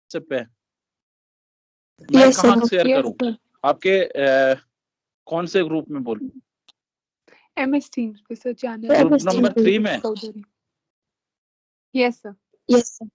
WhatsApp पे? मैं कहाँ शेयर Yes, करूँ? sir. आपके कौन से ग्रुप में बोलूं? MS Teams पे सर चैनल ग्रुप नंबर 3 में? Yes, sir. Yes, sir.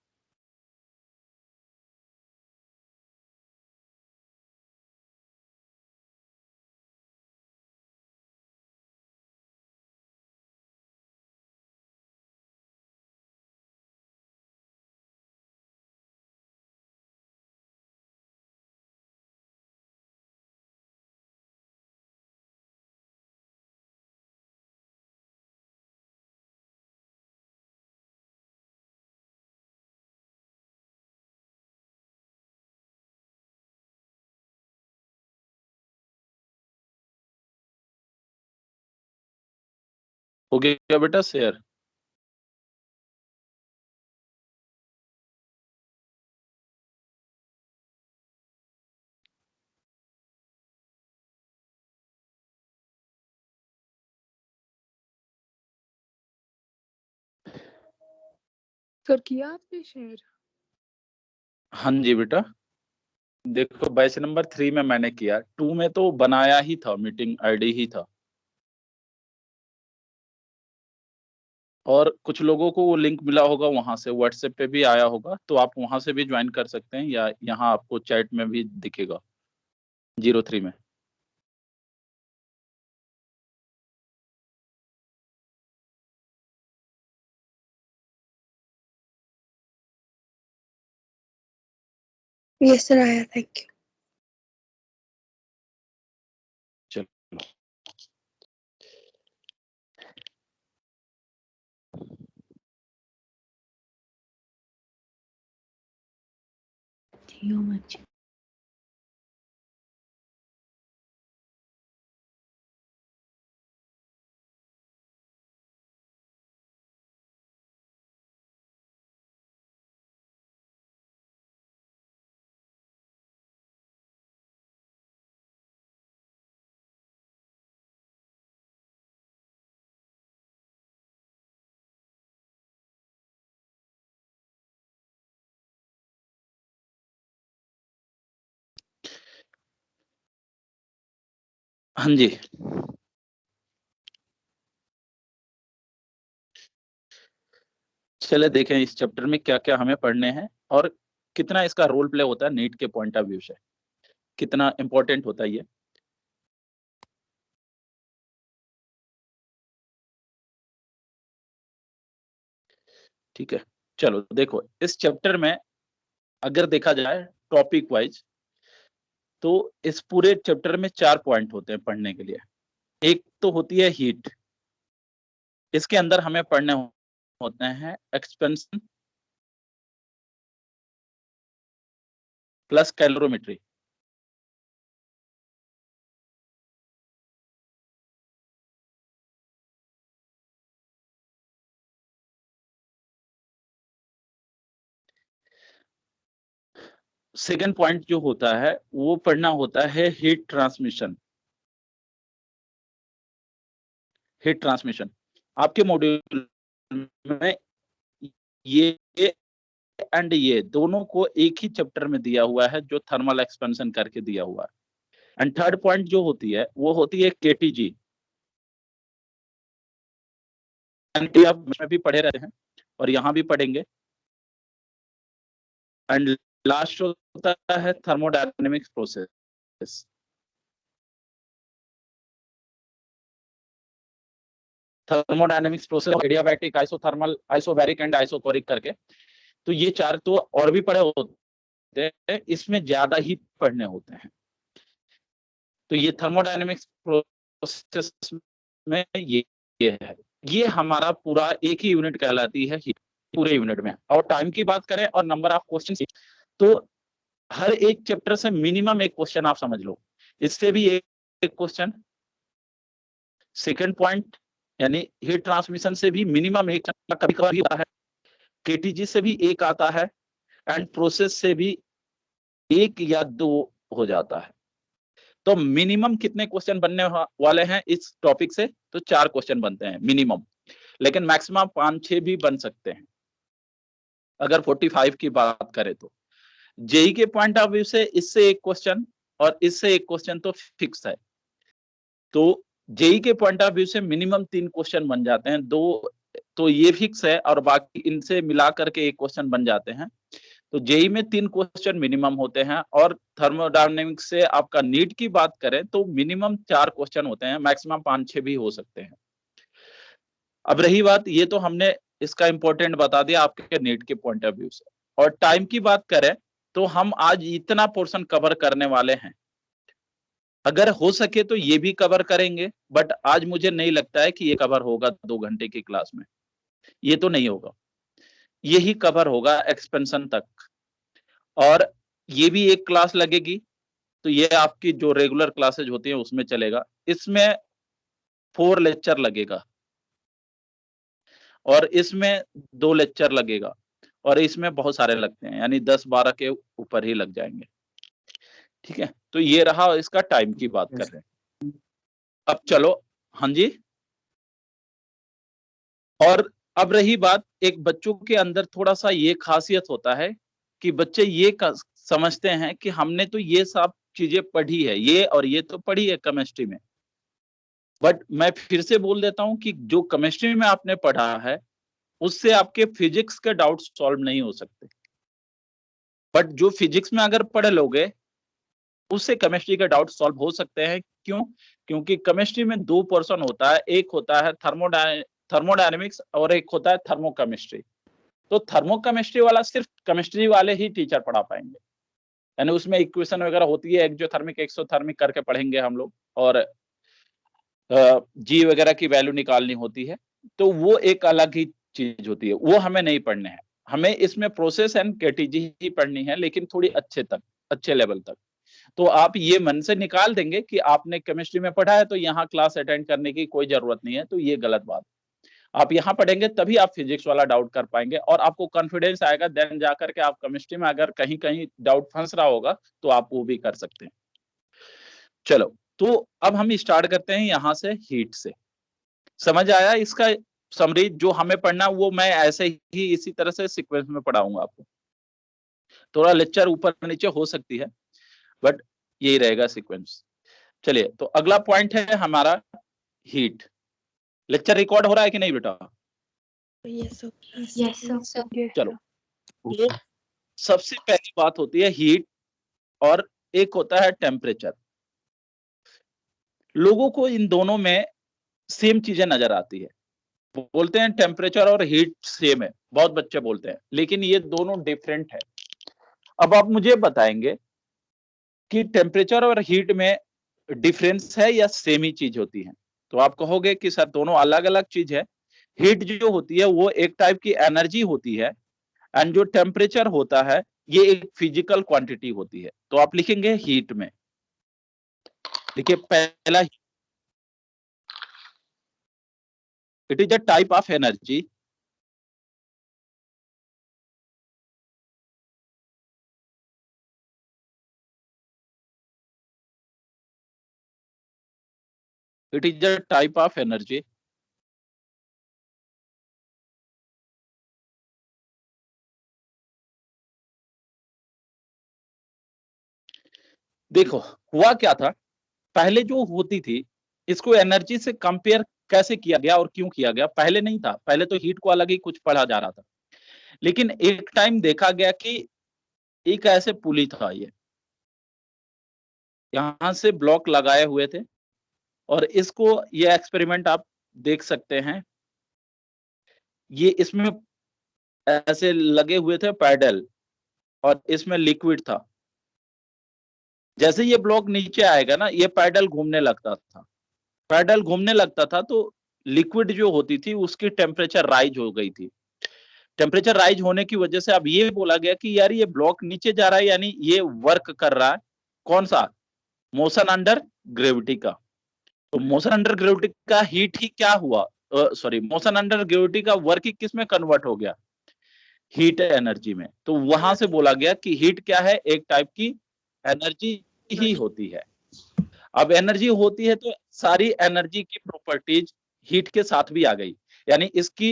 हो गया बेटा शेयर? सर किया आपने शेयर? हाँ जी बेटा, देखो बैच नंबर 3 में मैंने किया, 2 में तो बनाया ही था, मीटिंग आईडी ही था, और कुछ लोगों को वो लिंक मिला होगा वहां से, व्हाट्सएप पे भी आया होगा, तो आप वहां से भी ज्वाइन कर सकते हैं, या यहाँ आपको चैट में भी दिखेगा 03 में। Yes, sir. I thank you. चलो Geometry. हाँ जी, चले देखें इस चैप्टर में क्या क्या हमें पढ़ने हैं, और कितना इसका रोल प्ले होता है नीट के पॉइंट ऑफ व्यू से, कितना इंपॉर्टेंट होता है ये। ठीक है, चलो देखो इस चैप्टर में अगर देखा जाए टॉपिक वाइज, तो इस पूरे चैप्टर में 4 पॉइंट होते हैं पढ़ने के लिए। एक तो होती है हीट, इसके अंदर हमें पढ़ने होते हैं expansion plus calorimetry. Second point जो होता है वो पढ़ना होता है हीट ट्रांसमिशन। हीट ट्रांसमिशन आपके मॉड्यूल में ये एंड ये दोनों को एक ही चैप्टर में दिया हुआ है, जो थर्मल एक्सपेंशन करके दिया हुआ है। एंड थर्ड पॉइंट जो होती है वो होती है केटीजी, आप में भी पढ़े रहे हैं और यहाँ भी पढ़ेंगे। एंड लास्ट होता है thermodynamics process. Thermodynamics process, adiabatic, isothermal, isobaric and isochoric करके, तो ये 4 तो और भी पढ़े होते हैं, इसमें ज्यादा ही पढ़ने होते हैं। तो ये थर्मोडायनेमिक्स प्रोसेस में ये है, ये हमारा पूरा एक ही यूनिट कहलाती है पूरे यूनिट में। और टाइम की बात करें और नंबर ऑफ क्वेश्चन, तो हर एक चैप्टर से मिनिमम एक क्वेश्चन आप समझ लो, इससे भी एक क्वेश्चन। सेकंड पॉइंट यानी हीट ट्रांसमिशन से भी मिनिमम एक, कभी कभी आता है, केटीजी से भी एक आता है, एंड प्रोसेस से भी 1 या 2 हो जाता है। तो मिनिमम कितने क्वेश्चन बनने वाले हैं इस टॉपिक से? तो 4 क्वेश्चन बनते हैं मिनिमम, लेकिन मैक्सिमम 5-6 भी बन सकते हैं अगर 45 की बात करें तो। जेई के पॉइंट ऑफ व्यू से इससे एक क्वेश्चन और इससे एक क्वेश्चन तो फिक्स है। तो जेई के पॉइंट ऑफ व्यू से मिनिमम 3 क्वेश्चन बन जाते हैं, 2 तो ये फिक्स है और बाकी इनसे मिला करके एक क्वेश्चन बन जाते हैं। तो जेई में 3 क्वेश्चन मिनिमम होते हैं और थर्मोडायनेमिक्स से आपका नीट की बात करें तो मिनिमम 4 क्वेश्चन होते हैं, मैक्सिमम 5-6 भी हो सकते हैं। अब रही बात, ये तो हमने इसका इंपॉर्टेंट बता दिया आपके नीट के पॉइंट ऑफ व्यू से। और टाइम की बात करें तो हम आज इतना पोर्शन कवर करने वाले हैं, अगर हो सके तो ये भी कवर करेंगे, बट आज मुझे नहीं लगता है कि ये कवर होगा 2 घंटे की क्लास में, ये तो नहीं होगा। यही कवर होगा एक्सपेंशन तक, और ये भी एक क्लास लगेगी, तो ये आपकी जो रेगुलर क्लासेज होती हैं उसमें चलेगा। इसमें 4 लेक्चर लगेगा और इसमें 2 लेक्चर लगेगा और इसमें बहुत सारे लगते हैं, यानी 10-12 के ऊपर ही लग जाएंगे। ठीक है, तो ये रहा इसका टाइम की बात कर रहे हैं। अब चलो, हाँ जी, और अब रही बात, एक बच्चों के अंदर थोड़ा सा ये खासियत होता है कि बच्चे ये समझते हैं कि हमने तो ये सब चीजें पढ़ी है, ये और ये तो पढ़ी है केमिस्ट्री में, बट मैं फिर से बोल देता हूं कि जो केमिस्ट्री में आपने पढ़ा है उससे आपके फिजिक्स के डाउट सॉल्व नहीं हो सकते, बट जो फिजिक्स में अगर पढ़ लोगे उससे केमिस्ट्री के डाउट सॉल्व हो सकते हैं। क्यों? क्योंकि केमिस्ट्री में 2 पोर्शन होता है, एक होता है थर्मोडायनेमिक्स और एक होता है थर्मोकेमिस्ट्री। तो थर्मोकेमिस्ट्री वाला सिर्फ केमिस्ट्री वाले ही टीचर पढ़ा पाएंगे, यानी उसमें इक्वेशन वगैरह होती है, एक्सोथर्मिक एक्सोथर्मिक करके पढ़ेंगे हम लोग, और जी वगैरह की वैल्यू निकालनी होती है, तो वो एक अलग ही चीज होती है, वो हमें नहीं पढ़ने हैं। हमें इसमें प्रोसेस एंड केटीजी ही पढ़नी है, लेकिन थोड़ी अच्छे लेवल तक। तो आप ये मन से निकाल देंगे कि आपने केमिस्ट्री में पढ़ा है तो यहाँ क्लास अटेंड करने की कोई जरूरत नहीं है, तो ये गलत बात। आप यहाँ पढ़ेंगे तभी आप फिजिक्स वाला डाउट कर पाएंगे और आपको कॉन्फिडेंस आएगा, देन जाकर के आप केमिस्ट्री में अगर कहीं कहीं डाउट फंस रहा होगा तो आप वो भी कर सकते हैं। चलो, तो अब हम स्टार्ट करते हैं यहाँ से, हीट से। समझ आया इसका समरी? जो हमें पढ़ना वो मैं ऐसे ही इसी तरह से सीक्वेंस में पढ़ाऊंगा आपको, थोड़ा लेक्चर ऊपर नीचे हो सकती है बट यही रहेगा सीक्वेंस। चलिए, तो अगला पॉइंट है हमारा हीट। लेक्चर रिकॉर्ड हो रहा है कि नहीं बेटा? Yes, sir. Yes, sir. Yes, चलो, sir. तो सबसे पहली बात होती है हीट और एक होता है टेम्परेचर। लोगों को इन दोनों में सेम चीजें नजर आती है, बोलते हैं टेम्परेचर और हीट सेम है, बहुत बच्चे बोलते हैं, लेकिन ये दोनों डिफरेंट है। अब आप मुझे बताएंगे कि टेम्परेचर और हीट में डिफरेंस है या सेम ही चीज होती है? तो आप कहोगे कि सर दोनों अलग अलग चीज है। हीट जो होती है वो एक टाइप की एनर्जी होती है, एंड जो टेम्परेचर होता है ये एक फिजिकल क्वांटिटी होती है। तो आप लिखेंगे हीट में, देखिए पहला, it is a type of energy it is a type of energy देखो हुआ क्या था, पहले जो होती थी इसको एनर्जी से कंपेयर कैसे किया गया और क्यों किया गया? पहले नहीं था, पहले तो हीट को अलग ही कुछ पढ़ा जा रहा था, लेकिन एक टाइम देखा गया कि एक ऐसे पुली था, ये यहां से ब्लॉक लगाए हुए थे और इसको, ये एक्सपेरिमेंट आप देख सकते हैं, ये इसमें ऐसे लगे हुए थे पैडल और इसमें लिक्विड था। जैसे ये ब्लॉक नीचे आएगा ना, ये पैडल घूमने लगता था, पैडल घूमने लगता था तो लिक्विड जो होती थी उसकी टेम्परेचर राइज हो गई थी। टेम्परेचर राइज होने की वजह से अब ये बोला गया कि यार ये ब्लॉक नीचे जा रहा है, यानी ये वर्क कर रहा है, कौन सा? मोशन अंडर ग्रेविटी का। तो मोशन अंडर ग्रेविटी का हीट ही क्या हुआ, सॉरी, मोशन अंडर ग्रेविटी का वर्क ही किस में कन्वर्ट हो गया? हीट एनर्जी में। तो वहां से बोला गया कि हीट क्या है? एक टाइप की एनर्जी ही होती है। अब एनर्जी होती है तो सारी एनर्जी की प्रॉपर्टीज हीट के साथ भी आ गई, यानी इसकी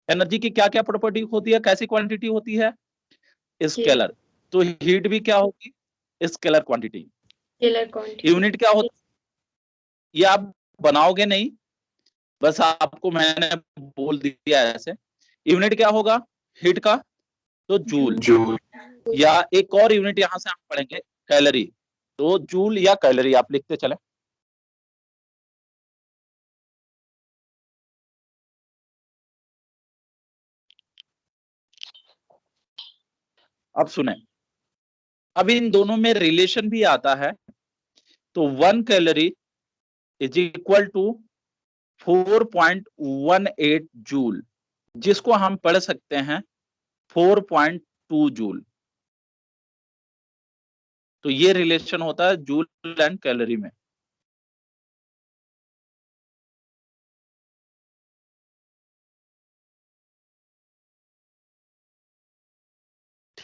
एनर्जी की क्या क्या प्रॉपर्टी होती है, कैसी क्वांटिटी होती है? स्केलर। तो हीट भी क्या होगी, scalar quantity. Scalar quantity. Unit क्या होता है ये आप बनाओगे नहीं, बस आपको मैंने बोल दिया है ऐसे। यूनिट क्या होगा हीट का, तो जूल। या एक और यूनिट यहां से हम पढ़ेंगे कैलोरी, तो जूल या कैलोरी आप लिखते चले। अब सुने, अब इन दोनों में रिलेशन भी आता है। तो 1 calorie is equal to 4.18 joule, जिसको हम पढ़ सकते हैं 4.2 जूल। तो ये रिलेशन होता है जूल एंड कैलोरी में।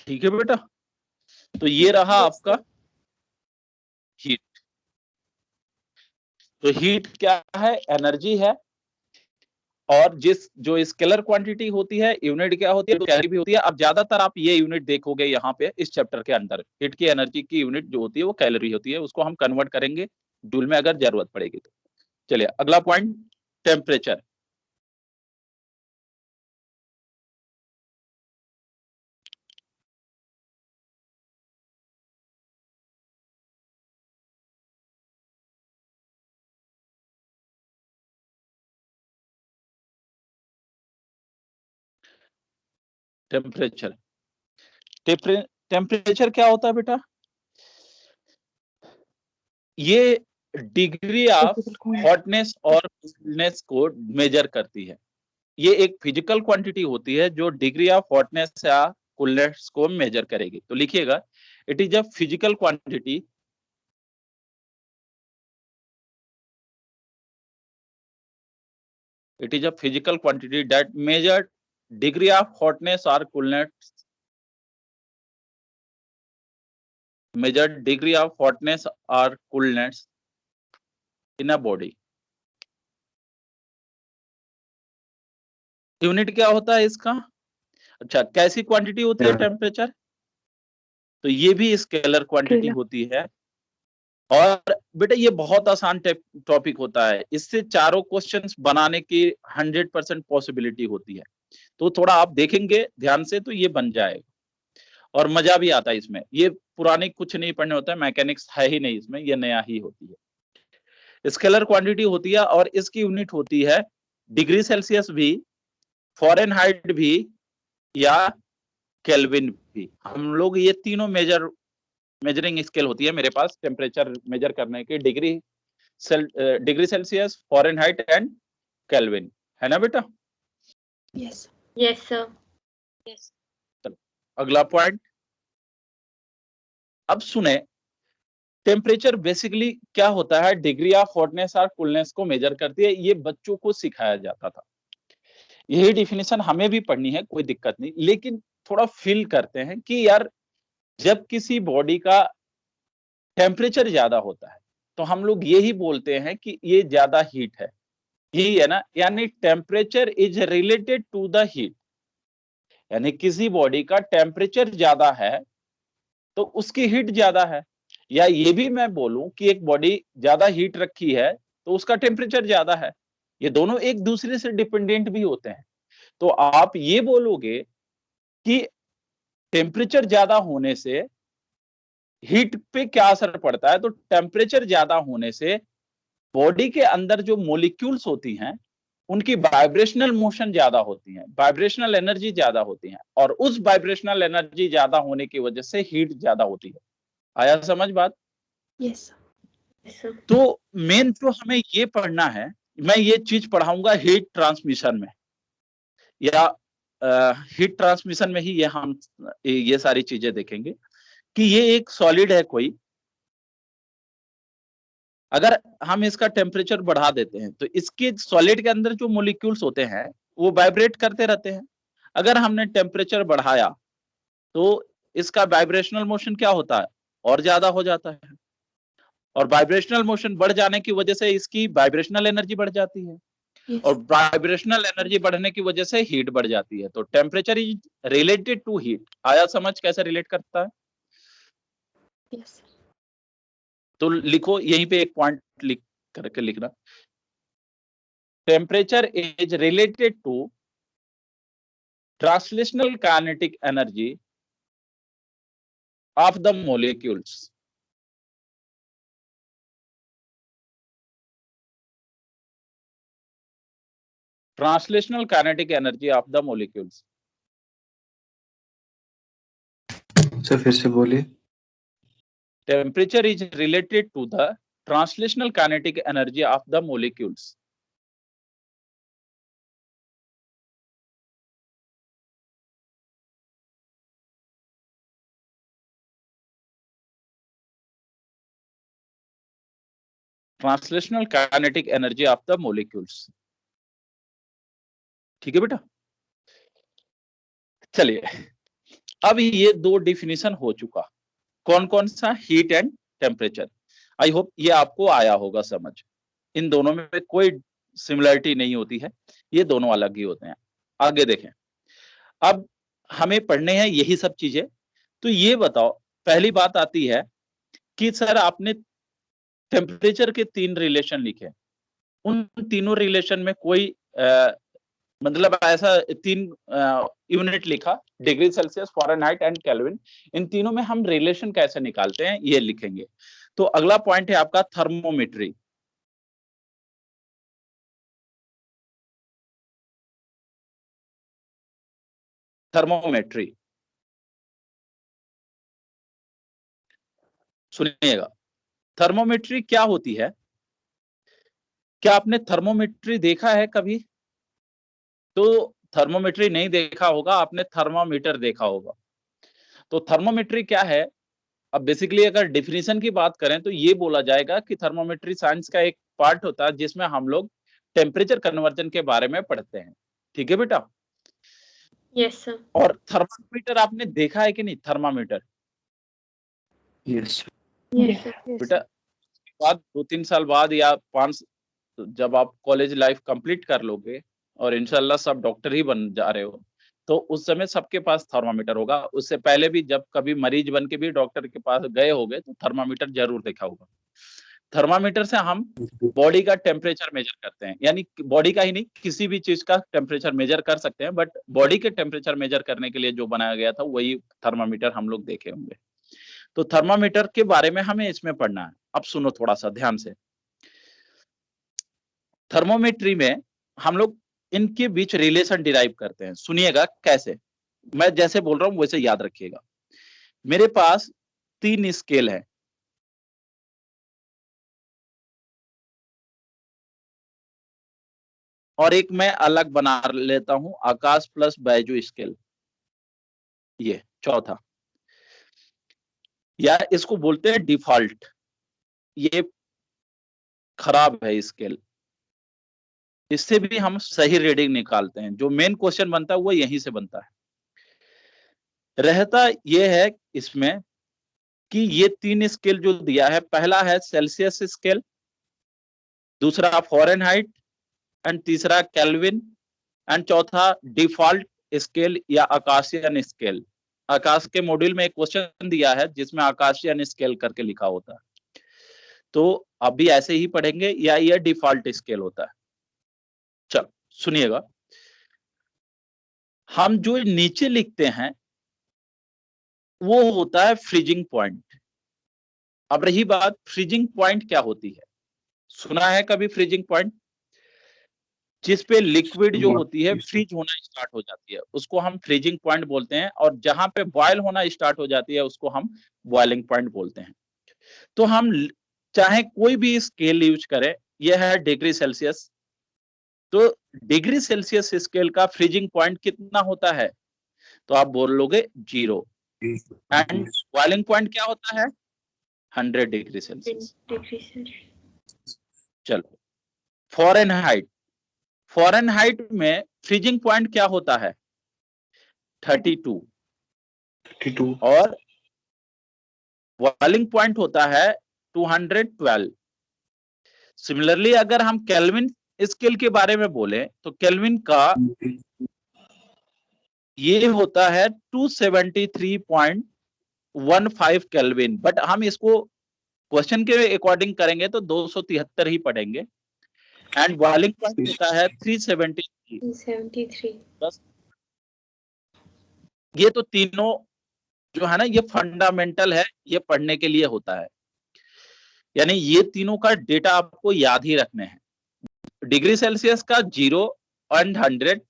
ठीक है बेटा, तो ये रहा आपका हीट। तो हीट क्या है, एनर्जी है। और जो स्केलर क्वांटिटी होती है, यूनिट क्या होती है, तो कैलोरी भी होती है। अब ज्यादातर आप ये यूनिट देखोगे यहाँ पे इस चैप्टर के अंदर, हीट की एनर्जी की यूनिट जो होती है वो कैलोरी होती है, उसको हम कन्वर्ट करेंगे जूल में अगर जरूरत पड़ेगी तो। चलिए अगला पॉइंट, टेम्परेचर। टेम्परेचर टेम्परेचर क्या होता है बेटा, ये डिग्री ऑफ हॉटनेस और कूलनेस को मेजर करती है। ये एक फिजिकल क्वांटिटी होती है जो डिग्री ऑफ हॉटनेस या कूलनेस को मेजर करेगी। तो लिखिएगा, it is a physical quantity that measured degree of hotness or coolness, measured degree of hotness or coolness in a body। Unit क्या होता है इसका, अच्छा कैसी क्वांटिटी होती है टेम्परेचर, तो ये भी स्केलर क्वांटिटी होती है। और बेटा ये बहुत आसान टॉपिक होता है, इससे चारों क्वेश्चंस बनाने की 100% पॉसिबिलिटी होती है। तो थोड़ा आप देखेंगे ध्यान से तो ये बन जाएगा और मजा भी आता है इसमें। ये पुराने कुछ नहीं पढ़ने होता है, मैकेनिक्स है ही नहीं इसमें, ये नया ही होती है। स्केलर क्वांटिटी होती है और इसकी यूनिट होती है डिग्री सेल्सियस भी, फ़ारेनहाइट भी या केल्विन भी। हम लोग ये तीनों मेजरिंग स्केल होती है मेरे पास टेम्परेचर मेजर करने की, degree Celsius, Fahrenheit and kelvin, है ना बेटा। Yes yes sir. यस। अगला पॉइंट, अब सुने, टेम्परेचर बेसिकली क्या होता है, डिग्री ऑफ हॉटनेस और कूलनेस को मेजर करती है। ये बच्चों को सिखाया जाता था, यही डिफिनेशन हमें भी पढ़नी है, कोई दिक्कत नहीं। लेकिन थोड़ा फील करते हैं कि यार जब किसी बॉडी का टेम्परेचर ज्यादा होता है तो हम लोग यही बोलते हैं कि ये ज्यादा हीट है, यही है ना। यानी temperature is related to the heat, यानी किसी बॉडी का टेम्परेचर ज्यादा है तो उसकी हीट ज्यादा है। या ये भी मैं बोलूं कि एक बॉडी ज्यादा हीट रखी है तो उसका टेम्परेचर ज्यादा है। ये दोनों एक दूसरे से डिपेंडेंट भी होते हैं। तो आप ये बोलोगे कि टेम्परेचर ज्यादा होने से हीट पे क्या असर पड़ता है, तो टेम्परेचर ज्यादा होने से बॉडी के अंदर जो मॉलिक्यूल्स होती हैं उनकी वाइब्रेशनल मोशन ज्यादा होती है, वाइब्रेशनल एनर्जी ज्यादा होती है, और उस वाइब्रेशनल एनर्जी ज्यादा होने की वजह से हीट ज्यादा होती है। आया समझ बात। यस। तो मेन जो हमें ये पढ़ना है, मैं ये चीज पढ़ाऊंगा हीट ट्रांसमिशन में, या हीट ट्रांसमिशन में ही ये हम ये सारी चीजें देखेंगे कि ये एक सॉलिड है कोई, अगर हम इसका टेम्परेचर बढ़ा देते हैं तो इसके सॉलिड के अंदर जो मॉलिक्यूल्स होते हैं वो वाइब्रेट करते रहते हैं। अगर हमने टेम्परेचर बढ़ाया तो इसका वाइब्रेशनल मोशन क्या होता है, और ज्यादा हो जाता है, और वाइब्रेशनल मोशन बढ़ जाने की वजह से इसकी वाइब्रेशनल एनर्जी बढ़ जाती है, और वाइब्रेशनल एनर्जी बढ़ने की वजह से हीट बढ़ जाती है। तो temperature is related to heat. आया समझ कैसे रिलेट करता है। Yes. तो लिखो, यहीं पे एक पॉइंट लिख करके लिखना, temperature is related to translational kinetic energy of the molecules. Translational kinetic energy of the molecules. Sir फिर से बोलिए। Temperature is related to the translational kinetic energy of the molecules. Translational kinetic energy of the molecules. ठीक है बेटा, चलिए अब ये दो डिफिनीशन हो चुका, कौन कौन सा, heat and temperature. I hope ये आपको आया होगा समझ। इन दोनों में कोई सिमिलरिटी नहीं होती है, ये दोनों अलग ही होते हैं। आगे देखें, अब हमें पढ़ने हैं यही सब चीजें। तो ये बताओ, पहली बात आती है कि सर आपने टेम्परेचर के 3 रिलेशन लिखे, उन तीनों रिलेशन में कोई मतलब ऐसा 3 यूनिट लिखा, degree Celsius, Fahrenheit and Kelvin. इन तीनों में हम रिलेशन कैसे निकालते हैं ये लिखेंगे। तो अगला पॉइंट है आपका थर्मोमेट्री। थर्मोमेट्री सुनिएगा, थर्मोमेट्री क्या होती है? क्या आपने थर्मोमेट्री देखा है कभी? तो थर्मोमेट्री नहीं देखा होगा, आपने थर्मामीटर देखा होगा। तो थर्मोमेट्री क्या है? अब बेसिकली अगर डिफिनीशन की बात करें तो ये बोला जाएगा कि थर्मोमेट्री साइंस का एक पार्ट होता है जिसमें हम लोग टेम्परेचर कन्वर्जन के बारे में पढ़ते हैं। ठीक है बेटा? Yes sir. और थर्मामीटर आपने देखा है कि नहीं? थर्मामीटर यस बेटा, बाद 2-3 साल बाद या 5, जब आप कॉलेज लाइफ कंप्लीट कर लोगे और इंशाल्लाह सब डॉक्टर ही बन जा रहे हो, तो उस समय सबके पास थर्मामीटर होगा। उससे पहले भी जब कभी मरीज बन के भी डॉक्टर के पास गए होगे तो थर्मामीटर जरूर देखा होगा। थर्मामीटर से हम बॉडी का टेम्परेचर मेजर करते हैं, यानी बॉडी का ही नहीं, किसी भी चीज का टेम्परेचर मेजर कर सकते हैं, बट बॉडी के टेम्परेचर मेजर करने के लिए जो बनाया गया था वही थर्मामीटर हम लोग देखे होंगे। तो थर्मामीटर के बारे में हमें इसमें पढ़ना है। अब सुनो थोड़ा सा ध्यान से, थर्मोमेट्री में हम लोग इनके बीच रिलेशन डिराइव करते हैं। सुनिएगा कैसे, मैं जैसे बोल रहा हूं वैसे याद रखिएगा। मेरे पास 3 स्केल है, और एक मैं अलग बना लेता हूं, आकाश प्लस बैजू स्केल, ये चौथा, या इसको बोलते हैं डिफॉल्ट। ये खराब है स्केल, इससे भी हम सही रीडिंग निकालते हैं। जो मेन क्वेश्चन बनता है वो यहीं से बनता है। रहता ये है इसमें कि ये 3 स्केल जो दिया है, पहला है सेल्सियस स्केल, दूसरा फ़ारेनहाइट एंड तीसरा केल्विन एंड चौथा डिफॉल्ट स्केल या आकाशियन स्केल। आकाश के मॉड्यूल में एक क्वेश्चन दिया है जिसमें आकाशियन स्केल करके लिखा होता है, तो अब भी ऐसे ही पढ़ेंगे, या ये डिफॉल्ट स्केल होता है। चलो सुनिएगा, हम जो नीचे लिखते हैं वो होता है फ्रीजिंग पॉइंट। अब रही बात, फ्रीजिंग पॉइंट क्या होती है? सुना है कभी फ्रीजिंग पॉइंट? जिस पे लिक्विड जो होती है फ्रीज होना स्टार्ट हो जाती है, उसको हम फ्रीजिंग पॉइंट बोलते हैं, और जहां पे बॉयल होना स्टार्ट हो जाती है उसको हम बॉइलिंग पॉइंट बोलते हैं। तो हम चाहे कोई भी स्केल यूज करें, यह है डिग्री सेल्सियस, तो डिग्री सेल्सियस स्केल का फ्रीजिंग पॉइंट कितना होता है? तो आप बोल लोगे 0। एंड बॉइलिंग पॉइंट क्या होता है? 100 डिग्री सेल्सियस। चलो फ़ारेनहाइट, फ़ारेनहाइट में फ्रीजिंग पॉइंट क्या होता है? 32। और बॉइलिंग पॉइंट होता है 212। सिमिलरली अगर हम केल्विन स्केल के बारे में बोले तो केल्विन का ये होता है 273.6 215 केल्विन, बट हम इसको क्वेश्चन के अकॉर्डिंग करेंगे तो 273 ही पढ़ेंगे। एंड बॉइलिंग पॉइंट होता है 373। बस ये तो तीनों जो है ना, ये फंडामेंटल है, ये पढ़ने के लिए होता है। यानी ये तीनों का डेटा आपको याद ही रखने हैं। डिग्री सेल्सियस का 0 एंड 100,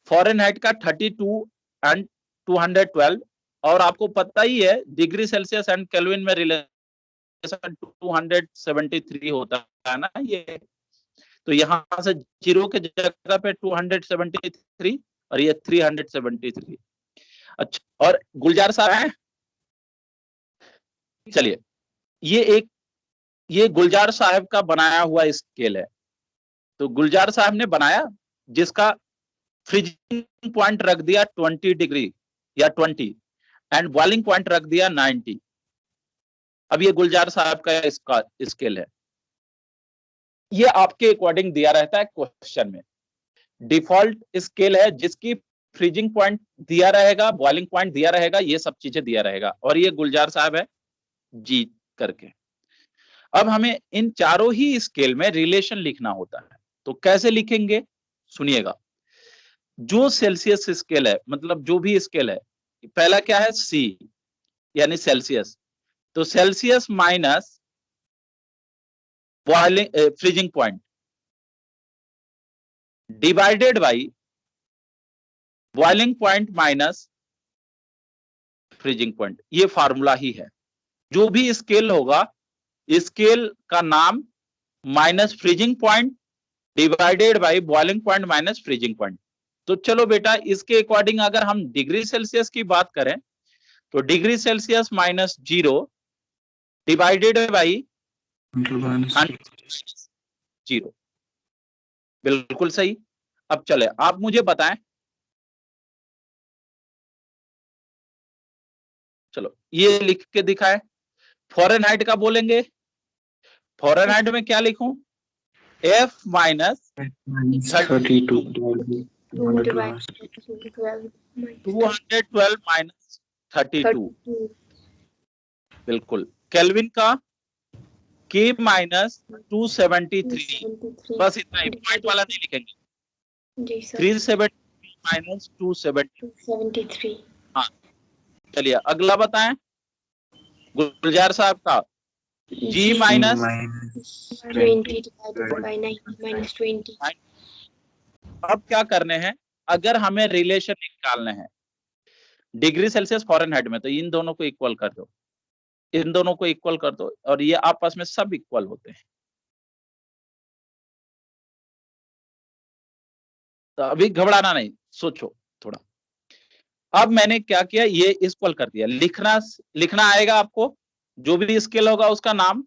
फ़ारेनहाइट का 32 एंड 212, और आपको पता ही है डिग्री सेल्सियस एंड केल्विन में रिलेशन 273 होता है ना ये। तो यहां से 0 के जगह पे 273 और ये 373। अच्छा, और गुलजार साहब हैं? चलिए, ये गुलजार साहब का बनाया हुआ स्केल है। तो गुलजार साहब ने बनाया, जिसका फ्रीजिंग पॉइंट रख दिया 20 डिग्री या 20, एंड बॉइलिंग पॉइंट रख दिया 90। अब ये गुलजार साहब का इसका स्केल है। ये आपके अकॉर्डिंग दिया रहता है क्वेश्चन में। डिफॉल्ट स्केल है जिसकी फ्रीजिंग पॉइंट दिया रहेगा, बॉइलिंग पॉइंट दिया रहेगा, ये सब चीजें दिया रहेगा, और ये गुलजार साहब है जी करके। अब हमें इन चारों ही स्केल में रिलेशन लिखना होता है। तो कैसे लिखेंगे, सुनिएगा। जो सेल्सियस स्केल है, मतलब जो भी स्केल है, पहला क्या है, सी यानी सेल्सियस। तो Celsius minus boiling freezing point divided by boiling point minus freezing point, ये फार्मूला ही है। जो भी स्केल होगा, स्केल का नाम minus freezing point divided by boiling point minus freezing point. तो चलो बेटा, इसके अकॉर्डिंग अगर हम डिग्री सेल्सियस की बात करें तो degree Celsius minus 0 divided by 0। बिल्कुल सही। अब चले, आप मुझे बताएं। चलो ये लिख के दिखाए। फ़ारेनहाइट का बोलेंगे, फ़ारेनहाइट में क्या लिखूं, F माइनस 32 212 माइनस 32। बिल्कुल। केल्विन का K माइनस 273। बस इतना ही, पॉइंट वाला नहीं लिखेंगे। जी सर। 373 माइनस 273। हाँ, चलिए अगला बताएं। गुलजार साहब का G minus 20 divided by 90 minus 20. अब क्या करने हैं, अगर हमें रिलेशन निकालने हैं डिग्री सेल्सियस फ़ारेनहाइट में, तो इन दोनों को इक्वल कर दो, इन दोनों को इक्वल कर दो, और ये आपस में सब इक्वल होते हैं। तो अभी घबराना नहीं, सोचो थोड़ा। अब मैंने क्या किया, ये इक्वल कर दिया। लिखना आएगा आपको, जो भी स्केल होगा उसका नाम,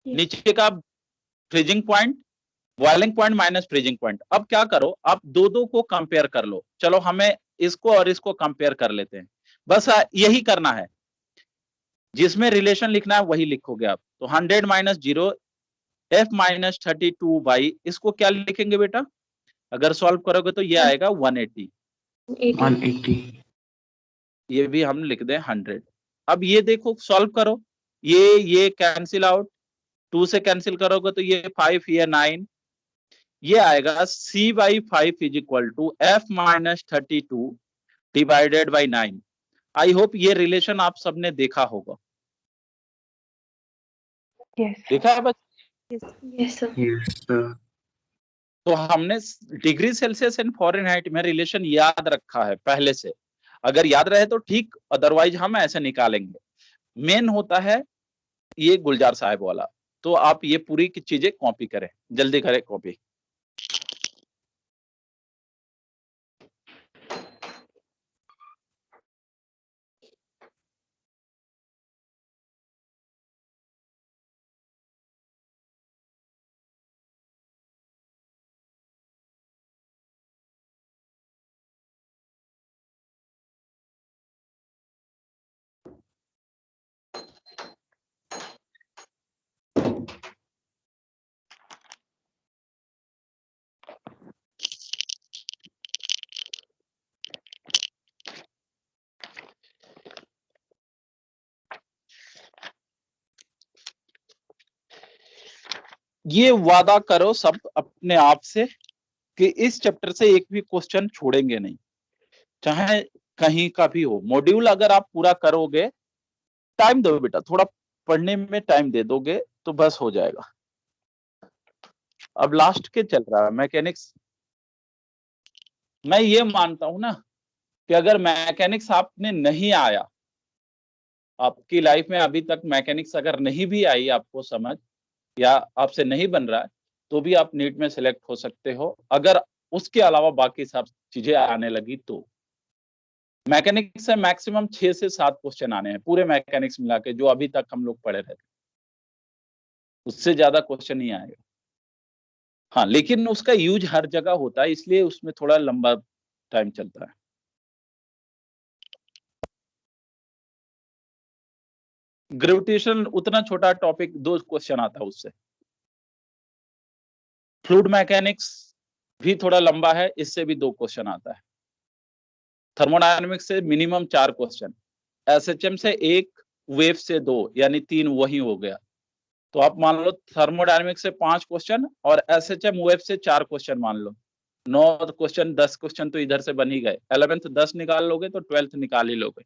नीचे का freezing point, boiling point minus freezing point. अब क्या करो, आप दो को कंपेयर कर लो। चलो हमें इसको और इसको कंपेयर कर लेते हैं। बस यही करना है, जिसमें रिलेशन लिखना है वही लिखोगे आप। तो 100 माइनस 0 F माइनस 32 बाई, इसको क्या लिखेंगे बेटा, अगर सॉल्व करोगे तो ये आएगा 180। ये भी हम लिख दें 100। अब ये देखो, सॉल्व करो, ये कैंसिल आउट, 2 से कैंसिल करोगे तो ये 5, ये 9, ये आएगा C by 5 is equal to F minus 32 divided by 9। I hope ये रिलेशन आप सबने देखा होगा। देखा है बस। Yes sir. तो हमने डिग्री सेल्सियस एंड फ़ारेनहाइट में रिलेशन याद रखा है पहले से। अगर याद रहे तो ठीक, अदरवाइज हम ऐसे निकालेंगे। मेन होता है ये गुलजार साहब वाला। तो आप ये पूरी की चीजें कॉपी करें, जल्दी करें कॉपी। ये वादा करो सब अपने आप से कि इस चैप्टर से एक भी क्वेश्चन छोड़ेंगे नहीं, चाहे कहीं का भी हो। मॉड्यूल अगर आप पूरा करोगे, टाइम दो बेटा, थोड़ा पढ़ने में टाइम दे दोगे तो बस हो जाएगा। अब लास्ट के चल रहा है मैकेनिक्स। मैं ये मानता हूं ना कि अगर मैकेनिक्स आपने नहीं आया, आपकी लाइफ में अभी तक मैकेनिक्स अगर नहीं भी आई आपको समझ, या आपसे नहीं बन रहा है, तो भी आप नीट में सिलेक्ट हो सकते हो, अगर उसके अलावा बाकी सब चीजें आने लगी तो। मैकेनिक्स से मैक्सिमम 6 से 7 क्वेश्चन आने हैं पूरे मैकेनिक्स मिला के, जो अभी तक हम लोग पढ़े रहे थे, उससे ज्यादा क्वेश्चन नहीं आएगा। हाँ, लेकिन उसका यूज हर जगह होता है, इसलिए उसमें थोड़ा लंबा टाइम चलता है। ग्रेविटेशन उतना छोटा टॉपिक, 2 क्वेश्चन आता है उससे। फ्लूइड मैकेनिक्स भी थोड़ा लंबा है, इससे भी 2 क्वेश्चन आता है। थर्मोडायनेमिक्स से मिनिमम 4 क्वेश्चन, एसएचएम से 1, वेव से 2, यानी 3 वही हो गया। तो आप मान लो थर्मोडायनेमिक्स से 5 क्वेश्चन और एसएचएम वेव से 4 क्वेश्चन मान लो, 9 क्वेश्चन, 10 क्वेश्चन तो इधर से बन ही गए। 11th 10 निकाल लोगे तो 12th निकाल ही लोगे।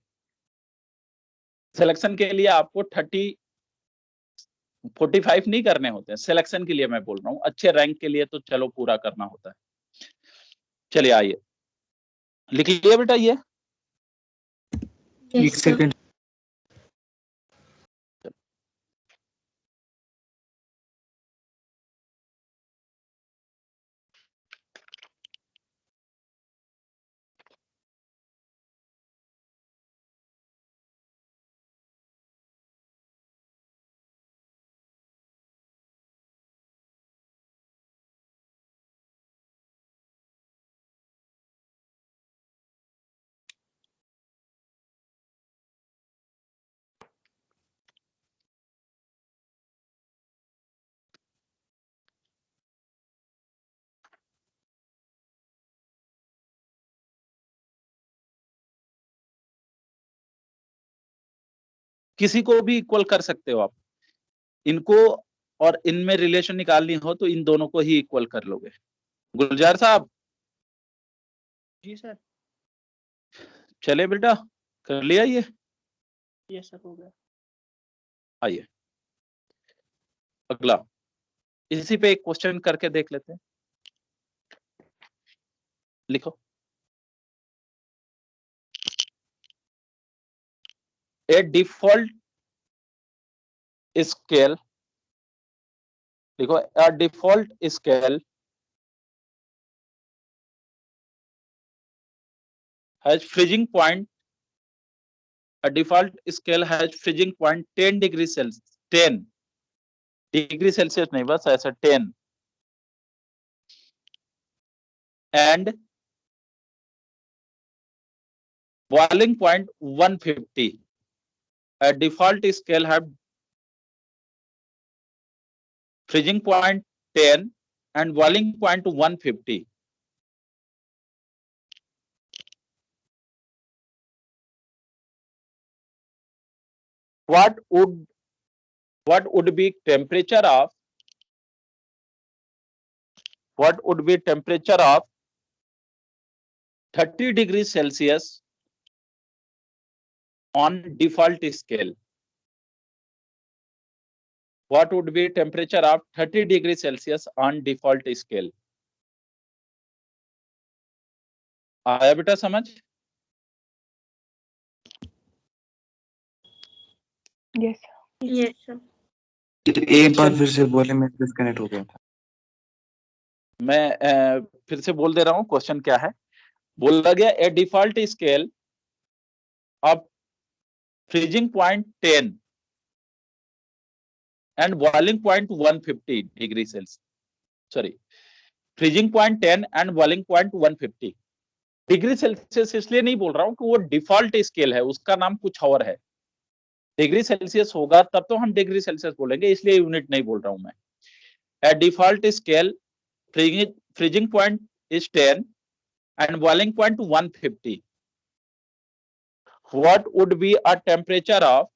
सिलेक्शन के लिए आपको 45 नहीं करने होते हैं, सिलेक्शन के लिए मैं बोल रहा हूँ, अच्छे रैंक के लिए तो चलो पूरा करना होता है। चलिए आइए, लिख लिया बेटा ये? Yes, एक sir. सेकंड। किसी को भी इक्वल कर सकते हो आप इनको, और इनमें रिलेशन निकालनी हो तो इन दोनों को ही इक्वल कर लोगे। गुलजार साहब। जी सर। चले बेटा, कर लिया ये? यस सर, हो गया। आइए अगला, इसी पे एक क्वेश्चन करके देख लेते हैं। लिखो, ए डिफॉल्ट स्केल, देखो a default scale has freezing point, a default scale has freezing point 10 degree Celsius, 10 degree Celsius नहीं, बस ऐसा 10, and boiling point 150. A default scale have freezing point 10 and boiling point 150. What would be temperature of 30 degrees Celsius on default scale? What would be temperature of 30 degrees Celsius on default scale? आया बेटा समझ? Yes. Yes, sir. एक बार फिर से बोले, मैं disconnect हो गया था। मैं फिर से बोल दे रहा हूँ, क्वेश्चन क्या है। बोला गया ए default scale of freezing point 10 and boiling point 150 degree Celsius, sorry, freezing point 10 and boiling point 150 degree Celsius. इसलिए नहीं बोल रहा हूँ कि वो डिफॉल्ट स्केल है, उसका नाम कुछ और है। डिग्री सेल्सियस होगा तब तो हम डिग्री सेल्सियस बोलेंगे, इसलिए यूनिट नहीं बोल रहा हूं मैं। ए default scale freezing point is 10 and boiling point 150. What would be a temperature of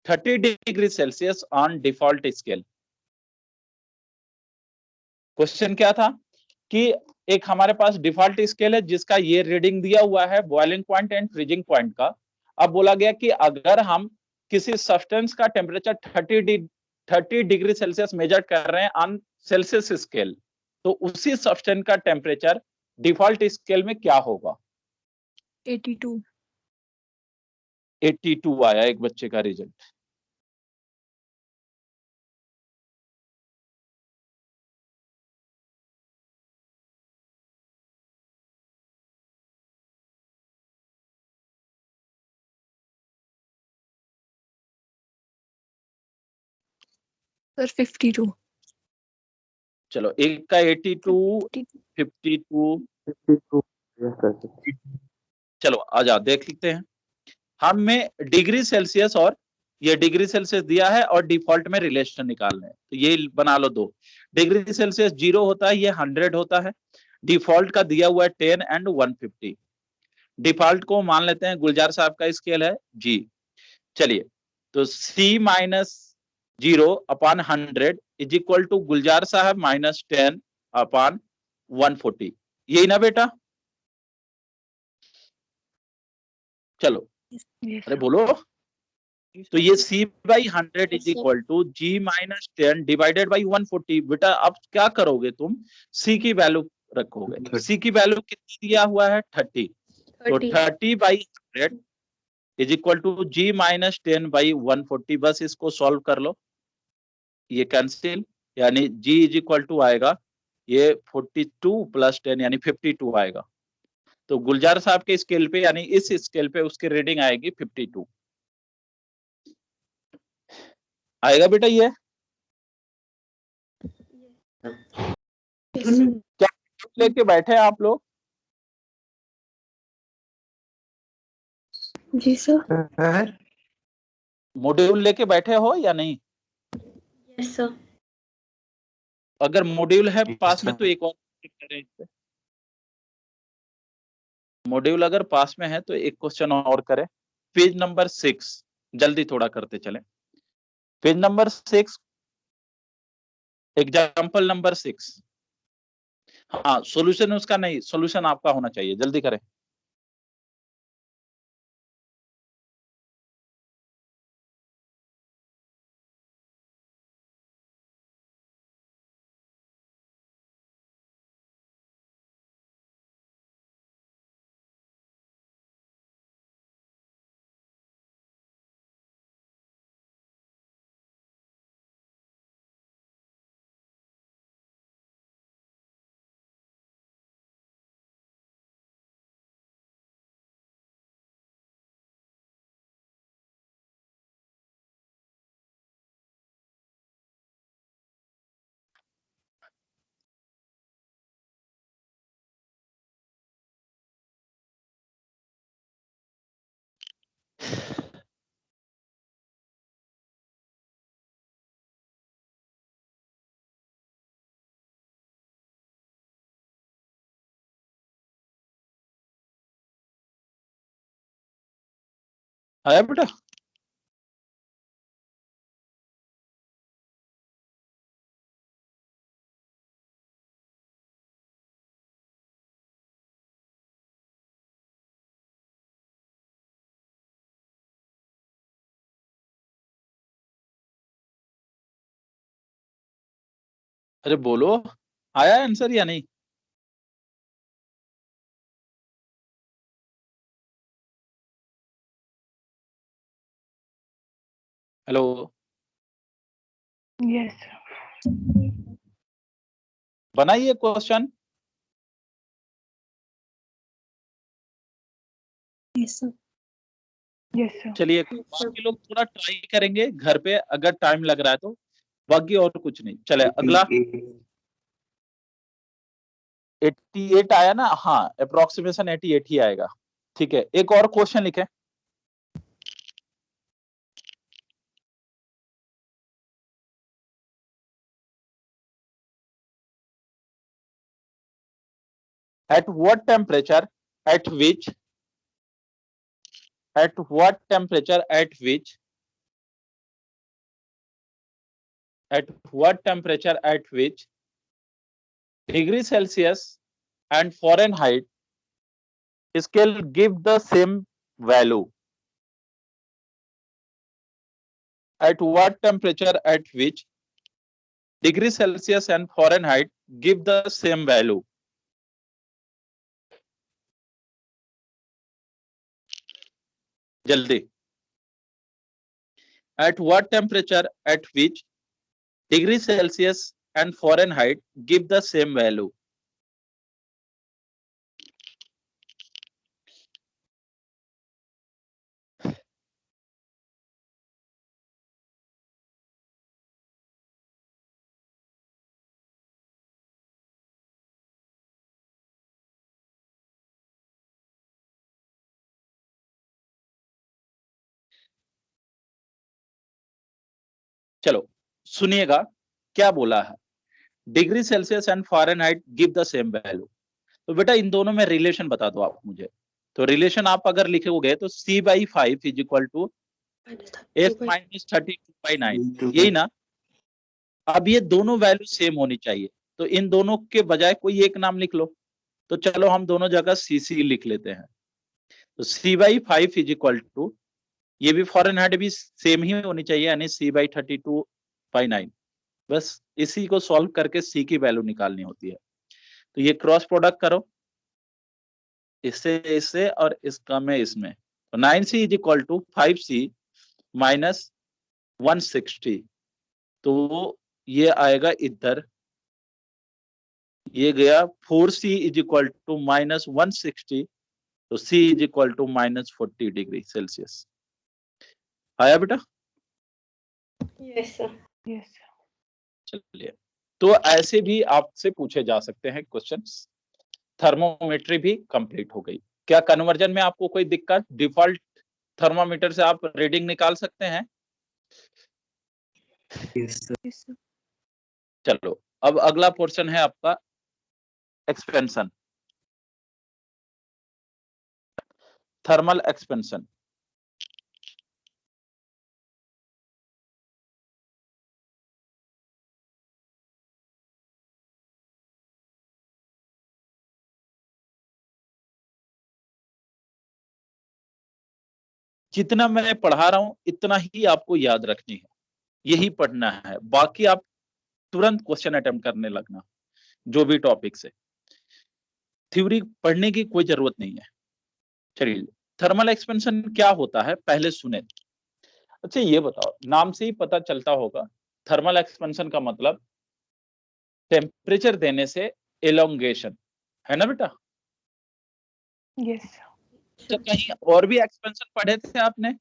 30 degrees Celsius on default scale? Question क्या था कि एक हमारे पास डिफॉल्ट स्केल है जिसका ये रीडिंग दिया हुआ है boiling point and freezing point का। अब बोला गया कि अगर हम किसी सब्सटेंस का टेम्परेचर 30 डिग्री सेल्सियस मेजर कर रहे हैं ऑन सेल्सियस स्केल, तो उसी सब्सटेंस का टेम्परेचर डिफॉल्ट स्केल में क्या होगा? 82। 82 आया एक बच्चे का रिजल्ट। सर 52। चलो एक का 82, 52, 52 yes sir. चलो आजा देख लेते हैं। हमें डिग्री सेल्सियस और ये डिग्री सेल्सियस दिया है और डिफॉल्ट में रिलेशन निकालना है, तो ये बना लो दो। डिग्री सेल्सियस 0 होता है, ये 100 होता है। डिफॉल्ट का दिया हुआ है 10 एंड 150। डिफॉल्ट को मान लेते हैं गुलजार साहब का स्केल है जी। चलिए तो C minus 0 upon 100 is equal to Gulzar साहब माइनस 10 अपॉन 140, यही ना बेटा? चलो Yes, अरे sir. बोलो। जी तो सर। ये C by 100 is Yes, sir. Equal to G minus 10 divided by 140। बेटा अब क्या करोगे तुम? C की वैल्यू रखोगे। 30. C की वैल्यू कितनी दिया हुआ है? 30। तो 30. 30 by 100 is equal to G minus 10 by 140। बस इसको सॉल्व कर लो, ये कैंसिल, यानी G इज इक्वल टू आएगा ये 42 प्लस 10 यानी 52 आएगा। तो गुलजार साहब के स्केल पे यानी इस स्केल पे उसकी रीडिंग आएगी 52 आएगा बेटा। ये Yes, sir. क्या लेके बैठे हैं आप लोग? जी सर। Sir, मॉड्यूल लेके बैठे हो या नहीं? Yes, sir. अगर मॉड्यूल है Yes, पास में sir. तो एक और करें इस पे। मॉड्यूल अगर पास में है तो एक क्वेश्चन और करें। पेज नंबर 6, जल्दी थोड़ा करते चले। Page number 6, example number 6। हाँ सॉल्यूशन उसका नहीं, सॉल्यूशन आपका होना चाहिए, जल्दी करें। आया बेटा? अरे बोलो, आया आंसर या नहीं? Hello, Yes, sir. बनाइए question. Yes, sir. Yes, sir. चलिए Yes, sir. बाकी लोग थोड़ा ट्राई करेंगे घर पे अगर टाइम लग रहा है तो, बाकी और कुछ नहीं। चले अगला। 88 आया ना? हाँ अप्रोक्सीमेशन 88 ही आएगा। ठीक है, एक और क्वेश्चन लिखें। at what temperature at which at what temperature at which degree Celsius and Fahrenheit scale give the same value. At what temperature at which degree Celsius and Fahrenheit give the same value? जल्दी. At what temperature at which degree Celsius and Fahrenheit give the same value? चलो सुनिएगा क्या बोला है. Degree Celsius and Fahrenheit give the same value. तो बेटा इन दोनों में रिलेशन बता दो आप मुझे. तो रिलेशन आप अगर लिखोगे तो C/5 is equal to F-32/9. यही ना. अब ये दोनों वैल्यू सेम होनी चाहिए, तो इन दोनों के बजाय कोई एक नाम लिख लो. तो चलो हम दोनों जगह CC लिख लेते हैं. तो C/5 इज इक्वल टू, ये भी फ़ारेनहाइट भी सेम ही होनी चाहिए, यानी C/32/9. बस इसी को सॉल्व करके C की वैल्यू निकालनी होती है. तो ये क्रॉस प्रोडक्ट करो, इससे इससे और इसका में इसमें. तो 9C is equal to 5C minus 160. तो ये आएगा इधर, ये गया 4C is equal to minus 160. तो C is equal to minus 40 degree Celsius. आया बेटा? Yes, sir. Yes. चलिए, तो ऐसे भी आपसे पूछे जा सकते हैं क्वेश्चंस. थर्मोमेट्री भी कंप्लीट हो गई. क्या कन्वर्जन में आपको कोई दिक्कत? डिफॉल्ट थर्मामीटर से आप रीडिंग निकाल सकते हैं? Yes, sir. Yes, sir. चलो, अब अगला पोर्शन है आपका एक्सपेंशन, थर्मल एक्सपेंशन. जितना मैं पढ़ा रहा हूं इतना ही आपको याद रखनी है, यही पढ़ना है. बाकी आप तुरंत क्वेश्चन अटेम्प्ट करने लगना, जो भी टॉपिक से. थ्योरी पढ़ने की कोई जरूरत नहीं है. चलिए, थर्मल एक्सपेंशन क्या होता है पहले सुने. अच्छा ये बताओ, नाम से ही पता चलता होगा, थर्मल एक्सपेंशन का मतलब टेम्परेचर देने से एलोंगेशन, है ना बेटा? Yes. तो कहीं और भी एक्सपेंशन पढ़े थे आपने?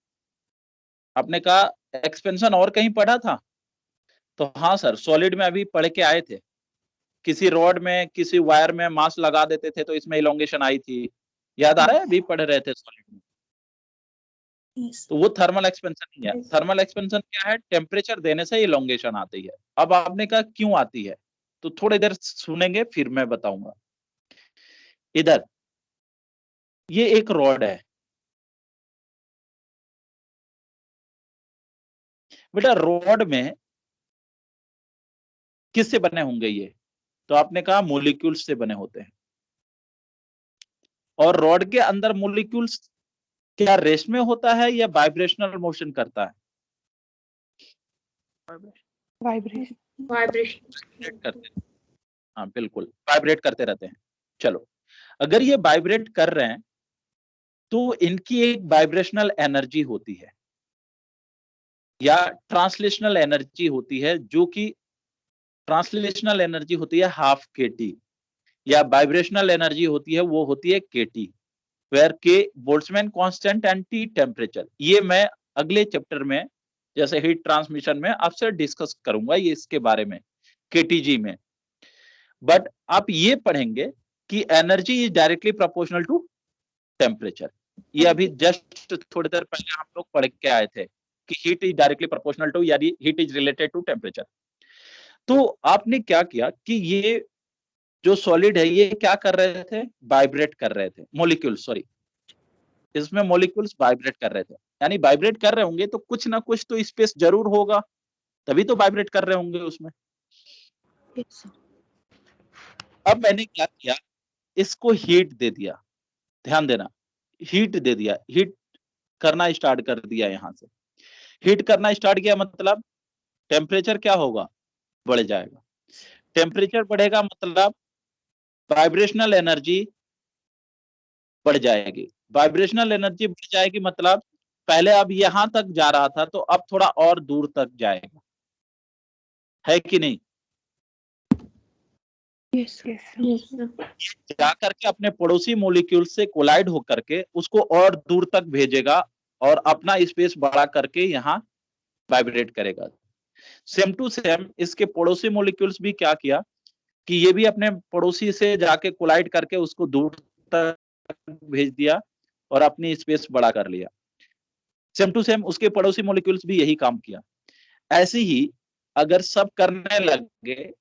आपने कहा एक्सपेंशन और कहीं पढ़ा था? तो हाँ सर, सॉलिड में अभी पढ़ के आए थे. किसी रॉड में, किसी वायर में मास लगा देते थे तो इसमें इलोंगेशन आई थी. याद आ रहा है? अभी पढ़ रहे थे सॉलिड में. Yes. तो वो थर्मल एक्सपेंशन ही है. थर्मल एक्सपेंशन क्या है? टेम्परेचर देने से इलोंगेशन आती है. अब आपने कहा क्यों आती है, तो थोड़ी देर सुनेंगे फिर मैं बताऊंगा. इधर ये एक रॉड है बेटा. रॉड में किससे बने होंगे ये? तो आपने कहा मोलिक्यूल्स से बने होते हैं. और रॉड के अंदर मोलिक्यूल्स क्या रेस्ट में होता है या वाइब्रेशनल मोशन करता है? Vibration. Vibration. करते हैं. हाँ बिल्कुल, वाइब्रेट करते रहते हैं. चलो, अगर ये वाइब्रेट कर रहे हैं तो इनकी एक वाइब्रेशनल एनर्जी होती है या ट्रांसलेशनल एनर्जी होती है, जो कि ट्रांसलेशनल एनर्जी होती है हाफ kT, या वाइब्रेशनल एनर्जी होती है वो होती है kT, वेयर के Boltzmann constant and T temperature. ये मैं अगले चैप्टर में, जैसे हीट ट्रांसमिशन में, आपसे डिस्कस करूंगा ये इसके बारे में, KTG में. बट आप ये पढ़ेंगे कि energy is directly proportional to temperature. ये अभी जस्ट थोड़ी देर पहले हम लोग पढ़ के आए थे कि heat is directly proportional to, यानी heat is related to temperature. तो आपने क्या किया कि ये जो सॉलिड है ये क्या कर रहे थे? वाइब्रेट कर रहे थे. मॉलिक्यूल्स, सॉरी, इसमें मॉलिक्यूल्स वाइब्रेट कर रहे थे. यानी वाइब्रेट कर रहे होंगे तो कुछ ना कुछ तो स्पेस जरूर होगा, तभी तो वाइब्रेट कर रहे होंगे उसमें. Yes, sir. अब मैंने क्या किया, इसको हीट दे दिया, ध्यान देना, हीट दे दिया, हीट करना स्टार्ट कर दिया। यहां से हीट करना स्टार्ट किया मतलब टेम्परेचर क्या होगा, बढ़ जाएगा। टेम्परेचर बढ़ेगा मतलब वाइब्रेशनल एनर्जी बढ़ जाएगी। वाइब्रेशनल एनर्जी बढ़ जाएगी मतलब पहले अब यहां तक जा रहा था तो अब थोड़ा और दूर तक जाएगा, है कि नहीं? Yes, sir. Yes, sir. Yes, sir. जा करके अपने पड़ोसी मॉलिक्यूल से कोलाइड होकर के उसको और दूर तक भेजेगा और अपना स्पेस बढ़ा करके यहाँ वाइब्रेट करेगा। सेम टू सेम इसके पड़ोसी मॉलिक्यूल्स भी क्या किया कि ये भी अपने पड़ोसी से जाके कोलाइड करके उसको दूर तक भेज दिया और अपनी स्पेस बड़ा कर लिया। सेम टू सेम उसके पड़ोसी मॉलिक्यूल्स भी यही काम किया। ऐसे ही अगर सब करने लगे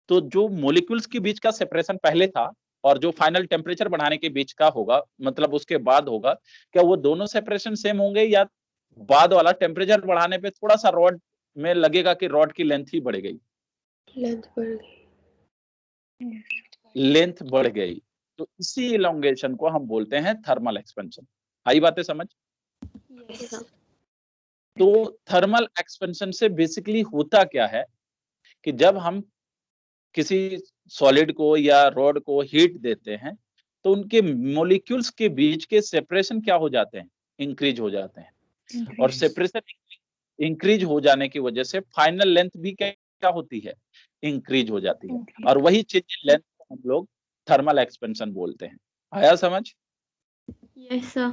तो जो मॉलिक्यूल्स के बीच का सेपरेशन पहले था और जो फाइनल टेम्परेचर बढ़ाने के बीच का होगा, मतलब उसके बाद होगा, क्या वो दोनों सेपरेशन सेम होंगे या बाद वाला टेम्परेचर बढ़ाने पे थोड़ा सा रॉड में लगेगा कि रॉड की लेंथ ही बढ़ गई, Length बढ़ गई. Yes. लेंथ बढ़ गई, तो इसी इलोंगेशन को हम बोलते हैं थर्मल एक्सपेंशन। आई बातें समझ? Yes, sir. तो थर्मल एक्सपेंशन से बेसिकली होता क्या है कि जब हम किसी सॉलिड को या रॉड को हीट देते हैं तो उनके मॉलिक्यूल्स के बीच के सेपरेशन क्या हो जाते हैं, इंक्रीज हो जाते हैं। और Increase. सेपरेशन इंक्रीज हो जाने की वजह से फाइनल लेंथ भी क्या होती है, इंक्रीज हो जाती है। Increase. और वही चेंज इन लेंथ को हम लोग थर्मल एक्सपेंशन बोलते हैं। आया समझ? Yes, sir.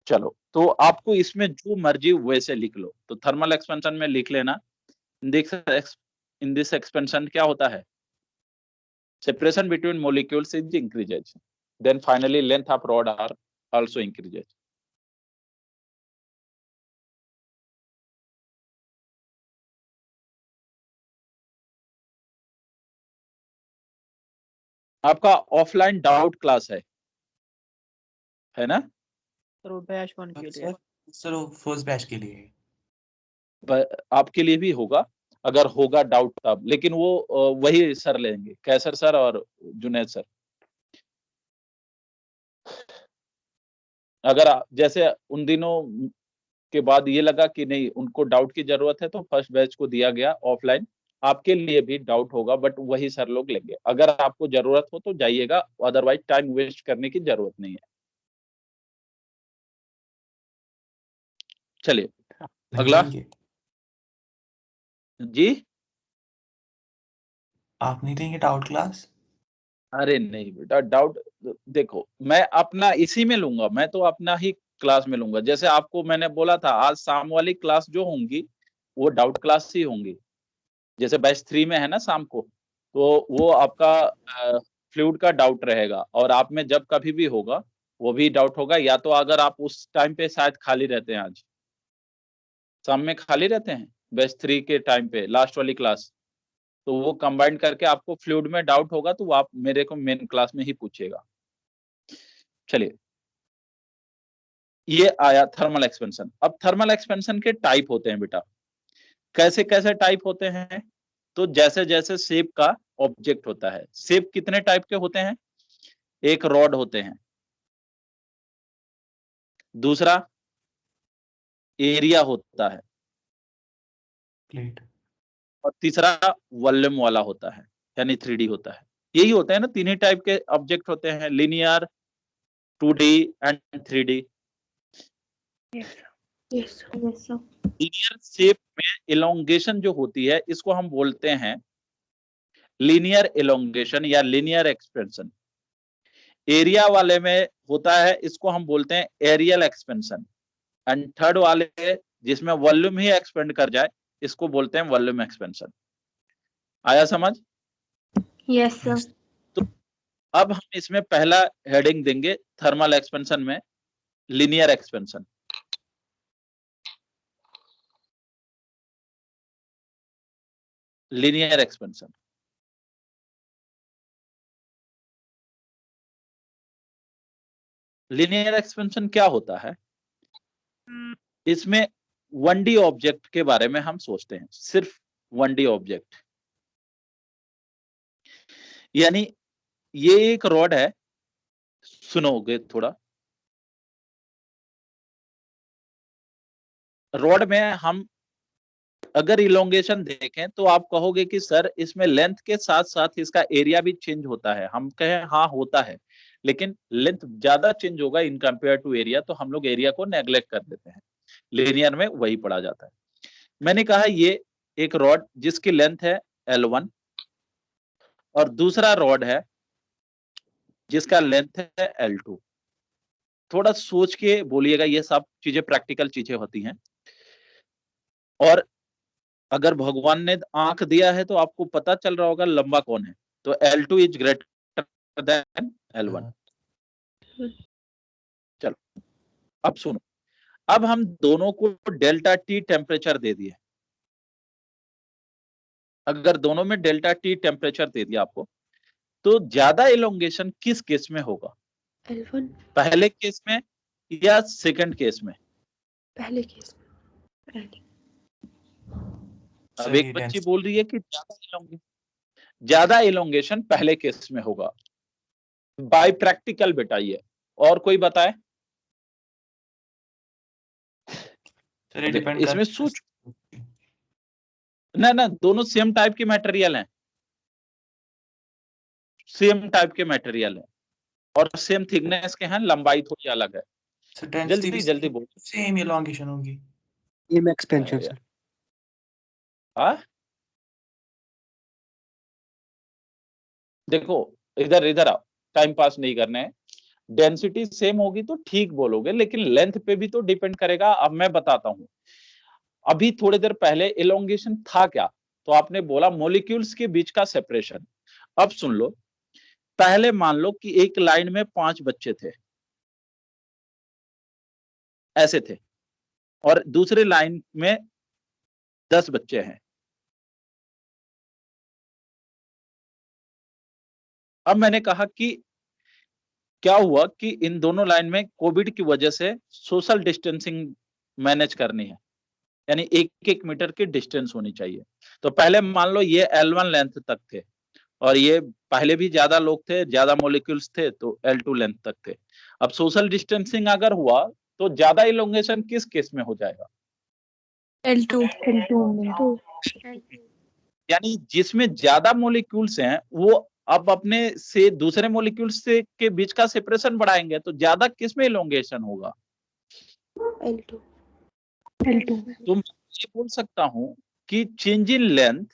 चलो, तो आपको इसमें जो मर्जी वैसे लिख लो। तो थर्मल एक्सपेंशन में लिख लेना, इन दिस एक्सपेंशन क्या होता है, separation between molecules is increases, then finally length of rod are also increases. आपका ऑफलाइन डाउट क्लास है ना? सर वो बैच 1 के लिए. सर वो फर्स्ट बैच के लिए है। आपके लिए भी होगा अगर होगा डाउट तब, लेकिन वो वही सर लेंगे, कैसर सर और जुनैद सर। अगर जैसे उन दिनों के बाद ये लगा कि नहीं उनको डाउट की जरूरत है तो फर्स्ट बैच को दिया गया ऑफलाइन, आपके लिए भी डाउट होगा बट वही सर लोग लेंगे। अगर आपको जरूरत हो तो जाइएगा, अदरवाइज टाइम वेस्ट करने की जरूरत नहीं है। चलिए अगला लेंगे। जी। आप नहीं लेंगे डाउट क्लास? अरे नहीं बेटा, डाउट देखो मैं अपना इसी में लूंगा, मैं तो अपना ही क्लास में लूंगा। जैसे आपको मैंने बोला था आज शाम वाली क्लास जो होंगी वो डाउट क्लास ही होंगी। जैसे बैच 3 में है ना शाम को, तो वो आपका फ्लूइड का डाउट रहेगा और आप में जब कभी भी होगा वो भी डाउट होगा। या तो अगर आप उस टाइम पे शायद खाली रहते हैं, आज शाम में खाली रहते हैं बैच 3 के टाइम पे लास्ट वाली क्लास, तो वो कंबाइन करके आपको फ्लूइड में डाउट होगा तो आप मेरे को मेन क्लास में ही पूछिएगा। चलिए, ये आया थर्मल एक्सपेंशन। अब थर्मल एक्सपेंशन के टाइप होते हैं बेटा, कैसे कैसे टाइप होते हैं? तो जैसे जैसे शेप का ऑब्जेक्ट होता है। शेप कितने टाइप के होते हैं? एक रॉड होते हैं, दूसरा एरिया होता है, प्लेट। और तीसरा वॉल्यूम वाला होता है, यानी 3D होता है। यही होते हैं ना, तीन ही टाइप के ऑब्जेक्ट होते हैं, linear, 2D and 3D। Yes, sir. Yes, sir. Yes, sir. Linear shape में इलोंगेशन जो होती है इसको हम बोलते हैं लीनियर इलोंगेशन या लीनियर एक्सपेंशन। एरिया वाले में होता है इसको हम बोलते हैं एरियल एक्सपेंशन। एंड थर्ड वाले जिसमें वॉल्यूम ही एक्सपेंड कर जाए इसको बोलते हैं वॉल्यूम एक्सपेंशन। आया समझ? Yes, sir. अब हम इसमें पहला हेडिंग देंगे थर्मल एक्सपेंशन में, linear expansion. Linear expansion, linear expansion क्या होता है? इसमें 1D ऑब्जेक्ट के बारे में हम सोचते हैं, सिर्फ 1D ऑब्जेक्ट। यानी ये एक रॉड है, सुनोगे थोड़ा। रॉड में हम अगर इलोंगेशन देखें तो आप कहोगे कि सर इसमें लेंथ के साथ साथ इसका एरिया भी चेंज होता है। हम कहें हाँ होता है, लेकिन लेंथ ज्यादा चेंज होगा इन कंपेयर टू एरिया, तो हम लोग एरिया को नेग्लेक्ट कर देते हैं। लीनियर में वही पढ़ा जाता है। मैंने कहा ये एक रॉड जिसकी लेंथ है L1 और दूसरा रॉड है जिसका लेंथ है L2। थोड़ा सोच के बोलिएगा, ये सब चीजें प्रैक्टिकल चीजें होती हैं। और अगर भगवान ने आंख दिया है तो आपको पता चल रहा होगा लंबा कौन है। तो L2 is greater than L1। चलो अब सुनो, अब हम दोनों को डेल्टा टी टेम्परेचर दे दिए। अगर दोनों में डेल्टा टी टेम्परेचर दे दिया आपको, तो ज्यादा इलोंगेशन किस केस में होगा? L1 पहले केस में या सेकंड केस में? पहले केस में। पहले। अब एक बच्ची बोल रही है कि ज्यादा इलोंगेशन पहले केस में होगा। बाय प्रैक्टिकल बेटा ये। और कोई बताए? इसमें सोच ना, दोनों सेम टाइप के मटेरियल हैं, सेम टाइप के मटेरियल हैं और सेम थिकनेस के हैं, लंबाई थोड़ी अलग है। जल्दी जल्दी बोल। सेम इलोंगेशन होगी, सेम एक्सपेंशन सर। हाँ देखो, इधर इधर आओ, टाइम पास नहीं करने हैं। डेंसिटी सेम होगी तो ठीक बोलोगे, लेकिन लेंथ पे भी तो डिपेंड करेगा। अब मैं बताता हूं, अभी थोड़ी देर पहले इलोंगेशन था क्या? तो आपने बोला मॉलिक्यूल्स के बीच का सेपरेशन। अब सुन लो, पहले मान लो कि एक लाइन में 5 बच्चे थे, ऐसे थे, और दूसरे लाइन में 10 बच्चे हैं। अब मैंने कहा कि क्या हुआ कि इन दोनों लाइन में कोविड की वजह से सोशल डिस्टेंसिंग मैनेज करनी है, यानी 1-1 मीटर की डिस्टेंस होनी चाहिए। तो पहले मान लो ये L1 लेंथ तक थे और ये पहले भी ज्यादा लोग थे, ज्यादा मॉलिक्यूल्स थे, तो L2 लेंथ तक थे। अब सोशल डिस्टेंसिंग अगर हुआ तो ज्यादा इलोंगेशन किस केस में हो जाएगा? L2 में। यानी जिसमें ज्यादा मॉलिक्यूल्स हैं वो अब अपने से दूसरे मॉलिक्यूल्स से के बीच का सेपरेशन बढ़ाएंगे, तो ज्यादा किस में इलोंगेशन होगा? L2 तो मैं ये बोल सकता हूं कि change in length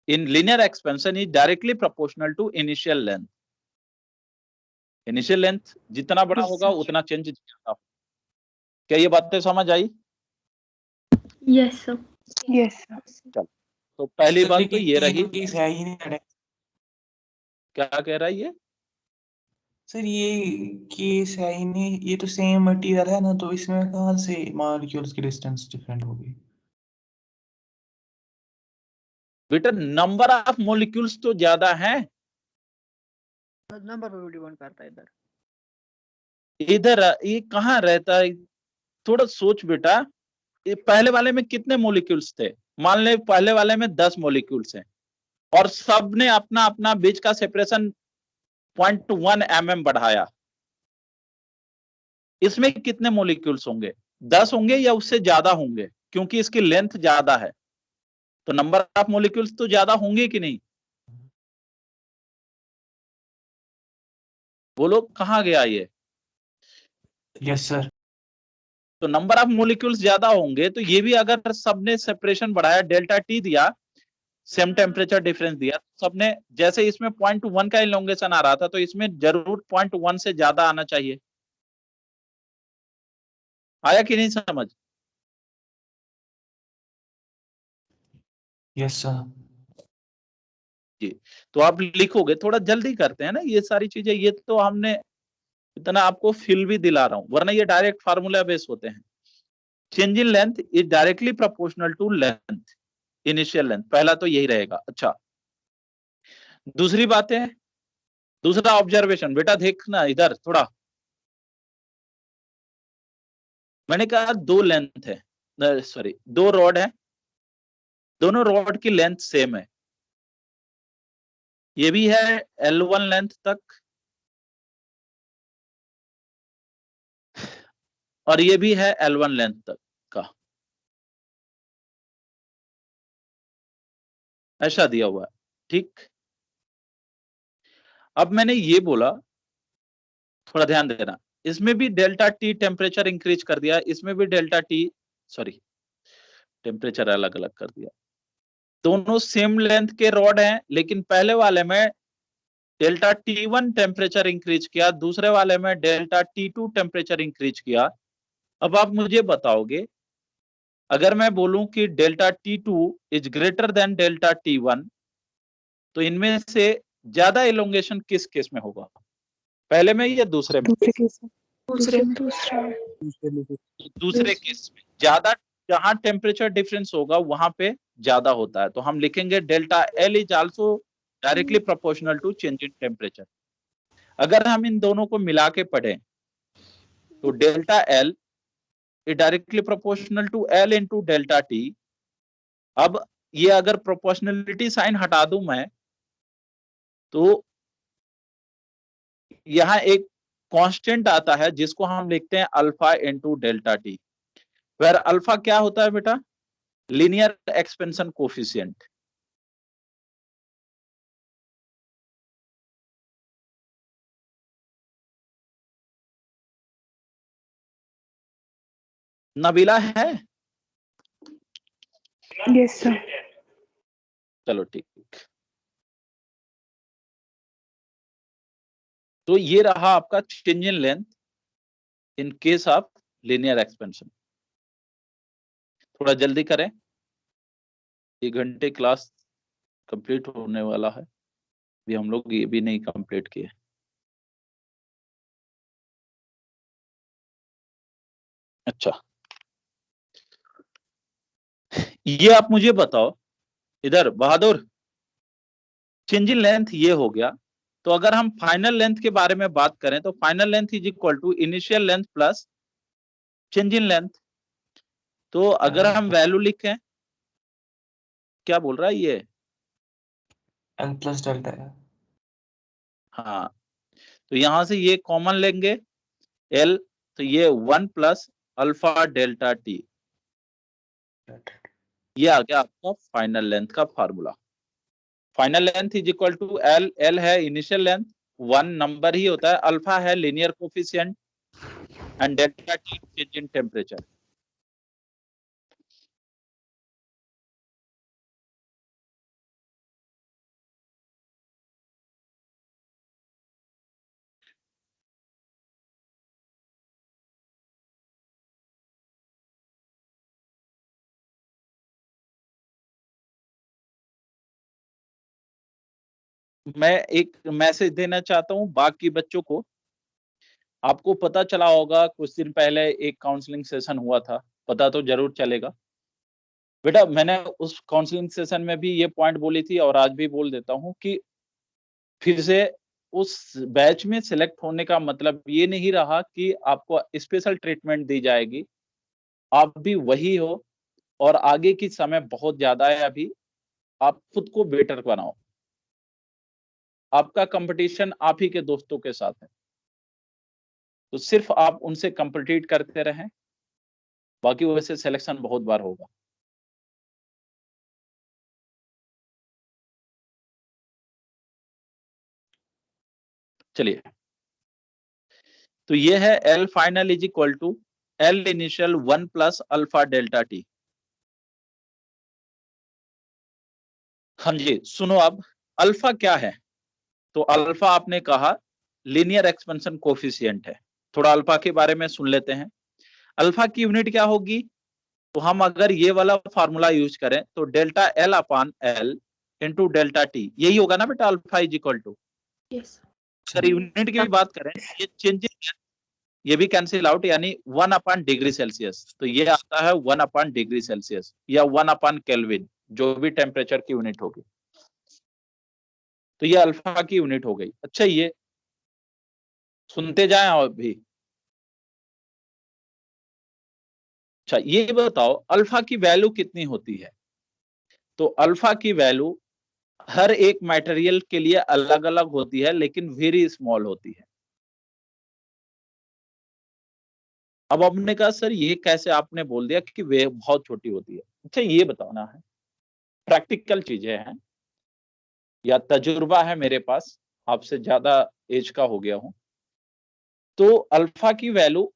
in linear expansion is directly proportional to initial length. Initial length जितना बड़ा होगा उतना चेंज ज्यादा होगा। क्या ये बातें समझ आई? Yes sir. चल, तो पहली बात तो ये रही। है ही नहीं क्या कह रहा है ये? सर, ये केस है ही नहीं, ये तो सेम मटेरियल है ना, तो इसमें कहाँ से मॉलिक्यूल्स की डिस्टेंस डिफरेंट होगी? बेटा नंबर ऑफ मॉलिक्यूल्स तो ज्यादा है, नंबर पे डिपेंड करता है इधर। इधर ये कहाँ रहता है? थोड़ा सोच बेटा, ये पहले वाले में कितने मॉलिक्यूल्स थे? मान ले पहले वाले में 10 मॉलिक्यूल्स हैं और सबने अपना अपना बीच का सेपरेशन 0.1 mm बढ़ाया। इसमें कितने मॉलिक्यूल्स होंगे? 10 होंगे या उससे ज्यादा होंगे? क्योंकि इसकी लेंथ ज्यादा है, तो नंबर ऑफ मॉलिक्यूल्स तो ज्यादा होंगे कि नहीं? बोलो कहां गया ये? Yes sir. तो नंबर ऑफ मॉलिक्यूल्स ज्यादा होंगे, तो ये भी अगर सबने सेपरेशन बढ़ाया, डेल्टा टी दिया, सेम टेम्परेचर डिफरेंस दिया, सबने जैसे इसमें 0.1 का इलोंगेशन आ रहा था, तो इसमें जरूर 0.1 से ज्यादा आना चाहिए। आया कि नहीं समझ? Yes sir. जी, तो आप लिखोगे, थोड़ा जल्दी करते हैं ना ये सारी चीजें। ये तो हमने इतना आपको फील भी दिला रहा हूं, वरना ये डायरेक्ट फार्मूला बेस होते हैं। Change in length is directly proportional to length, initial length. पहला तो यही रहेगा। अच्छा, दूसरी बात है, दूसरा ऑब्जर्वेशन बेटा देखना इधर थोड़ा। मैंने कहा 2 लेंथ है, सॉरी 2 रॉड है, दोनों रॉड की लेंथ सेम है। ये भी है L1 लेंथ तक, और ये भी है L1 लेंथ तक का, ऐसा दिया हुआ है। ठीक, अब मैंने ये बोला, थोड़ा ध्यान देना, इसमें भी डेल्टा टी टेम्परेचर इंक्रीज कर दिया, इसमें भी डेल्टा टी, सॉरी टेम्परेचर अलग अलग कर दिया। दोनों सेम लेंथ के रॉड हैं, लेकिन पहले वाले में डेल्टा T1 टेम्परेचर इंक्रीज किया, दूसरे वाले में डेल्टा T2 टेम्परेचर इंक्रीज किया। अब आप मुझे बताओगे, अगर मैं बोलूं कि delta T2 is greater than delta T1, तो इनमें से ज्यादा इलोंगेशन किस केस में होगा, पहले में या दूसरे में? दूसरे केस में। दूसरे में दूसरे केस में ज्यादा, जहां टेम्परेचर डिफरेंस होगा वहां पे ज्यादा होता है, तो हम लिखेंगे delta L is also directly proportional to change in temperature. अगर हम इन दोनों को मिला के पढ़ें तो delta L is directly proportional to L into delta T। अब ये अगर प्रोपोर्शनलिटी साइन हटा दूं मैं, तो यहाँ एक कांस्टेंट आता है जिसको हम लिखते हैं alpha into delta T, where alpha क्या होता है बेटा? Linear expansion coefficient. नबीला है? Yes sir. चलो ठीक। तो ये रहा आपका change in length in case of linear expansion. थोड़ा जल्दी करें, 1 घंटे क्लास कंप्लीट होने वाला है, भी हम लोग ये भी नहीं कंप्लीट किए। अच्छा, ये आप मुझे बताओ इधर बहादुर, चेंज इन लेंथ ये हो गया, तो अगर हम फाइनल लेंथ के बारे में बात करें तो final length is equal to initial length plus change in length. तो अगर हम वैल्यू लिखें, क्या बोल रहा है ये? L प्लस डेल्टा है। हाँ, तो यहां से ये कॉमन लेंगे L, तो ये 1 प्लस अल्फा डेल्टा टी, ये आ गया आपका फाइनल लेंथ का formula. Final length is equal to L, L है इनिशियल लेंथ, 1 नंबर ही होता है, अल्फा है linear coefficient, and delta T change in temperature. मैं एक मैसेज देना चाहता हूं बाकी बच्चों को। आपको पता चला होगा कुछ दिन पहले एक काउंसलिंग सेशन हुआ था, पता तो जरूर चलेगा बेटा। मैंने उस काउंसलिंग सेशन में भी ये पॉइंट बोली थी और आज भी बोल देता हूं कि फिर से उस बैच में सिलेक्ट होने का मतलब ये नहीं रहा कि आपको स्पेशल ट्रीटमेंट दी जाएगी। आप भी वही हो, और आगे की समय बहुत ज्यादा है अभी, आप खुद को बेटर बनाओ। आपका कंपटीशन आप ही के दोस्तों के साथ है, तो सिर्फ आप उनसे कंपीट करते रहें, बाकी वैसे सिलेक्शन बहुत बार होगा। चलिए, तो ये है L final is equal to L initial 1 plus alpha delta T. हाँ जी, सुनो अब, अल्फा क्या है? तो अल्फा आपने कहा लीनियर एक्सपेंशन कोफिशिएंट है। थोड़ा अल्फा के बारे में सुन लेते हैं। अल्फा की यूनिट क्या होगी? तो हम अगर ये वाला फार्मूला यूज करें तो delta L upon L into delta T, यही होगा ना बेटा alpha is equal to. Yes अगर यूनिट की भी बात करें, ये चेंज ये भी कैंसिल आउट, यानी 1 अपान डिग्री सेल्सियस, तो ये आता है 1 अपान डिग्री सेल्सियस या 1 अपान केल्विन, जो भी टेम्परेचर की यूनिट होगी। तो ये अल्फा की यूनिट हो गई। अच्छा, ये सुनते जाएं और भी। अच्छा, ये बताओ अल्फा की वैल्यू कितनी होती है? तो अल्फा की वैल्यू हर एक मटेरियल के लिए अलग अलग होती है, लेकिन वेरी स्मॉल होती है। अब हमने कहा सर ये कैसे आपने बोल दिया कि वे बहुत छोटी होती है। अच्छा ये बताना है, प्रैक्टिकल चीजें हैं या तजुर्बा है मेरे पास, आपसे ज्यादा एज का हो गया हूं, तो अल्फा की वैल्यू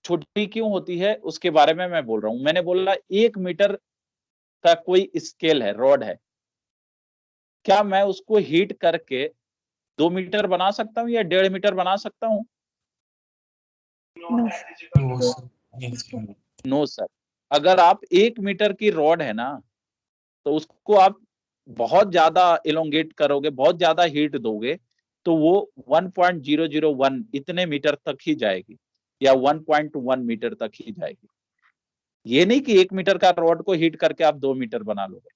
छोटी क्यों होती है उसके बारे में मैं बोल रहा हूं। मैंने बोला 1 मीटर का कोई स्केल है, रॉड है, क्या मैं उसको हीट करके 2 मीटर बना सकता हूँ या 1.5 मीटर बना सकता हूँ? No. No, sir. Yes, sir. No sir. अगर आप 1 मीटर की रॉड है ना, तो उसको आप बहुत ज्यादा इलोंगेट करोगे, बहुत ज्यादा हीट दोगे, तो वो 1.001 इतने मीटर तक ही जाएगी या 1.1 मीटर तक ही जाएगी। ये नहीं कि 1 मीटर का रॉड को हीट करके आप 2 मीटर बना लोगे।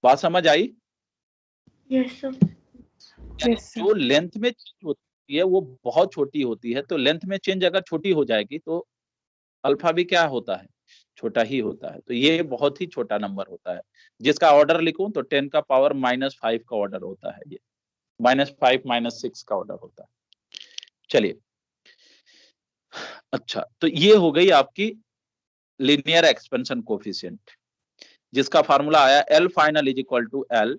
बात समझ आई? Yes, sir. Yes, sir. जो लेंथ में चेंज होती है वो बहुत छोटी होती है, तो लेंथ में चेंज अगर छोटी हो जाएगी तो अल्फा भी क्या होता है, छोटा ही होता है। तो ये बहुत ही छोटा नंबर होता है, जिसका ऑर्डर लिखूं तो 10 का पावर -5 का ऑर्डर होता है, ये -5 -6 का ऑर्डर होता है। चलिए, अच्छा तो ये हो गई आपकी लीनियर एक्सपेंशन कोफिशिएंट, जिसका फार्मूला आया L final is equal to L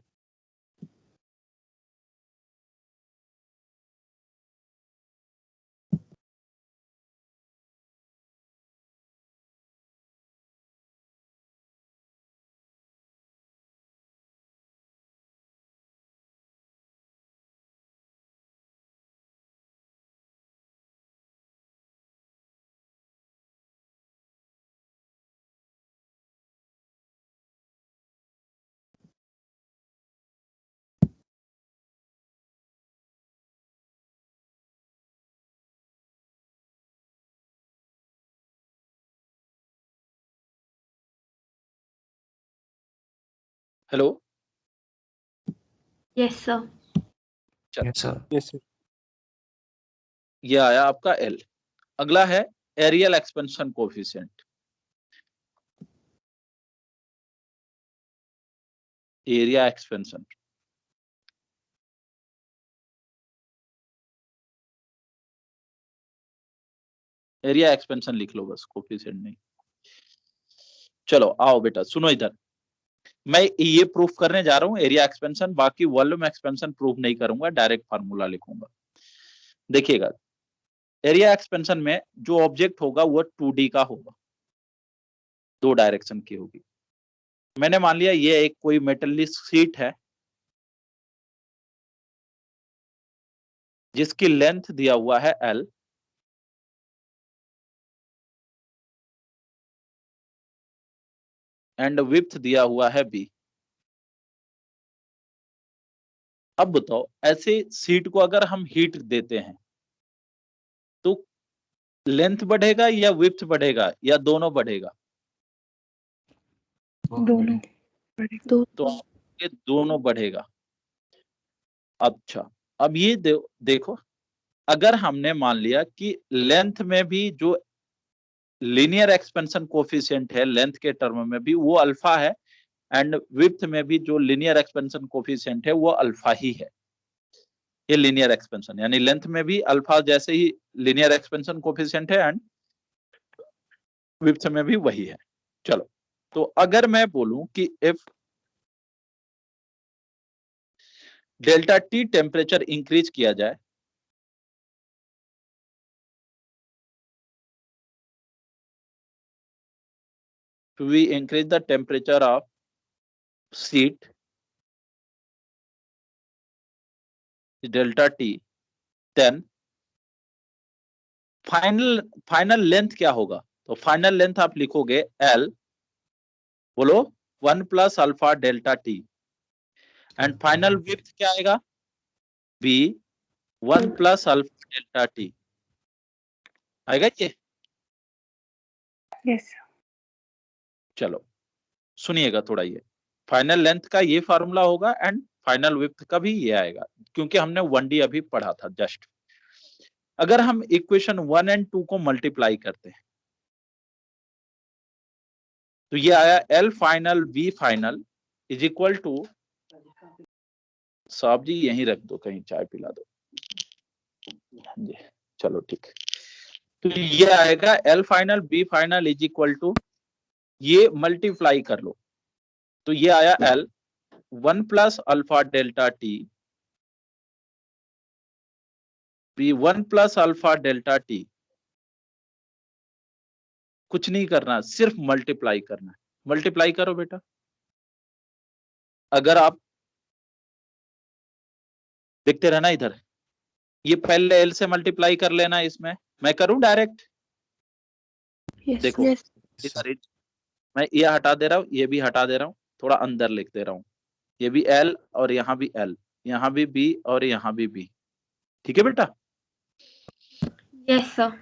hello. Yes, sir. Yes, sir. Yes, sir. ये आया आपका L। अगला है areal expansion coefficient. Area expansion, area expansion लिख लो बस, कोफिशिएंट नहीं। चलो आओ बेटा सुनो इधर, मैं ये प्रूफ करने जा रहा हूं एरिया एक्सपेंशन, बाकी वॉल्यूम एक्सपेंशन प्रूफ नहीं करूंगा, डायरेक्ट फार्मूला लिखूंगा। देखिएगा, एरिया एक्सपेंशन में जो ऑब्जेक्ट होगा वो 2D का होगा, 2 डायरेक्शन की होगी। मैंने मान लिया ये एक कोई मेटलिक शीट है जिसकी लेंथ दिया हुआ है L, एंड विड्थ दिया हुआ है B। अब बताओ, ऐसे शीट को अगर हम हीट देते हैं तो लेंथ बढ़ेगा या विड्थ बढ़ेगा या दोनों बढ़ेगा? दोनों। तो ये दोनों बढ़ेगा। अच्छा, अब ये देखो, अगर हमने मान लिया कि लेंथ में भी जो लीनियर एक्सपेंशन कोफिशिएंट है लेंथ के टर्म में भी वो अल्फा है, एंड विड्थ में भी जो लीनियर एक्सपेंशन कोफिशिएंट है वो अल्फा ही है। ये लीनियर एक्सपेंशन यानी लेंथ में भी अल्फा जैसे ही लीनियर एक्सपेंशन कोफिशिएंट है एंड विड्थ में भी वही है। चलो, तो अगर मैं बोलूं कि if delta T temperature increase किया जाए to we increase the temperature of sheet delta T, then final length क्या होगा? तो फाइनल लेंथ आप लिखोगे L, बोलो 1 plus alpha delta T, and final width क्या आएगा? B 1 plus alpha delta T आएगा ये। Yes. चलो सुनिएगा थोड़ा, ये फाइनल लेंथ का ये फार्मूला होगा एंड फाइनल विड्थ का भी ये आएगा, क्योंकि हमने 1D अभी पढ़ा था जस्ट। अगर हम इक्वेशन 1 एंड 2 को मल्टीप्लाई करते हैं तो ये आया L final V final is equal to साहब जी यहीं रख दो, कहीं चाय पिला दो। हाँ जी, चलो ठीक है। तो ये आएगा L final B final is equal to, ये मल्टीप्लाई कर लो, तो ये आया L 1 plus alpha delta T B 1 plus alpha delta T. कुछ नहीं करना, सिर्फ मल्टीप्लाई करना है। मल्टीप्लाई करो बेटा। अगर आप देखते रहना इधर, ये पहले एल से मल्टीप्लाई कर लेना, इसमें मैं करूं डायरेक्ट। Yes. देखो Yes. इधर मैं ये हटा दे रहा हूं, ये भी हटा दे रहा हूं, थोड़ा अंदर लिख दे रहा हूं। ये भी एल और यहाँ भी एल, यहाँ भी बी और यहाँ भी बी। ठीक है बेटा। Yes, sir.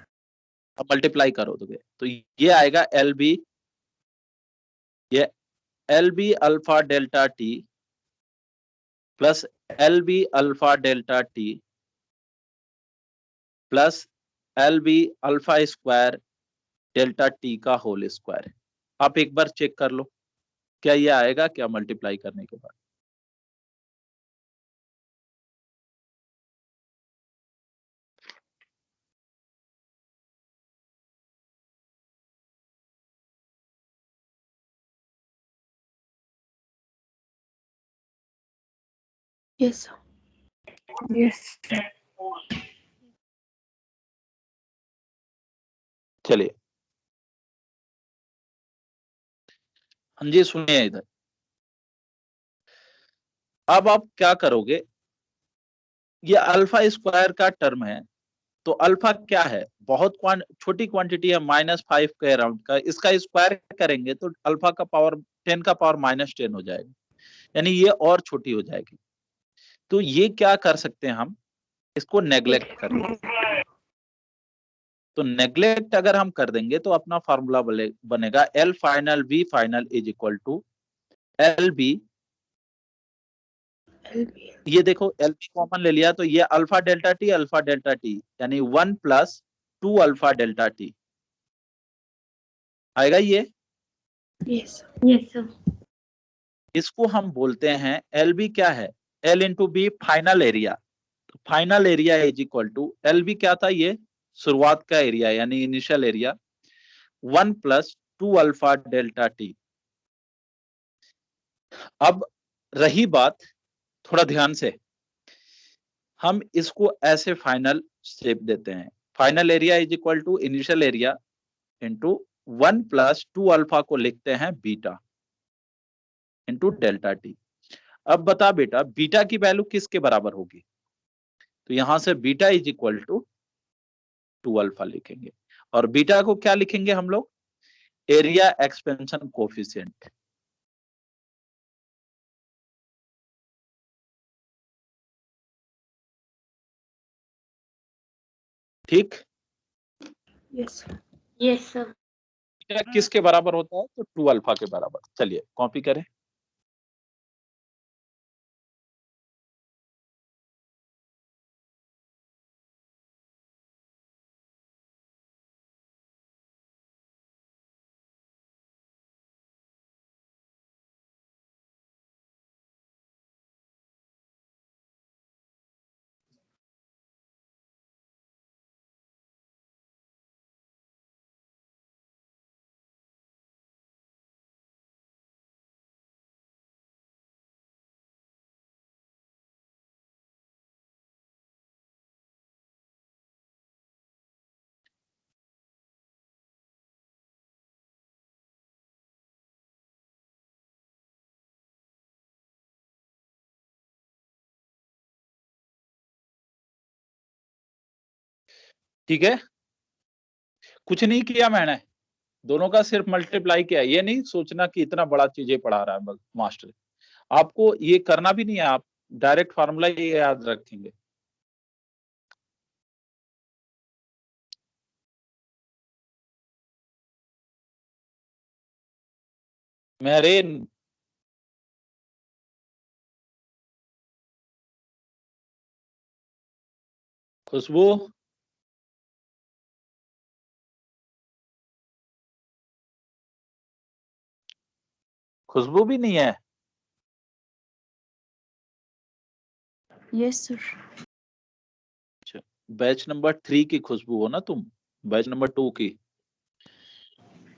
अब मल्टीप्लाई करो तो ये आएगा एल बी, ये L B alpha delta T plus L B alpha delta T plus L B alpha square delta T का होल स्क्वायर। आप एक बार चेक कर लो, क्या ये आएगा क्या मल्टीप्लाई करने के बाद? Yes, sir. Yes, sir. चलिए हाँ जी, सुनिए इधर। अब आप क्या करोगे, ये अल्फा स्क्वायर का टर्म है, तो अल्फा क्या है, बहुत छोटी क्वांटिटी है, -5 के अराउंड का। इसका स्क्वायर करेंगे तो अल्फा का पावर 10 का पावर -10 हो जाएगा, यानी ये और छोटी हो जाएगी। तो ये क्या कर सकते हैं हम, इसको नेग्लेक्ट कर लेंगे। तो नेग्लेक्ट अगर हम कर देंगे तो अपना फॉर्मूला बनेगा L final B final is equal to L B. LB. ये देखो एल बी कॉमन ले लिया, तो ये अल्फा डेल्टा टी यानी 1 प्लस 2 अल्फा डेल्टा टी आएगा ये। Yes, sir. Yes, sir. इसको हम बोलते हैं एल बी क्या है, L into B final area. तो final area is equal to L B क्या था, ये शुरुआत का एरिया यानी initial area, 1 plus 2 alpha delta T. अब रही बात, थोड़ा ध्यान से, हम इसको ऐसे फाइनल शेप देते हैं, final area is equal to initial area into 1 plus 2 alpha को लिखते हैं बीटा इंटू डेल्टा टी। अब बता बेटा बीटा की वैल्यू किसके बराबर होगी, तो यहां से beta is equal to 2 alpha लिखेंगे, और बीटा को क्या लिखेंगे हम लोग, एरिया एक्सपेंशन कोफिशिएंट। ठीक, Yes, sir. Yes, sir. Beta किसके बराबर होता है, तो 2 अल्फा के बराबर। चलिए कॉपी करें। ठीक है, कुछ नहीं किया मैंने, दोनों का सिर्फ मल्टीप्लाई किया। ये नहीं सोचना कि इतना बड़ा चीजें पढ़ा रहा है मास्टर, आपको ये करना भी नहीं है, आप डायरेक्ट फार्मूला ये याद रखेंगे। मेरे खुशबू, खुशबू भी नहीं है। Yes, sir. बैच नंबर 3 की खुशबू हो ना तुम, बैच नंबर 2 की?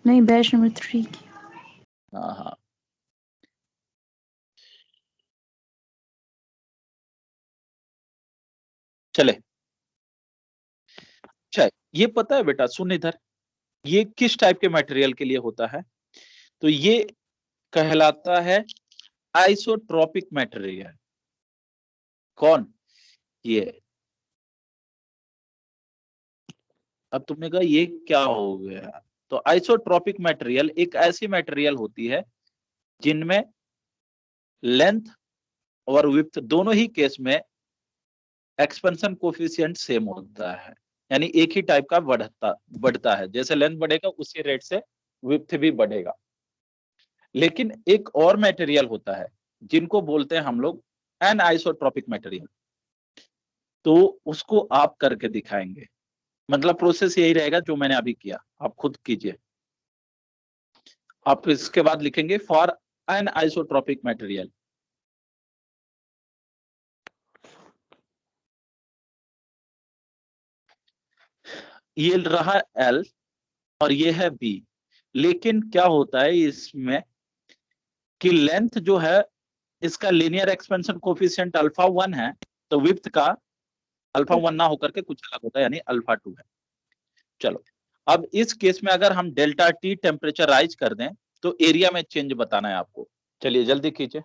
नहीं, बैच नंबर 3 की। हाँ हाँ, चले। अच्छा, ये पता है बेटा, सुन इधर, ये किस टाइप के मटेरियल के लिए होता है? तो ये कहलाता है आइसोट्रोपिक मटेरियल। कौन? ये। अब तुमने कहा ये क्या हो गया, तो आइसोट्रोपिक मटेरियल एक ऐसी मटेरियल होती है जिनमें लेंथ और विड्थ दोनों ही केस में एक्सपेंशन कोफिशिएंट सेम होता है, यानी एक ही टाइप का बढ़ता है, जैसे लेंथ बढ़ेगा उसी रेट से विड्थ भी बढ़ेगा। लेकिन एक और मटेरियल होता है जिनको बोलते हैं हम लोग एनआइसोट्रोपिक मटेरियल, तो उसको आप करके दिखाएंगे। मतलब प्रोसेस यही रहेगा जो मैंने अभी किया, आप खुद कीजिए। आप इसके बाद लिखेंगे फॉर एनआइसोट्रोपिक मटेरियल। ये रहा L और ये है B, लेकिन क्या होता है इसमें कि लेंथ जो है इसका लीनियर एक्सपेंशन कोफिशिएंट अल्फा 1 है, तो विड्थ का अल्फा 1 ना होकर के कुछ अलग होता है, यानी अल्फा 2 है। चलो, अब इस केस में अगर हम डेल्टा टी टेम्परेचर राइज कर दें तो एरिया में चेंज बताना है आपको। चलिए जल्दी कीजिए।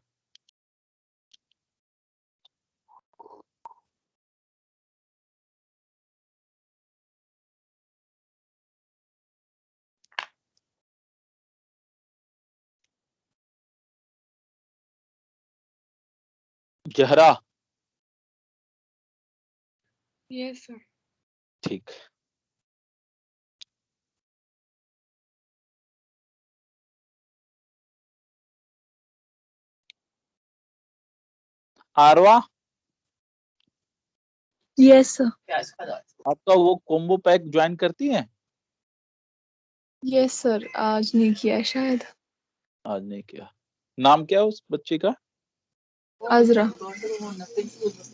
जहरा। Yes, sir. ठीक। आरवा, Yes, sir. आपका वो कॉम्बो पैक ज्वाइन करती है? Yes, sir. आज नहीं किया है शायद। आज नहीं किया। नाम क्या है उस बच्ची का? अजरा।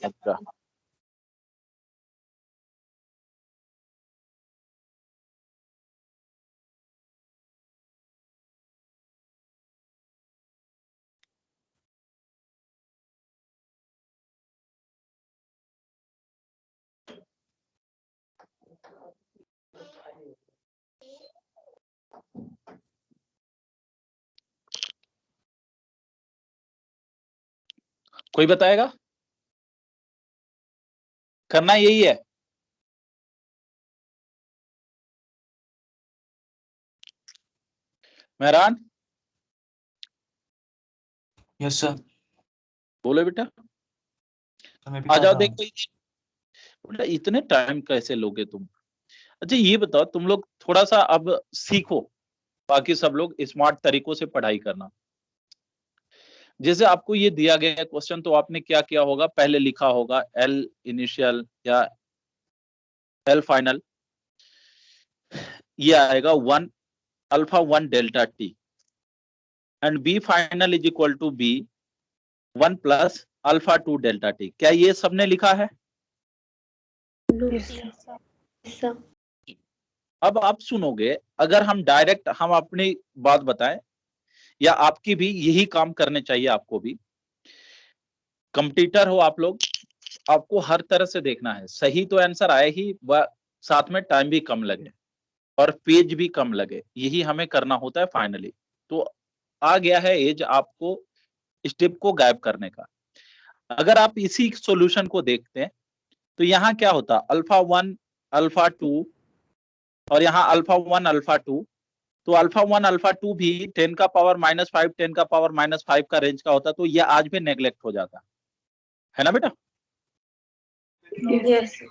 अच्छा, कोई बताएगा? करना यही है। Mehran, yes sir. बोले बेटा। मैं भी आ कर जाओ, रहा हूँ। देखो बेटा, इतने टाइम कैसे लोगे तुम? अच्छा ये बताओ, तुम लोग थोड़ा सा अब सीखो, बाकी सब लोग स्मार्ट तरीकों से पढ़ाई करना। जैसे आपको ये दिया गया क्वेश्चन, तो आपने क्या किया होगा, पहले लिखा होगा L इनिशियल या L फाइनल, ये आएगा 1 alpha 1 delta T, and B final is equal to B 1 plus alpha 2 delta T. क्या ये सबने लिखा है? Yes, sir. sir. अब आप सुनोगे, अगर हम डायरेक्ट हम अपनी बात बताएं, या आपकी भी यही काम करने चाहिए, आपको भी कंप्यूटर हो आप लोग, आपको हर तरह से देखना है, सही तो आंसर आए ही, साथ में टाइम भी कम लगे और पेज भी कम लगे, यही हमें करना होता है फाइनली। तो आ गया है एज आपको स्टेप को गायब करने का। अगर आप इसी सॉल्यूशन को देखते हैं तो यहाँ क्या होता, अल्फा 1 अल्फा 2 और यहाँ अल्फा 1 अल्फा 2, तो अल्फा 1 अल्फा 2 भी 10 का पावर -5 10 का पावर -5 का रेंज का होता, तो ये आज भी नेग्लेक्ट हो जाता है ना बेटा? Yes.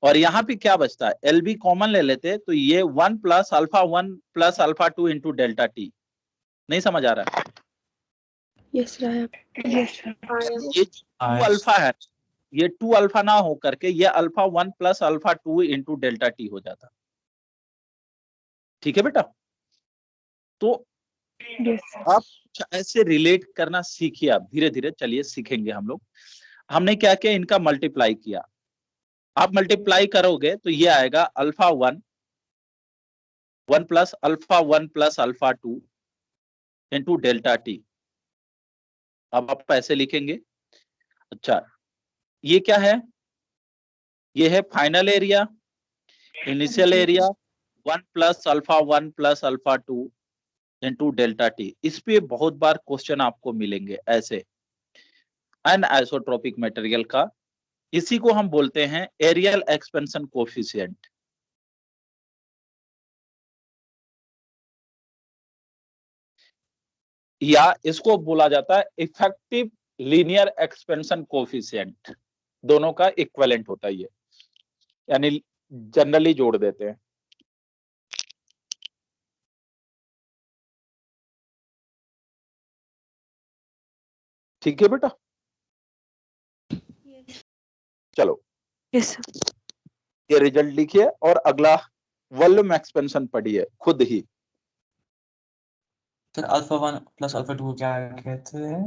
और यहाँ पे क्या बचता है, एल बी कॉमन ले लेते तो ये 1 plus alpha 2 into delta T. नहीं समझ आ रहा है? Yes, sir. I am. Yes, sir. ये 2 अल्फा है, ये 2 अल्फा ना हो करके ये alpha 1 plus alpha 2 into delta T हो जाता। ठीक है बेटा? तो Yes, sir. आप ऐसे रिलेट करना सीखिए, आप धीरे धीरे चलिए सीखेंगे हम लोग। हमने क्या किया, इनका मल्टीप्लाई किया। आप मल्टीप्लाई करोगे तो ये आएगा alpha 1 plus alpha 1 plus alpha 2 into delta T. अब आप ऐसे लिखेंगे। अच्छा, ये क्या है, ये है final area, initial area 1 plus alpha 1 plus alpha 2 into delta T. इस पे बहुत बार क्वेश्चन आपको मिलेंगे ऐसे अनआइसोट्रोपिक मटेरियल का। इसी को हम बोलते हैं एरियल एक्सपेंशन कोफिशिएंट। या इसको बोला जाता है इफेक्टिव लीनियर एक्सपेंशन कोफिशिएंट। दोनों का इक्विवेलेंट होता है ये, यानी जनरली जोड़ देते हैं। ठीक है बेटा, चलो Yes, sir. ये रिजल्ट लिखिए और अगला वॉल्यूम एक्सपेंशन पढ़िए खुद ही। सर अल्फा 1 प्लस अल्फा 2 क्या कहते हैं?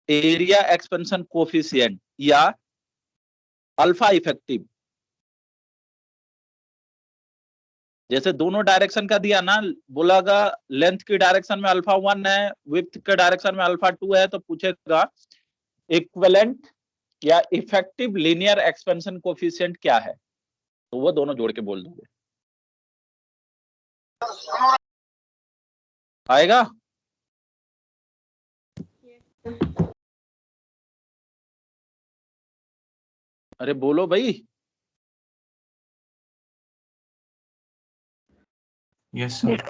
एरिया एक्सपेंशन कोफिशिएंट या अल्फा इफेक्टिव। जैसे दोनों डायरेक्शन का दिया ना, बोलागा लेंथ की डायरेक्शन में अल्फा 1 है, विड्थ के डायरेक्शन में अल्फा 2 है, तो पूछेगा इक्विवेलेंट या इफेक्टिव लीनियर एक्सपेंशन कोफिशिएंट क्या है, तो वो दोनों जोड़ के बोल दोगे, आएगा। अरे बोलो भाई। Yes sir.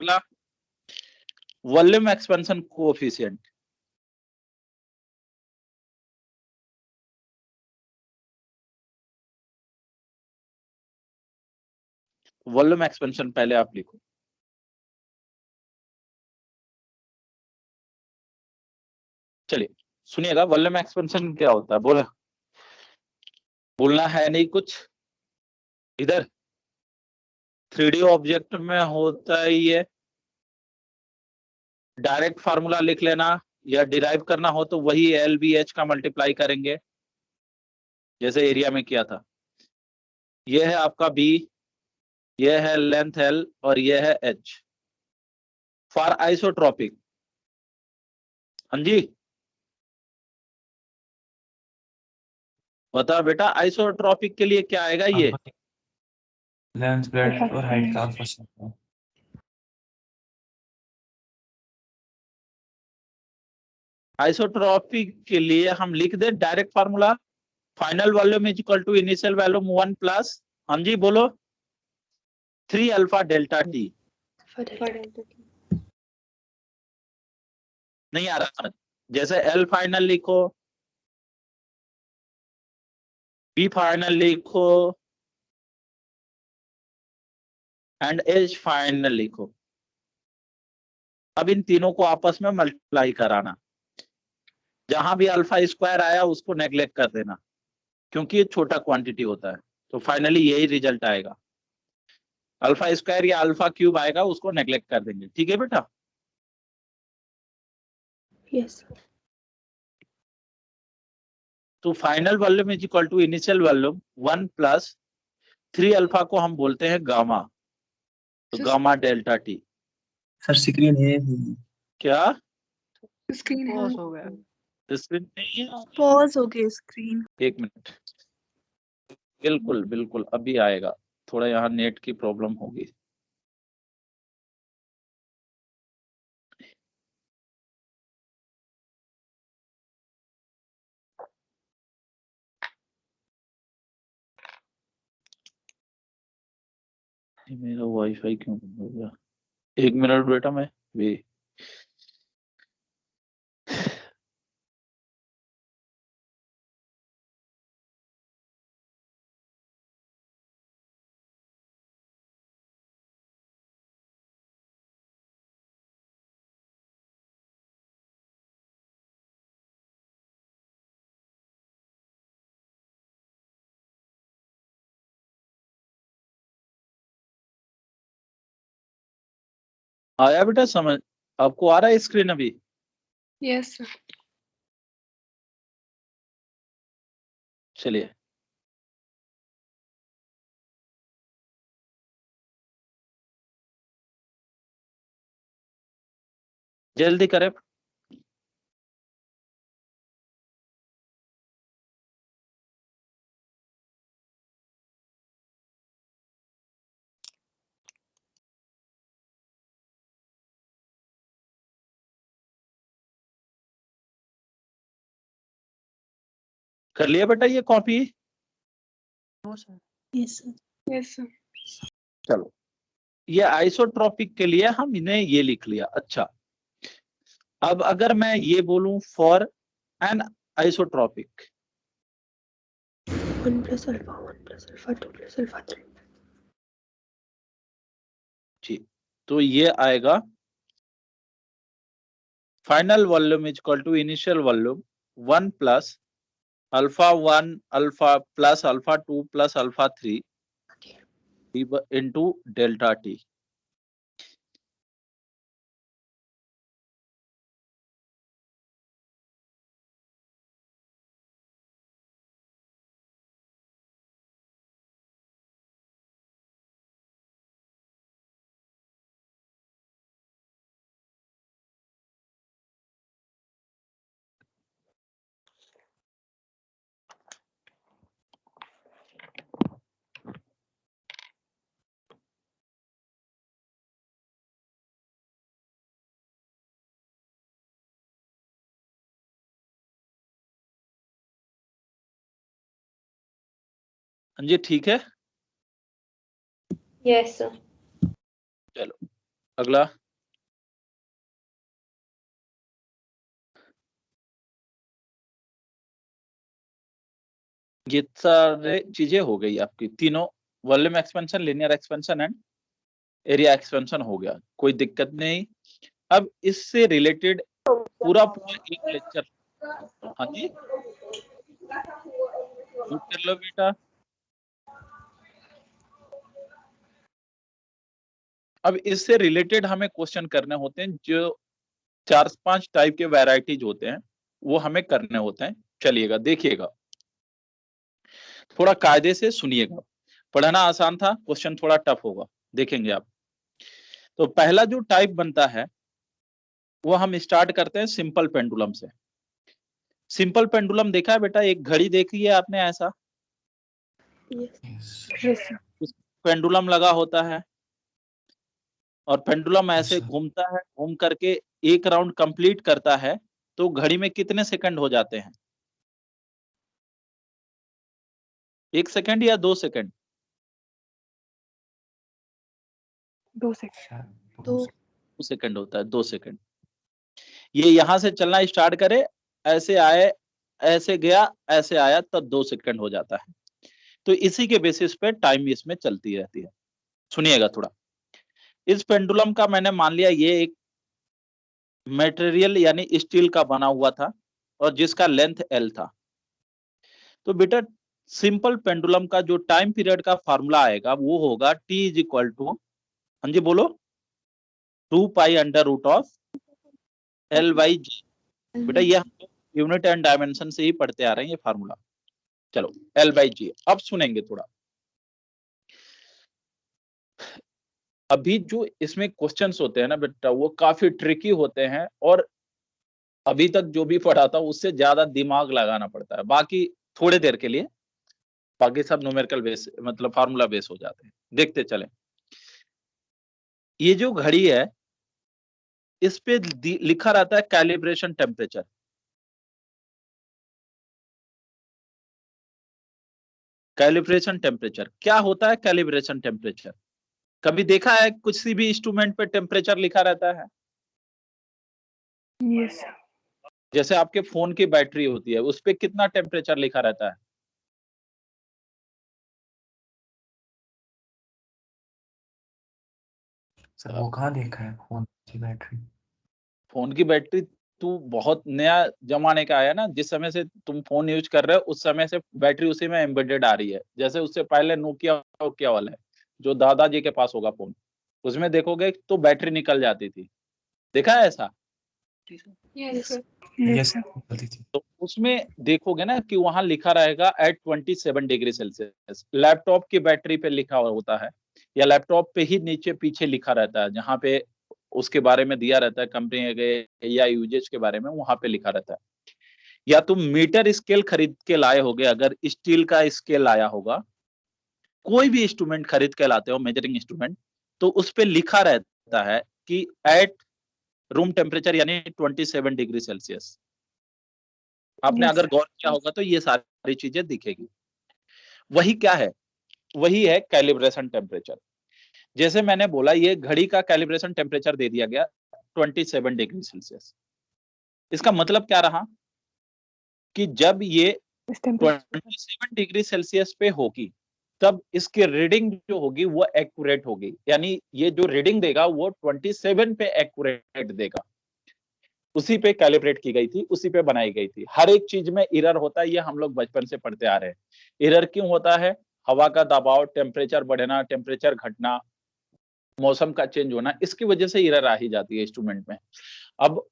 अगला volume expansion coefficient. Volume expansion पहले आप लिखो। चलिए सुनिएगा, वॉल्यूम एक्सपेंशन क्या होता है, बोलना है नहीं कुछ। इधर 3D ऑब्जेक्ट में होता है ये, डायरेक्ट फार्मूला लिख लेना, या डिराइव करना हो तो वही LBH का मल्टीप्लाई करेंगे जैसे एरिया में किया था। ये है आपका B, ये है लेंथ L और ये है H फॉर आइसोट्रॉपिक। हाँ जी, बता बेटा, आइसोट्रॉपिक के लिए क्या आएगा ये? लेंथ ब्रेड्थ और हाइट का अल्फा है। आइसोट्रॉपिक के लिए हम लिख दे direct formula, final volume is equal to initial volume 1 plus, हाँ जी बोलो, 3 अल्फा डेल्टा टी। नहीं आ रहा, जैसे L फाइनल लिखो, B फाइनल लिखो एंड H फाइनल लिखो। अब इन तीनों को आपस में मल्टीप्लाई कराना, जहां भी अल्फा स्क्वायर आया उसको नेग्लेक्ट कर देना, क्योंकि ये छोटा क्वांटिटी होता है, तो फाइनली यही रिजल्ट आएगा। अल्फा स्क्वायर या अल्फा क्यूब आएगा, उसको नेग्लेक्ट कर देंगे। ठीक है बेटा? Yes. तो final volume is equal to initial volume 1 plus 3 alpha को हम बोलते हैं गामा, तो gamma delta T. Sir screen है क्या Screen पॉज हो गया। स्क्रीन नहीं है? pause हो गई screen. एक मिनट, बिल्कुल बिल्कुल अभी आएगा, थोड़ा यहाँ नेट की प्रॉब्लम होगी। मेरा वाईफाई क्यों बंद हो गया? एक मिनट बेटा, मैं भी आया बेटा समझ? आपको आ रहा है स्क्रीन अभी? Yes, sir. चलिए जल्दी करें। कर लिया बेटा ये copy? No, sir. Yes, sir. Yes, sir. चलो ये आइसोट्रॉपिक के लिए हम इन्हें ये लिख लिया। अच्छा अब अगर मैं ये बोलूं for an isotropic, 1 plus alpha 1 plus alpha 2 plus alpha 3. जी तो ये आएगा final volume is equal to initial volume 1 plus alpha 1 alpha plus alpha 2 plus alpha 3 into delta T. हाँ जी ठीक है। Yes, sir. चलो अगला ये सारे चीजें हो गई आपकी तीनों, volume expansion, linear expansion and area expansion हो गया, कोई दिक्कत नहीं। अब इससे रिलेटेड पूरा पूरा एक लेक्चर। हाँ जी नोट कर लो बेटा। अब इससे रिलेटेड हमें क्वेश्चन करने होते हैं, जो 4-5 टाइप के वैरायटीज होते हैं वो हमें करने होते हैं। चलिएगा देखिएगा, थोड़ा कायदे से सुनिएगा। पढ़ना आसान था, क्वेश्चन थोड़ा टफ होगा, देखेंगे आप। तो पहला जो टाइप बनता है वो हम स्टार्ट करते हैं सिंपल पेंडुलम से। सिंपल पेंडुलम देखा है बेटा? एक घड़ी देखी है आपने ऐसा? Yes. Yes, sir. पेंडुलम लगा होता है और पेंडुलम ऐसे sir. घूमता है, घूम करके एक राउंड कंप्लीट करता है तो घड़ी में कितने सेकंड हो जाते हैं? 1 सेकंड या 2 सेकंड? 2 seconds. 2 सेकंड होता है, 2 सेकंड। ये यहां से चलना स्टार्ट करे, ऐसे आए, ऐसे गया, ऐसे आया, तब 2 सेकंड हो जाता है। तो इसी के बेसिस पे टाइम इसमें चलती रहती है। सुनिएगा थोड़ा। इस पेंडुलम का मैंने मान लिया ये एक मटेरियल यानी स्टील का बना हुआ था और जिसका लेंथ L था। तो बेटा सिंपल पेंडुलम का जो टाइम पीरियड का फार्मूला आएगा वो होगा T इज इक्वल टू, हाँ जी बोलो, 2 pi under root of L by G। बेटा ये हम यूनिट एंड डायमेंशन से ही पढ़ते आ रहे हैं ये फार्मूला। चलो L बाई G। अब सुनेंगे थोड़ा। अभी जो इसमें क्वेश्चंस होते हैं ना बेटा वो काफी ट्रिकी होते हैं और अभी तक जो भी पढ़ा था उससे ज्यादा दिमाग लगाना पड़ता है। बाकी थोड़े देर के लिए बाकी सब न्यूमेरिकल बेस मतलब फार्मूला बेस हो जाते हैं। देखते चले। ये जो घड़ी है इस पे लिखा रहता है कैलिब्रेशन टेम्परेचर। कैलिब्रेशन टेम्परेचर क्या होता है? कैलिब्रेशन टेम्परेचर कभी देखा है किसी भी इंस्ट्रूमेंट पे टेम्परेचर लिखा रहता है? Yes, sir. जैसे आपके फोन की बैटरी होती है उस पे कितना टेम्परेचर लिखा रहता है? सर वो कहाँ देखा है फोन की बैटरी? फोन की बैटरी तू बहुत नया जमाने का आया ना, जिस समय से तुम फोन यूज कर रहे हो उस समय से बैटरी उसी में एम्बेडेड आ रही है। जैसे उससे पहले नोकिया वाला है जो दादाजी के पास होगा फोन, उसमें देखोगे तो बैटरी निकल जाती थी। देखा है ऐसा? जी सर। Yes, sir. यस गलती थी। तो उसमें देखोगे ना कि वहां लिखा रहेगा एट 27 डिग्री सेल्सियस। लैपटॉप की बैटरी पे लिखा होता है या लैपटॉप पे ही नीचे पीछे लिखा रहता है, जहां पे उसके बारे में दिया रहता है कंपनी के या यूजेज के बारे में, वहां पे लिखा रहता है। या तुम मीटर स्केल खरीद के लाए होगे, अगर स्टील का स्केल लाया होगा, कोई भी इंस्ट्रूमेंट खरीद के लाते हो मेजरिंग इंस्ट्रूमेंट, तो उस पे लिखा रहता है कि एट रूम टेम्परेचर यानी 27 डिग्री सेल्सियस। आपने Yes, अगर sir. गौर किया होगा तो ये सारी चीजें दिखेगी। वही क्या है, वही है कैलिब्रेशन टेम्परेचर। जैसे मैंने बोला, ये घड़ी का कैलिब्रेशन टेम्परेचर दे दिया गया 27 डिग्री सेल्सियस। इसका मतलब क्या रहा कि जब ये 27 डिग्री सेल्सियस पे होगी, तब इसकी रीडिंग जो होगी वो एक्यूरेट होगी, यानी ये जो रीडिंग देगा वो 27 पे एक्यूरेट देगा। उसी पे कैलिब्रेट की गई थी, उसी पे बनाई गई थी। हर एक चीज में एरर होता है, ये हम लोग बचपन से पढ़ते आ रहे हैं। एरर क्यों होता है? हवा का दबाव, टेम्परेचर बढ़ना, टेम्परेचर घटना, मौसम का चेंज होना, इसकी वजह से एरर आ ही जाती है इंस्ट्रूमेंट में। अब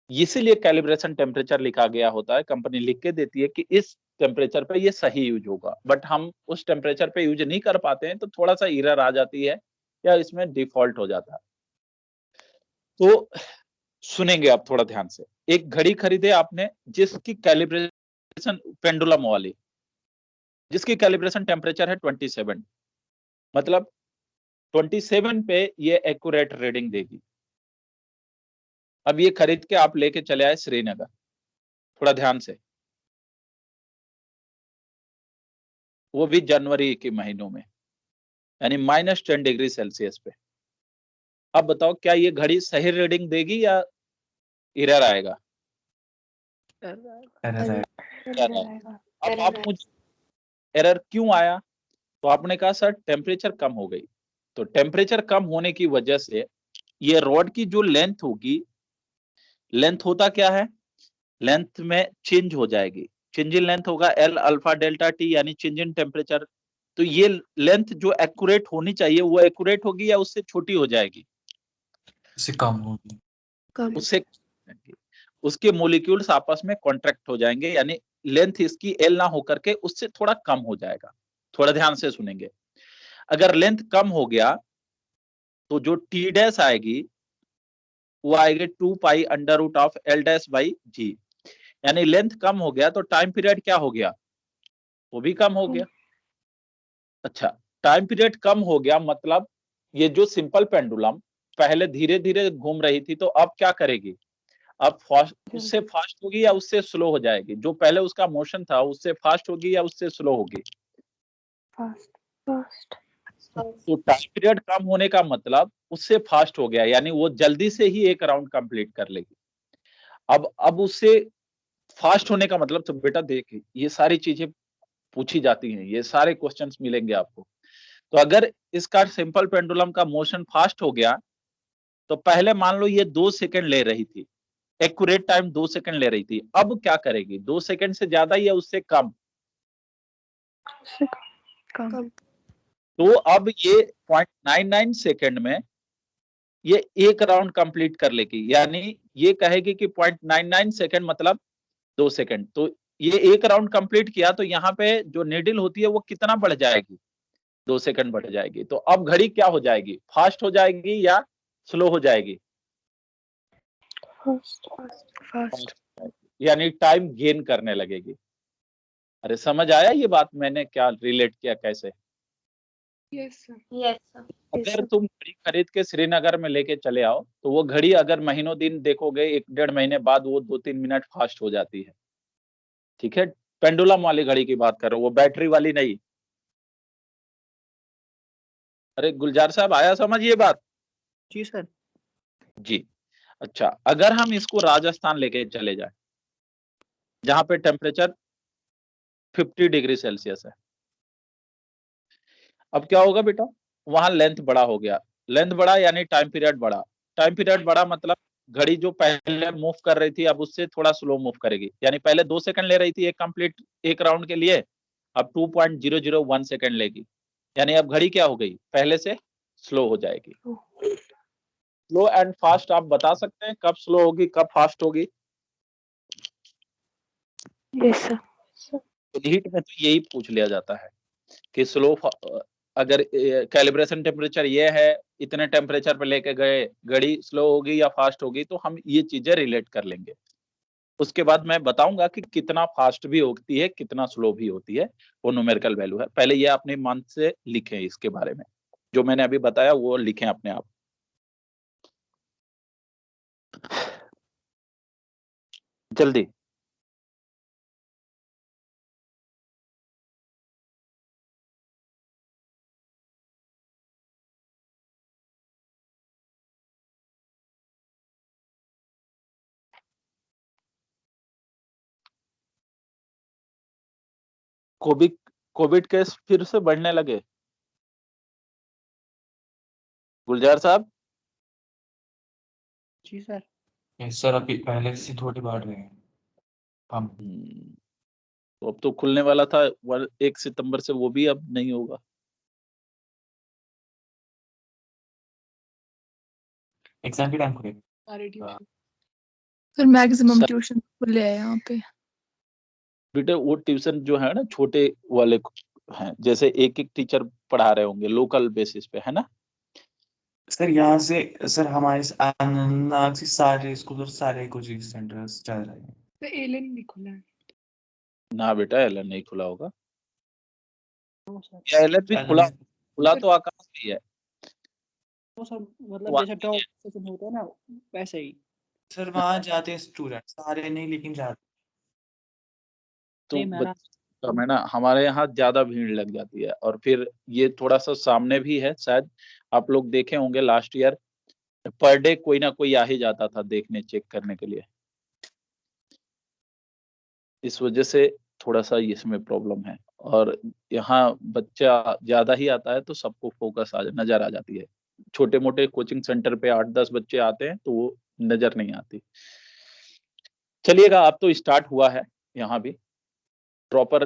इसीलिए कैलिब्रेशन टेम्परेचर लिखा गया होता है, कंपनी लिख के देती है कि इस टेम्परेचर पे ये सही यूज होगा, बट हम उस टेम्परेचर पे यूज नहीं कर पाते हैं, तो थोड़ा सा एरर आ जाती है या इसमें डिफॉल्ट हो जाता है। तो सुनेंगे आप थोड़ा ध्यान से। एक घड़ी खरीदे आपने जिसकी कैलिब्रेशन पेंडुलम वाली, जिसकी कैलिब्रेशन टेम्परेचर है 27, मतलब 27 पे ये एक्यूरेट रीडिंग देगी। अब ये खरीद के आप लेके चले आए श्रीनगर, थोड़ा ध्यान से, वो भी जनवरी के महीनों में, यानी -10 डिग्री सेल्सियस पे। अब बताओ क्या ये घड़ी सही रीडिंग देगी या एरर आएगा? एरर है। एरर आएगा। अब आप मुझे एरर क्यों आया? तो आपने कहा सर टेम्परेचर कम हो गई। तो टेम्परेचर कम होने की वजह से ये रॉड की जो लेंथ होगी, लेंथ होता क्या है, लेंथ में चेंज हो जाएगी। चेंज इन लेंथ होगा एल अल्फा डेल्टा टी, यानी चेंज इन टेम्परेचर। तो ये लेंथ जो एक्यूरेट होनी चाहिए वो एक्यूरेट होगी या उससे छोटी हो जाएगी? उससे कम होगी। Come. उससे उसके मोलिक्यूल्स आपस में कॉन्ट्रैक्ट हो जाएंगे, यानी लेंथ इसकी एल ना होकर के उससे थोड़ा कम हो जाएगा। थोड़ा ध्यान से सुनेंगे। अगर लेंथ कम हो गया तो जो टी डैश आएगी वो आएगी 2 pi under root of L dash by G, यानी लेंथ कम हो गया तो टाइम पीरियड क्या हो गया? वो भी कम हो गया। अच्छा, टाइम पीरियड कम हो गया मतलब ये जो सिंपल पेंडुलम पहले धीरे धीरे घूम रही थी, तो अब क्या करेगी? अब फास्ट, उससे फास्ट होगी या उससे स्लो हो जाएगी? जो पहले उसका मोशन था उससे फास्ट होगी या उससे स्लो होगी? First. तो टाइम पीरियड कम होने का मतलब उससे फास्ट हो गया, यानी वो जल्दी से ही एक राउंड कंप्लीट कर लेगी। अब उससे फास्ट होने का मतलब, तो बेटा देखिए ये सारी चीजें पूछी जाती हैं, ये सारे क्वेश्चंस मिलेंगे आपको। तो अगर इसका सिंपल पेंडुलम का मोशन फास्ट हो गया, तो पहले मान लो ये 2 सेकंड ले रही थी, एक्यूरेट टाइम 2 सेकंड ले रही थी, अब क्या करेगी? 2 सेकंड से ज्यादा या उससे कम? Come. तो अब ये 0.99 सेकंड में ये एक राउंड कंप्लीट कर लेगी, यानी ये कहेगी कि 0.99 सेकंड मतलब 2 सेकंड। तो ये एक राउंड कंप्लीट किया, तो यहाँ पे जो नीडल होती है वो कितना बढ़ जाएगी? 2 सेकंड बढ़ जाएगी। तो अब घड़ी क्या हो जाएगी? फास्ट हो जाएगी या स्लो हो जाएगी? First. यानी टाइम गेन करने लगेगी। अरे समझ आया ये बात मैंने क्या रिलेट किया कैसे? Yes, sir. Yes, sir. अगर तुम घड़ी खरीद के श्रीनगर में लेके चले आओ, तो वो घड़ी अगर महीनों दिन देखोगे, 1-1.5 महीने बाद वो 2-3 मिनट फास्ट हो जाती है। ठीक है, पेंडुलम वाली घड़ी की बात कर रहा हूं, वो बैटरी वाली नहीं। अरे गुलजार साहब, आया समझ ये बात? जी सर। जी। अच्छा, अगर हम इसको राजस्थान लेके चले जाए, जहां पे टेम्परेचर 50 डिग्री सेल्सियस है, अब क्या होगा बेटा? वहां लेंथ बड़ा हो गया। लेंथ बड़ा यानी टाइम पीरियड बड़ा। टाइम पीरियड बड़ा मतलब घड़ी जो पहले मूव कर रही थी अब उससे थोड़ा स्लो मूव करेगी, यानी पहले 2 सेकंड ले रही थी एक कंप्लीट एक राउंड के लिए, अब 2.001 सेकंड लेगी, यानी अब घड़ी क्या हो गई? पहले से स्लो हो जाएगी। स्लो एंड फास्ट आप बता सकते हैं कब स्लो होगी कब फास्ट होगी? Yes, sir. नीट में तो यही पूछ लिया जाता है कि स्लो, अगर कैलिब्रेशन टेम्परेचर ये है, इतने टेम्परेचर पे लेके गए, घड़ी स्लो होगी या फास्ट होगी, तो हम ये चीजें रिलेट कर लेंगे। उसके बाद मैं बताऊंगा कि कितना फास्ट भी होती है कितना स्लो भी होती है, वो न्यूमेरिकल वैल्यू है। पहले ये अपने मन से लिखें, इसके बारे में जो मैंने अभी बताया वो लिखें अपने आप। जल्दी। कोविड कोविड केस फिर से बढ़ने लगे गुलजार साहब? जी सर। यस सर, अभी पहले से थोड़ी बढ़ रहे हैं हम। तो अब तो खुलने वाला था 1 सितंबर से, वो भी अब नहीं होगा। एग्जाम के टाइम खुले। सारे tuition sir maximum sir- tuition खुले हैं यहाँ पे। बेटे वो ट्यूशन जो है ना छोटे वाले हैं, जैसे एक एक टीचर पढ़ा रहे होंगे लोकल बेसिस पे, है ना? सर यहाँ से सर हमारे अनंतनाग से सारे स्कूल और सारे कोचिंग सेंटर्स चल रहे हैं। तो एलन भी खुला है। ना बेटा, एलन नहीं खुला होगा। No sir. या एलन भी खुला खुला तो आकाश भी है। नो सर, मतलब वहाँ जैसे भी टॉप है। सेशन होता है ना वैसे ही। सर वहाँ जाते हैं स्टूडेंट, सारे नहीं लेकिन जाते। तो नहीं मेरा बच्चा में ना हमारे यहाँ ज्यादा भीड़ लग जाती है, और फिर ये थोड़ा सा सामने भी है, शायद आप लोग देखे होंगे लास्ट ईयर पर डे कोई ना कोई आ ही जाता था देखने चेक करने के लिए। इस वजह से थोड़ा सा इसमें प्रॉब्लम है, और यहाँ बच्चा ज्यादा ही आता है तो सबको फोकस नजर आ जाती है। छोटे मोटे कोचिंग सेंटर पे 8-10 बच्चे आते हैं तो वो नजर नहीं आती। चलिएगा, अब तो स्टार्ट हुआ है यहाँ भी, प्रॉपर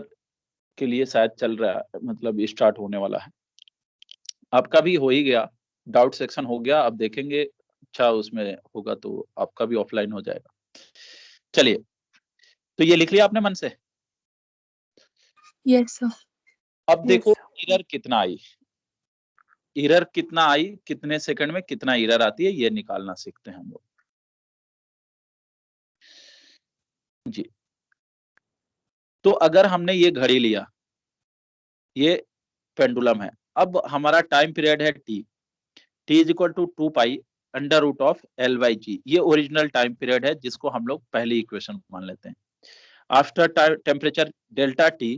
के लिए शायद चल रहा है, मतलब स्टार्ट होने वाला है। आपका भी हो ही गया, डाउट सेक्शन हो गया, अब देखेंगे अच्छा उसमें होगा तो आपका भी ऑफलाइन हो जाएगा। चलिए, तो ये लिख लिया आपने मन से? Yes sir. अब देखो Yes. एरर कितना आई, एरर कितना आई, कितने सेकंड में कितना एरर आती है, ये निकालना सीखते हैं हम लोग जी। तो अगर हमने ये घड़ी लिया, ये पेंडुलम है, अब हमारा टाइम पीरियड है T, T is equal to 2 pi under root of L by G, ये ओरिजिनल टाइम पीरियड है जिसको हम लोग पहली इक्वेशन मान लेते हैं। आफ्टर टेम्परेचर डेल्टा टी,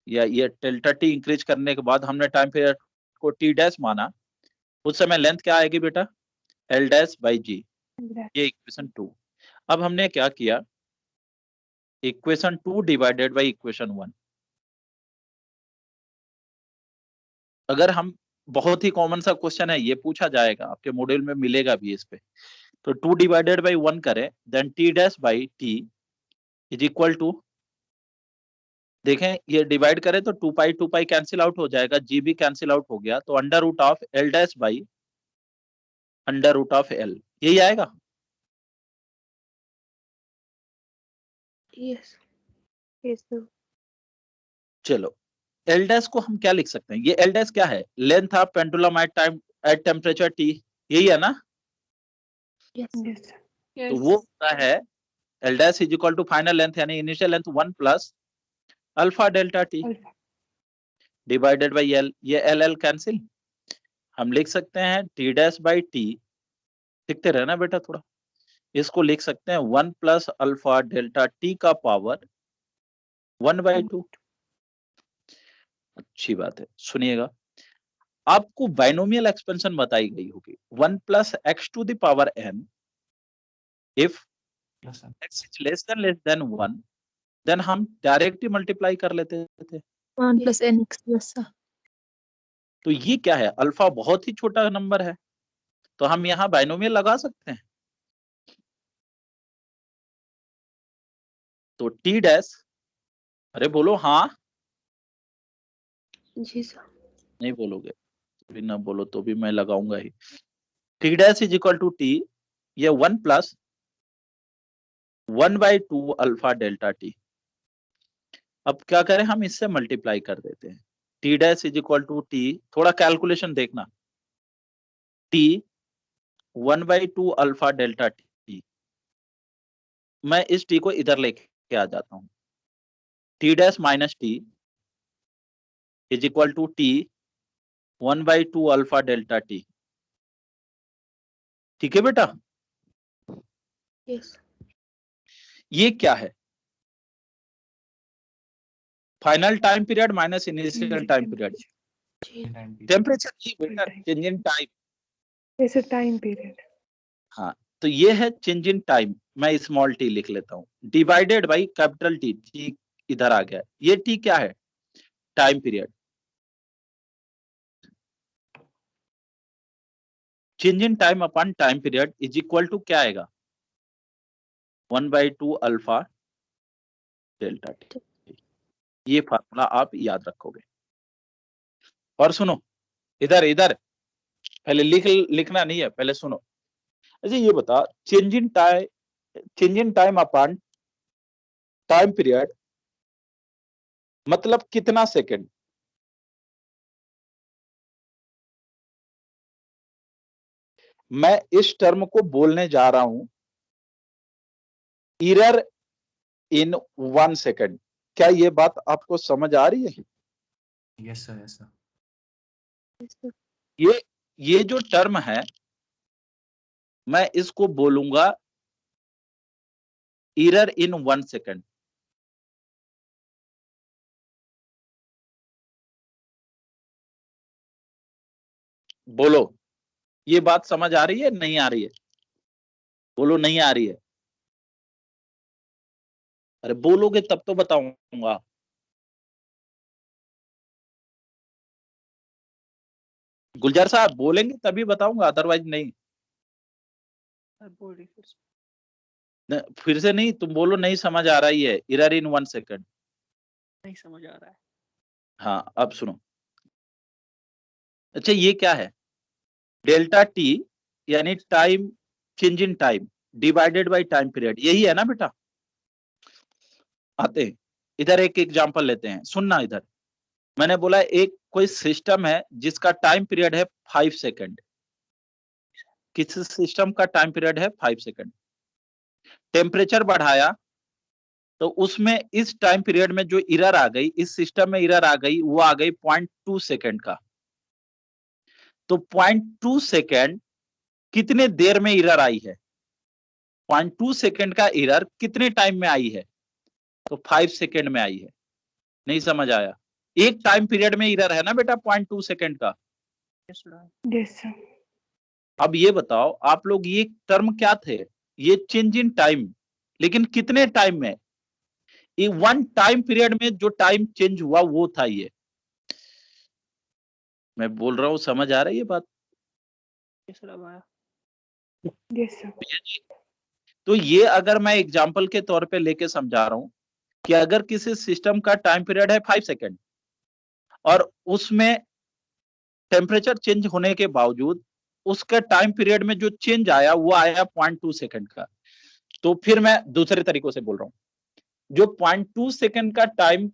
या ये डेल्टा टी इंक्रीज करने के बाद हमने टाइम पीरियड को टी डैश माना, उस समय लेंथ क्या आएगी बेटा? एल डैश बाई जी, ये इक्वेशन 2। अब हमने क्या किया, इक्वेशन 2 डिवाइडेड बाई इक्वेशन 1। अगर हम, बहुत ही कॉमन सा क्वेश्चन है, ये पूछा जाएगा आपके मॉड्यूल में, मिलेगा भी इस पे, तो 2 डिवाइडेड बाई 1 करें, then T dash by T is equal to, देखें ये डिवाइड करें तो 2 पाई कैंसिल आउट हो जाएगा, जी भी कैंसिल आउट हो गया, तो under root of L dash by under root of L, यही आएगा। Yes. Yes, sir. चलो, एल डैश को हम क्या लिख सकते हैं? ये एल डैश क्या है? Length of pendulum at time at temperature T, यही है ना? Yes. Yes. तो वो होता है L dash is equal to final length यानी initial length 1 plus alpha delta T divided by L, ये एल एल कैंसिल, हम लिख सकते हैं टी डैश बाई टी, लिखते रहना बेटा थोड़ा, इसको लिख सकते हैं 1 प्लस अल्फा डेल्टा टी का पावर 1/2। अच्छी बात है, सुनिएगा, आपको बाइनोमियल एक्सपेंशन बताई गई होगी 1 plus x to the power n, if yes sir. X is less than 1, then हम डायरेक्ट ही मल्टीप्लाई कर लेते थे। 1 plus nx यस सर। तो ये क्या है? अल्फा बहुत ही छोटा नंबर है, तो हम यहाँ बाइनोमियल लगा सकते हैं। तो टी डैश, अरे बोलो हाँ, जी सर। नहीं बोलोगे भी ना बोलो तो भी मैं लगाऊंगा ही। T dash is equal to T, ये 1 प्लस 1/2 अल्फा डेल्टा टी। अब क्या करें, हम इससे मल्टीप्लाई कर देते हैं। T dash is equal to T, थोड़ा कैलकुलेशन देखना, टी 1/2 अल्फा डेल्टा टी। मैं इस टी को इधर लेके आ जाता हूं, T dash minus T is equal to T 1/2 alpha delta T. ठीक है बेटा, Yes. ये क्या है? Final time period minus initial time period. Temperature की बेटा, change in time. It's a time period. हाँ, तो ये है चेंज इन टाइम। मैं स्मॉल टी लिख लेता हूँ, divided by capital T. T इधर आ गया, ये टी क्या है? Time period. Change in time upon time period is equal to क्या आएगा? 1/2 अल्फा डेल्टा टी। ये फार्मूला आप याद रखोगे। और सुनो, इधर इधर पहले लिखना नहीं है, पहले सुनो। अच्छा ये बता, change in time upon time period मतलब कितना सेकंड? मैं इस टर्म को बोलने जा रहा हूं एरर इन 1 सेकंड। क्या ये बात आपको समझ आ रही है? Yes sir, yes sir. Yes, sir. ये जो टर्म है, मैं इसको बोलूंगा एरर इन 1 सेकंड। बोलो, ये बात समझ आ रही है नहीं आ रही है? बोलो नहीं आ रही है। अरे बोलोगे तब तो बताऊंगा। गुलजार साहब बोलेंगे तभी बताऊंगा, अदरवाइज नहीं। बोल रही फिर से। फिर से नहीं, तुम बोलो नहीं समझ आ रही है, एरर इन 1 सेकंड। नहीं समझ आ रहा है। हाँ, अब सुनो। अच्छा ये क्या है? डेल्टा टी यानी time, change in time divided by time period, यही है ना बेटा? आते हैं इधर, एक एग्जांपल लेते हैं, सुनना इधर। मैंने बोला एक कोई सिस्टम है जिसका टाइम पीरियड है 5 सेकंड। किस सिस्टम का टाइम पीरियड है 5 सेकंड? टेम्परेचर बढ़ाया तो उसमें इस टाइम पीरियड में जो एरर आ गई, इस सिस्टम में एरर आ गई, वो आ गई 0.2 सेकंड का। तो 0.2 सेकंड कितने देर में एरर आई है? 0.2 सेकंड का एरर कितने टाइम में आई है? तो 5 सेकंड में आई है। नहीं समझ आया? एक टाइम पीरियड में एरर है ना बेटा 0.2 सेकंड का। Yes, sir. Yes, sir. अब ये बताओ आप लोग, ये टर्म क्या थे? ये चेंज इन टाइम, लेकिन कितने टाइम में? ये 1 टाइम पीरियड में जो टाइम चेंज हुआ वो था ये। मैं बोल रहा हूं, समझ आ रही है बात? Yes, sir, अब आया। Yes, sir. तो ये अगर मैं एग्जांपल के तौर पे लेके समझा रहा हूं कि अगर किसी सिस्टम का टाइम पीरियड है 5 सेकंड और उसमें टेम्परेचर चेंज होने के बावजूद उसके टाइम पीरियड में जो चेंज आया वो आया 0.2 सेकंड का। तो फिर मैं दूसरे तरीकों से बोल रहा हूं, जो 0.2 सेकंड का टाइम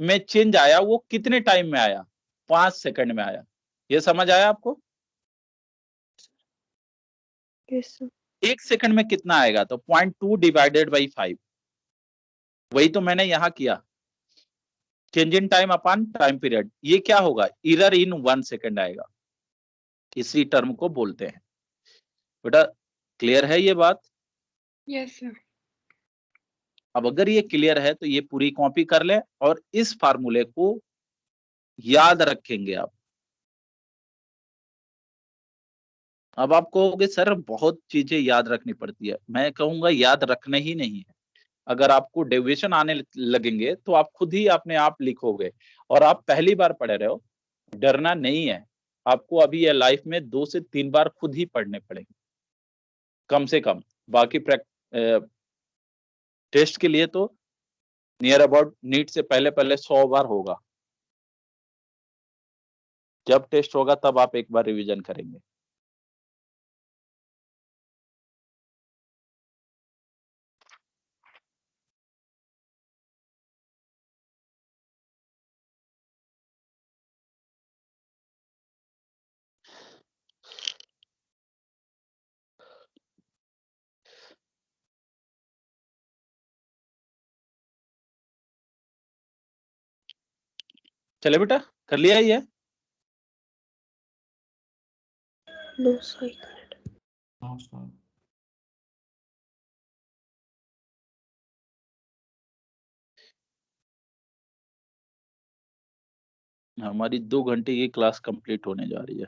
में चेंज आया वो कितने टाइम में आया? 5 सेकंड में आया। ये समझ आया आपको? Yes, sir. एक सेकंड में कितना आएगा? तो 0.2 डिवाइडेड बाई 5, वही तो मैंने यहां किया। Change in time upon time period, ये क्या होगा? एरर इन 1 सेकंड आएगा। इसी टर्म को बोलते हैं। बेटा क्लियर है ये बात? Yes, sir. अब अगर ये क्लियर है तो ये पूरी कॉपी कर लें और इस फार्मूले को याद रखेंगे आप। अब आप कहोगे सर बहुत चीजें याद रखनी पड़ती है, मैं कहूंगा याद रखने ही नहीं है। अगर आपको डेविएशन आने लगेंगे तो आप खुद ही अपने आप लिखोगे। और आप पहली बार पढ़ रहे हो, डरना नहीं है। आपको अभी ये लाइफ में 2 से 3 बार खुद ही पढ़ने पड़ेंगे कम से कम। बाकी टेस्ट के लिए तो नियर अबाउट नीट से पहले पहले 100 बार होगा। जब टेस्ट होगा तब आप एक बार रिवीजन करेंगे। चले बेटा, कर लिया ये? No, sir. हाँ सर। हमारी 2 घंटे की क्लास कंप्लीट होने जा रही है।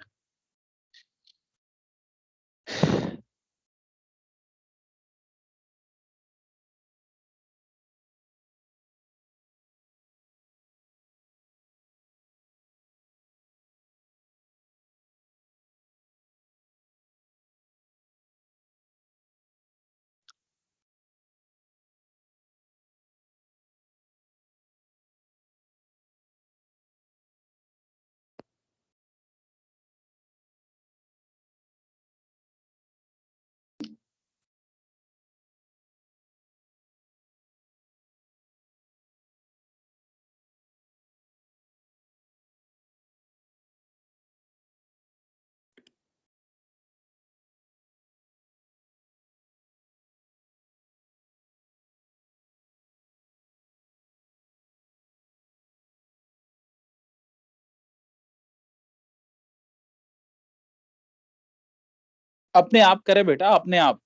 अपने आप करें बेटा, अपने आप।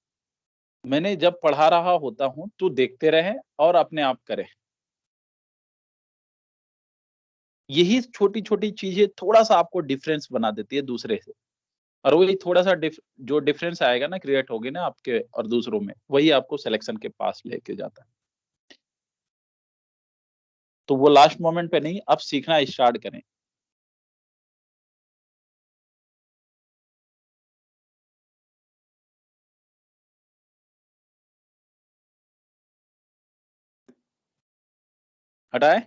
मैंने जब पढ़ा रहा होता हूं तो देखते रहें और अपने आप करें। यही छोटी छोटी चीजें थोड़ा सा आपको डिफरेंस बना देती है दूसरे से, और वही थोड़ा सा जो डिफरेंस आएगा ना, क्रिएट होगी ना आपके और दूसरों में, वही आपको सिलेक्शन के पास लेके जाता है। तो वो लास्ट मोमेंट पे नहीं, अब सीखना स्टार्ट करें। हटाए,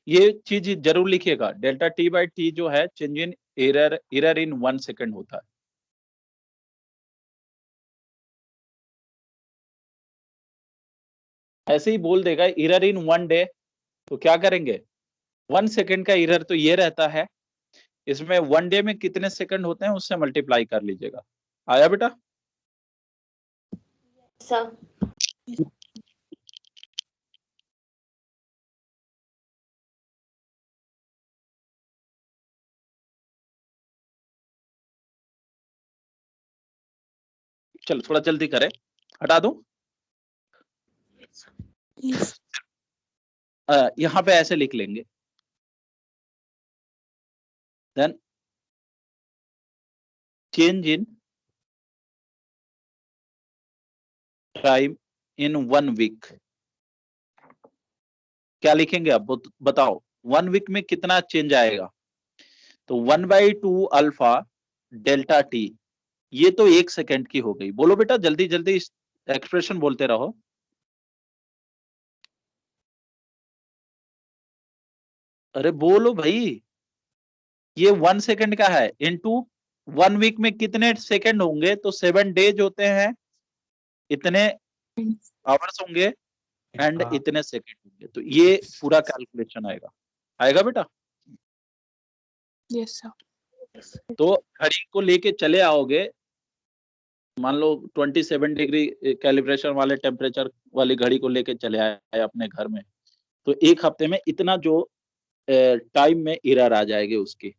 ये चीज जरूर लिखिएगा, डेल्टा टी बाई टी जो है change in error in 1 second होता है। ऐसे ही बोल देगा एरर इन 1 डे, तो क्या करेंगे? 1 सेकेंड का एरर तो ये रहता है, इसमें 1 डे में कितने सेकंड होते हैं उससे मल्टीप्लाई कर लीजिएगा। आया बेटा? Sir. चलो थोड़ा जल्दी करें, हटा दूं? Yes. यहाँ पे ऐसे लिख लेंगे, then change in time in 1 week. क्या लिखेंगे अब बताओ, 1 वीक में कितना चेंज आएगा? तो 1/2 अल्फा डेल्टा टी, ये तो 1 सेकेंड की हो गई। बोलो बेटा, जल्दी जल्दी एक्सप्रेशन बोलते रहो। अरे बोलो भाई, ये 1 सेकेंड का है, इनटू 1 वीक में कितने सेकेंड होंगे? तो 7 डेज होते हैं, इतने आवर्स होंगे एंड हाँ। इतने सेकेंड होंगे। तो ये पूरा कैलकुलेशन आएगा। आएगा बेटा? Yes, sir. तो घड़ी को लेके चले आओगे, मान लो 27 डिग्री कैलिब्रेशन वाले टेम्परेचर वाली घड़ी को लेके चले आए अपने घर में, तो 1 हफ्ते में इतना जो टाइम में एरर आ जाएगी उसकी।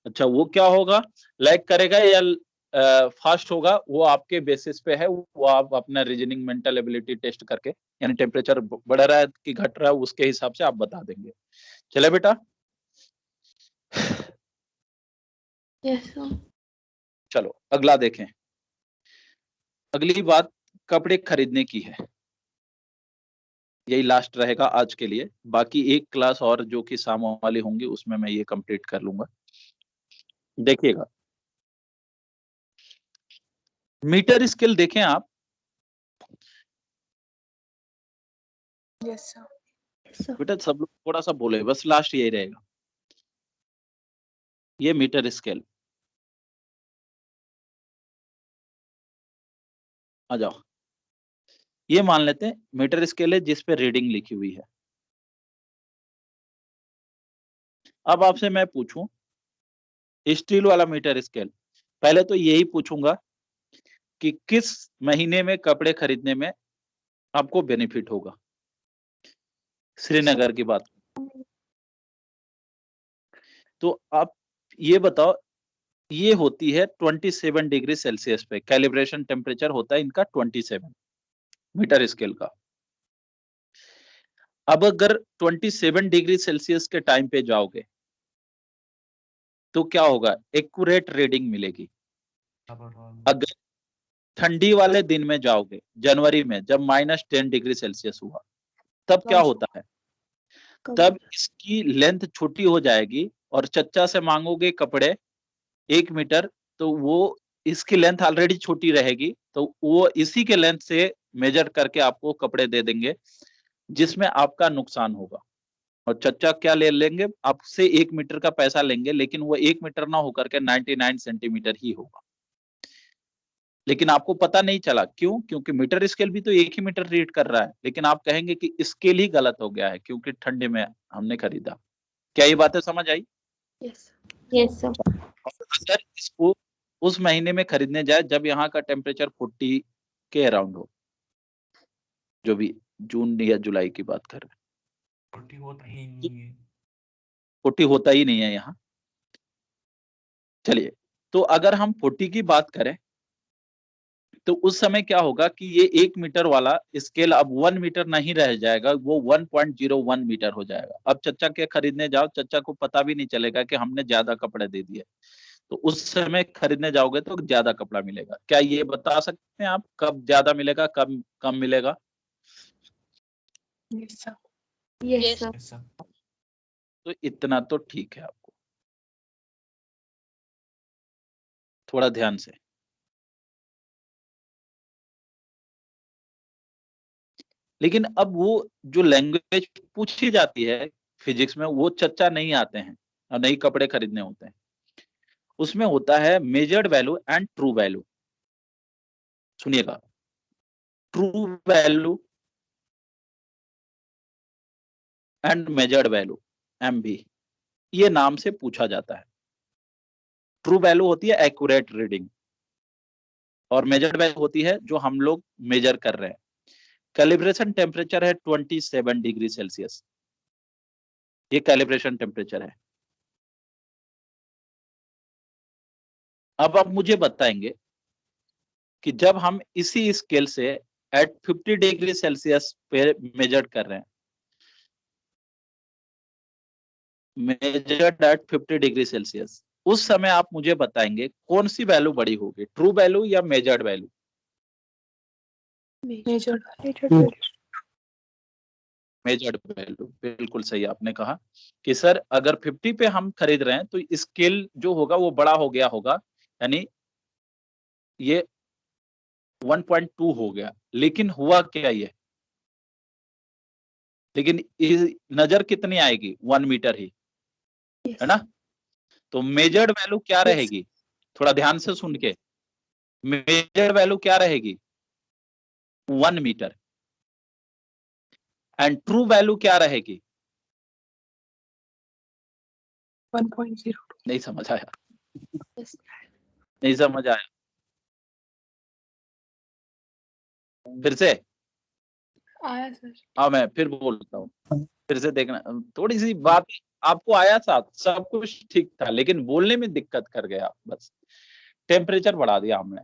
अच्छा, वो क्या होगा, लैग करेगा या फास्ट होगा, वो आपके बेसिस पे है, वो आप अपना रीजनिंग मेंटल एबिलिटी टेस्ट करके, यानी टेम्परेचर बढ़ रहा है कि घट रहा है उसके हिसाब से आप बता देंगे। चले बेटा? Yes, sir. चलो अगला देखें। अगली बात कपड़े खरीदने की है, यही लास्ट रहेगा आज के लिए। बाकी एक क्लास और जो कि शाम वाली होंगी उसमें मैं ये कंप्लीट कर लूंगा। देखिएगा, मीटर स्केल देखें आप। Yes, sir. Yes, sir. बेटा सब लोग थोड़ा सा बोले, बस लास्ट यही रहेगा। ये मीटर स्केल, आ जाओ, ये मान लेते हैं मीटर स्केल है जिस पे रीडिंग लिखी हुई है। अब आपसे मैं पूछूं स्टील वाला मीटर स्केल, पहले तो यही पूछूंगा कि किस महीने में कपड़े खरीदने में आपको बेनिफिट होगा। श्रीनगर की बात, तो आप ये बताओ, ये होती है 27 डिग्री सेल्सियस पे, कैलिब्रेशन टेम्परेचर होता है इनका 27 मीटर स्केल का। अब अगर 27 डिग्री सेल्सियस के टाइम पे जाओगे तो क्या होगा, एक्यूरेट रीडिंग मिलेगी। अगर ठंडी वाले दिन में जाओगे, जनवरी में जब -10 डिग्री सेल्सियस हुआ, तब क्या होता है, तब इसकी लेंथ छोटी हो जाएगी और चच्चा से मांगोगे कपड़े 1 मीटर, तो वो इसकी लेंथ ऑलरेडी छोटी रहेगी, तो वो इसी के लेंथ से मेजर करके आपको कपड़े दे देंगे, जिसमें आपका नुकसान होगा। और चच्चा क्या ले लेंगे, आपसे 1 मीटर का पैसा लेंगे, लेकिन वो 1 मीटर ना होकर के 99 सेंटीमीटर ही होगा। लेकिन आपको पता नहीं चला, क्यों? क्योंकि मीटर स्केल भी तो 1 ही मीटर रीड कर रहा है, लेकिन आप कहेंगे कि स्केल ही गलत हो गया है क्योंकि ठंडे में हमने खरीदा। क्या ये बातें समझ आई? Yes, sir. अगर इसको उस महीने में खरीदने जाए जब यहाँ का टेम्परेचर 40 के अराउंड हो, जो भी जून या जुलाई की बात कर रहे हैं, 40 होता ही नहीं है। 40 होता ही नहीं है यहाँ। चलिए, तो अगर हम 40 की बात करें तो उस समय क्या होगा कि ये 1 मीटर वाला स्केल अब 1 मीटर नहीं रह जाएगा, वो 1.01 मीटर हो जाएगा। अब चच्चा के खरीदने जाओ, चच्चा को पता भी नहीं चलेगा कि हमने ज्यादा कपड़े दे दिए, तो उस समय खरीदने जाओगे तो ज्यादा कपड़ा मिलेगा। क्या ये बता सकते हैं आप कब ज्यादा मिलेगा, कब कम मिलेगा? Yes, sir. Yes, sir. Yes, sir. तो इतना तो ठीक है, आपको थोड़ा ध्यान से। लेकिन अब वो जो लैंग्वेज पूछी जाती है फिजिक्स में, वो चच्चा नहीं आते हैं और नहीं कपड़े खरीदने होते हैं। उसमें होता है measured value and true value. सुनिएगा, true value and measured value, MV, ये नाम से पूछा जाता है। ट्रू वैल्यू होती है एक्यूरेट रीडिंग, और मेजर्ड वैल्यू होती है जो हम लोग मेजर कर रहे हैं। कैलिब्रेशन टेम्परेचर है 27 डिग्री सेल्सियस, ये कैलिब्रेशन टेम्परेचर है। अब आप मुझे बताएंगे कि जब हम इसी स्केल से एट 50 डिग्री सेल्सियस पे मेजर कर रहे हैं, मेजर्ड एट 50 डिग्री सेल्सियस, उस समय आप मुझे बताएंगे कौन सी वैल्यू बड़ी होगी, ट्रू वैल्यू या measured value? Measured value. Measured value, बिल्कुल सही आपने कहा कि सर अगर 50 पे हम खरीद रहे हैं तो स्केल जो होगा वो बड़ा हो गया होगा, यानी ये 1.2 हो गया। लेकिन हुआ क्या ये, लेकिन नजर कितनी आएगी, 1 मीटर ही, है ना? तो मेजर्ड वैल्यू क्या रहेगी, थोड़ा ध्यान से सुन के, मेजर्ड वैल्यू क्या रहेगी, 1 मीटर। एंड ट्रू वैल्यू क्या रहेगी? 1.0. नहीं समझ आया, नहीं समझ आया, फिर से आया सर. हाँ मैं फिर बोलता हूँ, फिर से देखना, थोड़ी सी बात आपको आया, साथ सब कुछ ठीक था लेकिन बोलने में दिक्कत कर गया बस। टेम्परेचर बढ़ा दिया हमने,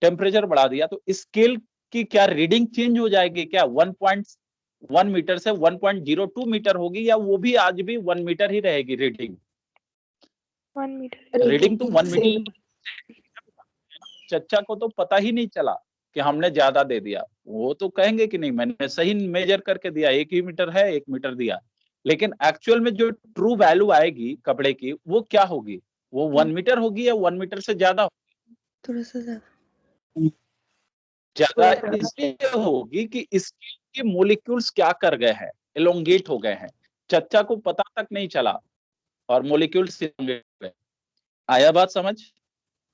टेम्परेचर बढ़ा दिया तो स्केल की क्या रीडिंग चेंज हो जाएगी क्या, 1.1 मीटर से 1.02 मीटर होगी, या वो भी आज भी 1 मीटर ही रहेगी रीडिंग? 1 meter. रीडिंग तो 1 मीटर। चच्चा को तो पता ही नहीं चला कि हमने ज्यादा दे दिया, वो तो कहेंगे कि नहीं मैंने सही मेजर करके दिया, 1 ही मीटर है, 1 मीटर दिया। लेकिन एक्चुअल में जो ट्रू वैल्यू आएगी कपड़े की वो क्या होगी, वो 1 मीटर होगी या 1 मीटर से ज्यादा? थोड़ा सा ज्यादा। ज्यादा इसलिए होगी कि इसके मोलिक्यूल्स क्या कर गए हैं, एलोंगेट हो गए हैं, चच्चा को पता तक नहीं चला और मोलिक्यूल्स एलोंगेट हो गए। आया बात समझ?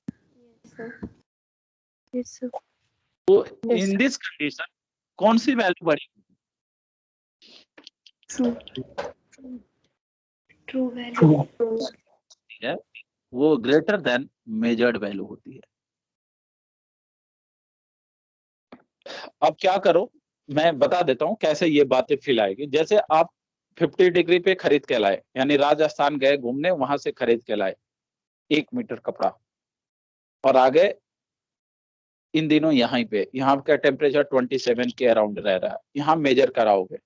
Yes, sir. Yes, sir. तो Yes, in sir. This condition कौन सी वैल्यू बढ़ेगी? True. True value. है वो ग्रेटर देन मेजर्ड वैल्यू होती है। अब क्या करो, मैं बता देता हूं कैसे ये बातें फील आएगी। जैसे आप 50 डिग्री पे खरीद के लाए, यानी राजस्थान गए घूमने, वहां से खरीद के लाए 1 मीटर कपड़ा, और आ गए इन दिनों यहाँ पे, यहाँ का टेम्परेचर 27 के अराउंड रह रहा है, यहाँ मेजर कराओगे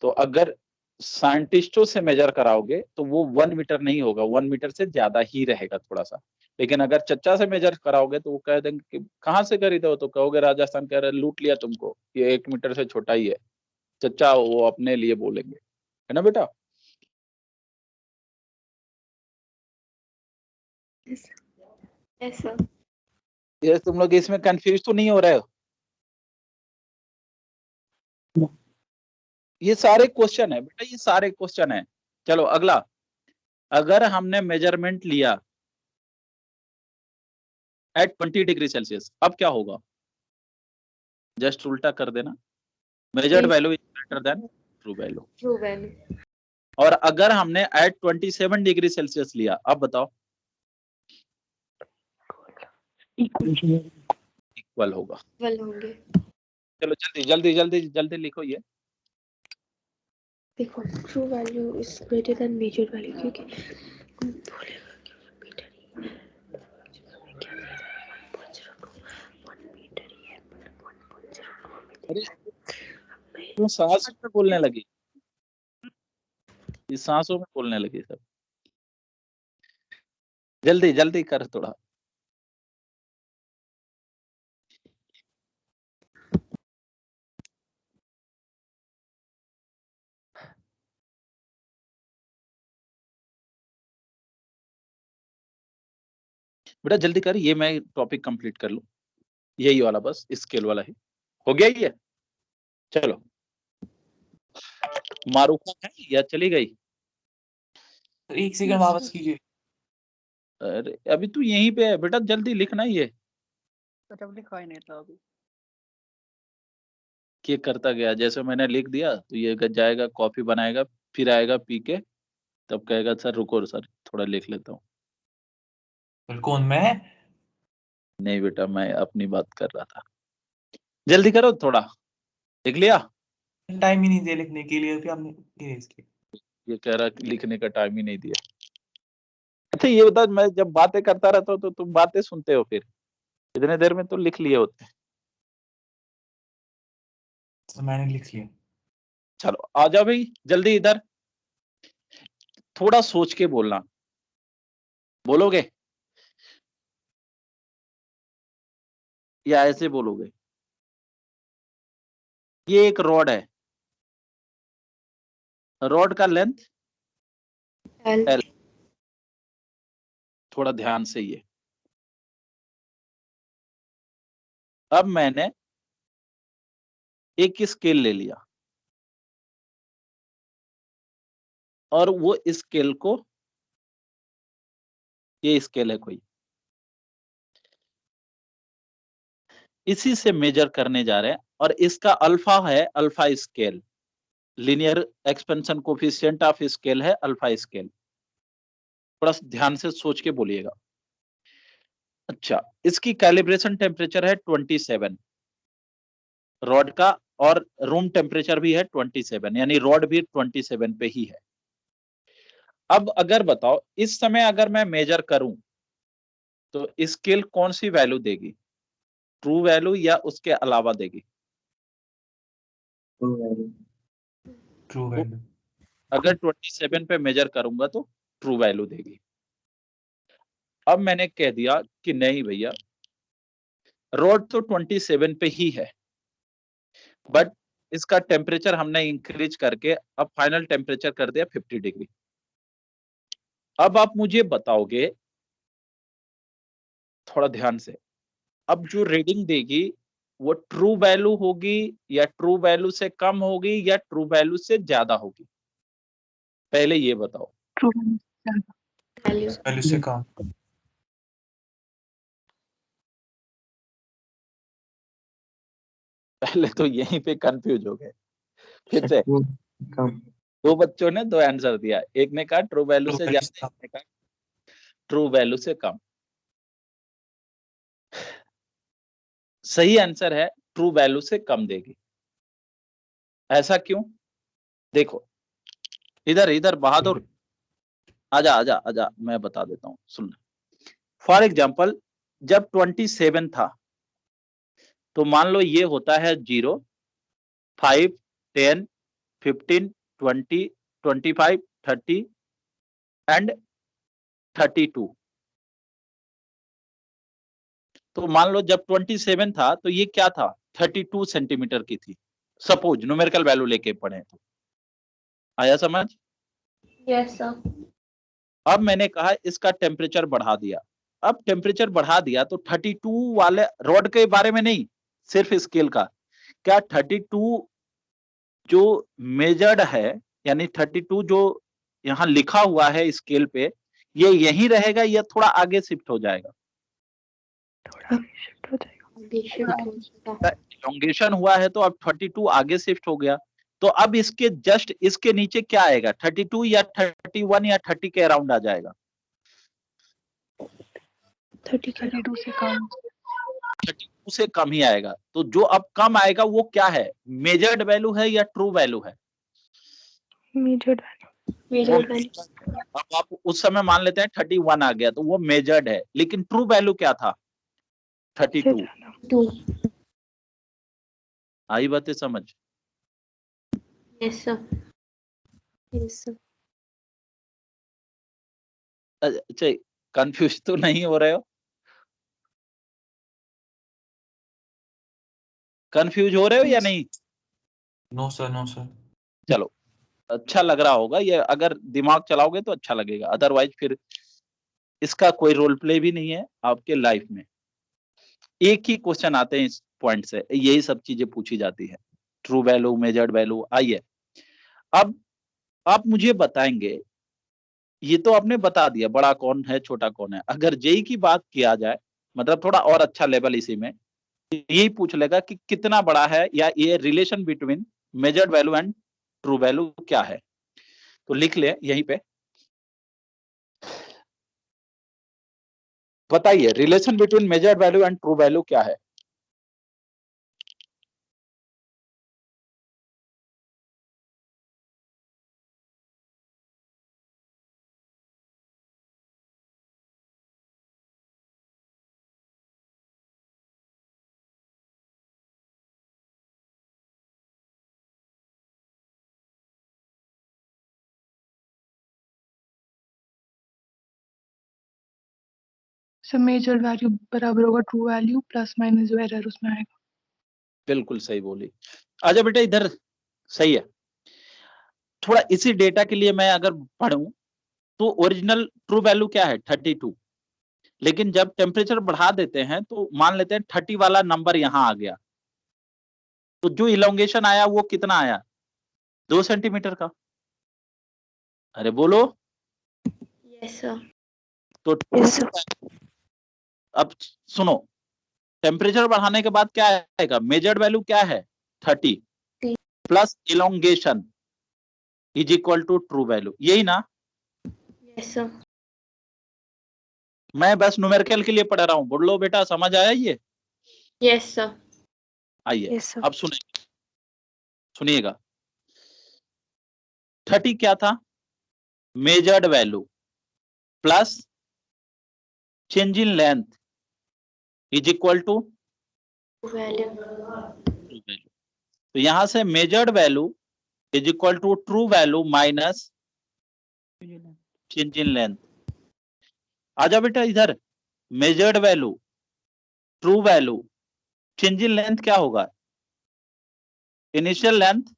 तो अगर साइंटिस्टों से मेजर कराओगे तो वो 1 मीटर नहीं होगा, 1 मीटर से ज्यादा ही रहेगा थोड़ा सा। लेकिन अगर चच्चा से मेजर कराओगे तो वो कह देंगे कि कहाँ से खरीदे हो, तो कहोगे राजस्थान, कह रहे लूट लिया तुमको, ये 1 मीटर से छोटा ही है। चच्चा वो अपने लिए बोलेंगे, है ना बेटा? Yes, sir. Yes, sir. ये तुम लोग इसमें कंफ्यूज तो नहीं हो रहे हो? ये सारे क्वेश्चन है बेटा, ये सारे क्वेश्चन है। चलो अगला, अगर हमने मेजरमेंट लिया एट 20 डिग्री सेल्सियस, अब क्या होगा? जस्ट उल्टा कर देना, measured value is greater than true value. True value. और अगर हमने एट 27 डिग्री सेल्सियस लिया, अब बताओ? इक्वल होगा। Equal होंगे। चलो जल्दी जल्दी जल्दी जल्दी लिखो ये। देखो true value is greater than measured value, क्योंकि बोलेगा कि 1 मीटर ही है, क्या दे रहा है 1.02, 1 मीटर ही है, 1.02 हमें दे रहा है। तो सांस में बोलने लगी, ये सांसों में बोलने लगी सब। जल्दी जल्दी कर थोड़ा। बेटा जल्दी कर, ये मैं टॉपिक कंप्लीट कर लूं, यही वाला बस स्केल वाला ही हो गया ये। चलो मारूफा है या चली गई? तो 1 सेकंड वापस कीजिए। अरे अभी तू यहीं पे है बेटा, जल्दी लिखना ये। तो जब लिखा ही नहीं था अभी। क्या करता गया, जैसे मैंने लिख दिया तो ये जाएगा कॉफी बनाएगा, फिर आएगा पी के, तब कहेगा सर रुको सर थोड़ा लिख लेता हूँ। फिर कौन, मैं? नहीं बेटा मैं अपनी बात कर रहा था, जल्दी करो थोड़ा। लिख लिया? टाइम ही नहीं दिया लिखने के लिए, फिर आपने इरेज किया। ये कह रहा कि लिखने का टाइम ही नहीं दिया। अच्छा ये बता, मैं जब बातें करता रहता हूँ तो तुम बातें सुनते हो, फिर इतने देर में तो लिख लिए होते। तो मैंने लिख लिया। चलो आ जाओ भाई जल्दी इधर, थोड़ा सोच के बोलना। बोलोगे या ऐसे बोलोगे? ये एक रॉड है, रॉड का लेंथ L. L। थोड़ा ध्यान से ये, अब मैंने एक स्केल ले लिया और वो स्केल को, ये स्केल है कोई, इसी से मेजर करने जा रहे हैं, और इसका अल्फा है, alpha scale, linear expansion coefficient of scale है अल्फा स्केल। थोड़ा ध्यान से सोच के बोलिएगा। अच्छा इसकी कैलिब्रेशन टेम्परेचर है 27 रॉड का, और रूम टेम्परेचर भी है 27, यानी रॉड भी 27 पे ही है। अब अगर बताओ इस समय अगर मैं मेजर करूं तो स्केल कौन सी वैल्यू देगी, ट्रू वैल्यू या उसके अलावा देगी? True value. अगर 27 पे मेजर करूंगा तो ट्रू वैल्यू देगी। अब मैंने कह दिया कि नहीं भैया रॉड तो 27 पे ही है, बट इसका टेम्परेचर हमने इंक्रीज करके अब फाइनल टेम्परेचर कर दिया 50 डिग्री। अब आप मुझे बताओगे थोड़ा ध्यान से, अब जो रीडिंग देगी वो ट्रू वैल्यू होगी या ट्रू वैल्यू से कम होगी या ट्रू वैल्यू से ज्यादा होगी? पहले ये बताओ। True. Value. वैल्यू से कम। पहले तो यहीं पे कंफ्यूज हो गए। फिर से कम दो बच्चों ने दो आंसर दिया, एक ने कहा ट्रू वैल्यू से ज्यादा, एक ने कहा ट्रू वैल्यू से कम। सही आंसर है ट्रू वैल्यू से कम देगी। ऐसा क्यों? देखो इधर इधर बहादुर, आजा आजा आजा, मैं बता देता हूं, सुन। फॉर एग्जाम्पल जब 27 था तो मान लो ये होता है 0, 5, 10, 15, 20, 25, 30 एंड 32। तो मान लो जब 27 था तो ये क्या था, 32 सेंटीमीटर की थी। सपोज न्यूमेरिकल वैल्यू लेके पढ़े तो आया समझ? Yes sir. अब मैंने कहा इसका टेम्परेचर बढ़ा दिया। अब टेम्परेचर बढ़ा दिया तो 32 वाले रॉड के बारे में नहीं, सिर्फ स्केल का। क्या 32 जो मेजर्ड है, यानी 32 जो यहाँ लिखा हुआ है स्केल पे, ये यही रहेगा या थोड़ा आगे शिफ्ट हो जाएगा? थोड़ा शिफ्ट हो जाएगा। इलोंगेशन हुआ है तो अब 32 आगे शिफ्ट हो गया। तो अब इसके जस्ट इसके नीचे क्या आएगा, 32 या 31 या 30 के अराउंड आ जाएगा? 32 से कम। 32 से कम ही आएगा। तो जो अब कम आएगा वो क्या है, मेजर्ड वैल्यू है या ट्रू वैल्यू है? Measured measured value. अब आप उस समय मान लेते हैं 31 आ गया तो वो मेजर्ड है, लेकिन ट्रू वैल्यू क्या था, 32। 2। आई बातें समझ? Yes sir. Yes sir. अच्छा कंफ्यूज तो नहीं हो रहे हो? कंफ्यूज हो रहे हो या नहीं? No sir, no sir. चलो अच्छा लग रहा होगा ये, अगर दिमाग चलाओगे तो अच्छा लगेगा, अदरवाइज फिर इसका कोई रोल प्ले भी नहीं है आपके लाइफ में। एक ही क्वेश्चन आते हैं इस पॉइंट से, यही सब चीजें पूछी जाती है, ट्रू वैल्यू, मेजर्ड वैल्यू। आइए अब आप मुझे बताएंगे, ये तो आपने बता दिया बड़ा कौन है छोटा कौन है। अगर जेई की बात किया जाए, मतलब थोड़ा और अच्छा लेवल इसी में, यही पूछ लेगा कि कितना बड़ा है, या ये relation between measured value and true value क्या है। तो लिख ले यहीं पे, बताइए relation between measured value and true value क्या है? सर मेजर्ड वैल्यू बराबर होगा ट्रू वैल्यू प्लस माइनस जो एरर उसमें आएगा। बिल्कुल सही बोली। आजा बेटा इधर, सही है। थोड़ा इसी डेटा के लिए मैं अगर पढ़ूं तो ओरिजिनल ट्रू वैल्यू क्या है, 32। लेकिन जब टेम्परेचर बढ़ा देते हैं तो मान लेते हैं 30 वाला नंबर यहां आ गया, तो जो इलोंगेशन आया वो कितना आया, 2 सेंटीमीटर का। अरे बोलो। Yes sir. तो अब सुनो, टेम्परेचर बढ़ाने के बाद क्या आएगा, मेजर्ड वैल्यू क्या है, 30 plus elongation is equal to true value, यही ना? Yes sir. मैं बस न्यूमेरिकल के लिए पढ़ रहा हूं, बोल लो बेटा, समझ आया ये? Yes sir. आइए Yes, sir. अब सुनिएगा 30 क्या था, measured value plus change in length is equal to value. तो यहां से measured value is equal to true value minus change in length. आजा बेटा इधर, measured value, true value, change in length क्या होगा, initial length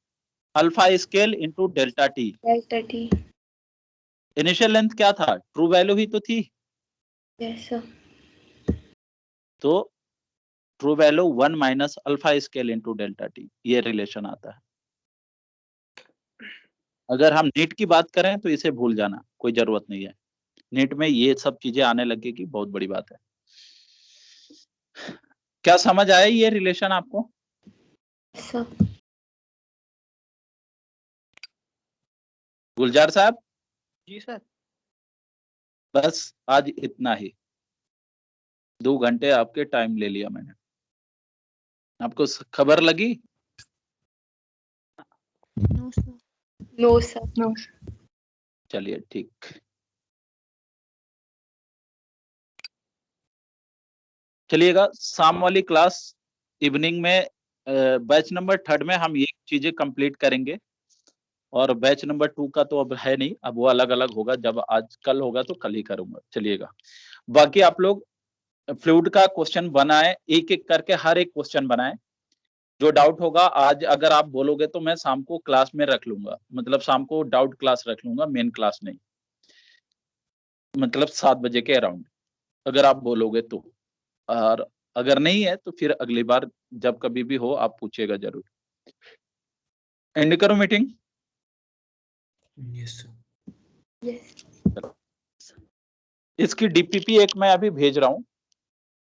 alpha scale into delta T. Delta T. Initial length क्या था, ट्रू वैल्यू ही तो थी। Yes sir. तो true value 1 minus alpha scale into delta T, ये रिलेशन आता है। अगर हम नीट की बात करें तो इसे भूल जाना, कोई जरूरत नहीं है। नीट में ये सब चीजें आने लगेगी, बहुत बड़ी बात है। क्या समझ आया ये रिलेशन आपको? सर गुलजार साहब, जी सर। बस आज इतना ही। 2 घंटे आपके टाइम ले लिया मैंने। आपको खबर लगी? No sir. No sir no चलिए ठीक। चलिएगा, शाम वाली क्लास इवनिंग में बैच नंबर 3 में हम ये चीजें कंप्लीट करेंगे, और बैच नंबर 2 का तो अब है नहीं, अब वो अलग अलग होगा। जब आज कल होगा तो कल ही करूंगा। चलिएगा, बाकी आप लोग फ्लूइड का क्वेश्चन बनाए, एक एक करके हर एक क्वेश्चन बनाए। जो डाउट होगा आज अगर आप बोलोगे तो मैं शाम को क्लास में रख लूंगा, मतलब शाम को डाउट क्लास रख लूंगा, मेन क्लास नहीं, मतलब 7 बजे के अराउंड, अगर आप बोलोगे तो। और अगर नहीं है तो फिर अगली बार जब कभी भी हो आप पूछेगा जरूर। एंड करो मीटिंग। Yes sir. यस इसकी डीपीपी एक मैं अभी भेज रहा हूं,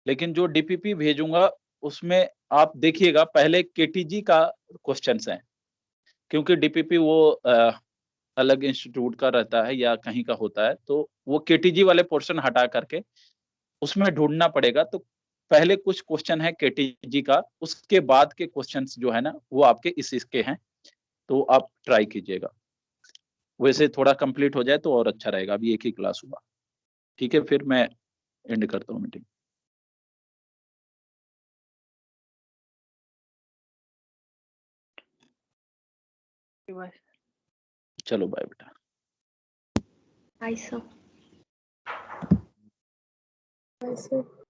लेकिन जो डीपीपी भेजूंगा उसमें आप देखिएगा पहले केटीजी का क्वेश्चंस हैं, क्योंकि डीपीपी वो अलग इंस्टीट्यूट का रहता है या कहीं का होता है, तो वो केटीजी वाले पोर्शन हटा करके उसमें ढूंढना पड़ेगा। तो पहले कुछ क्वेश्चन है केटीजी का, उसके बाद के क्वेश्चंस जो है ना वो आपके इसके हैं, तो आप ट्राई कीजिएगा। वैसे थोड़ा कंप्लीट हो जाए तो और अच्छा रहेगा। अभी एक ही क्लास हुआ। ठीक है, फिर मैं एंड करता हूँ मीटिंग। बाय। चलो बाय बेटा। आई सर आई सर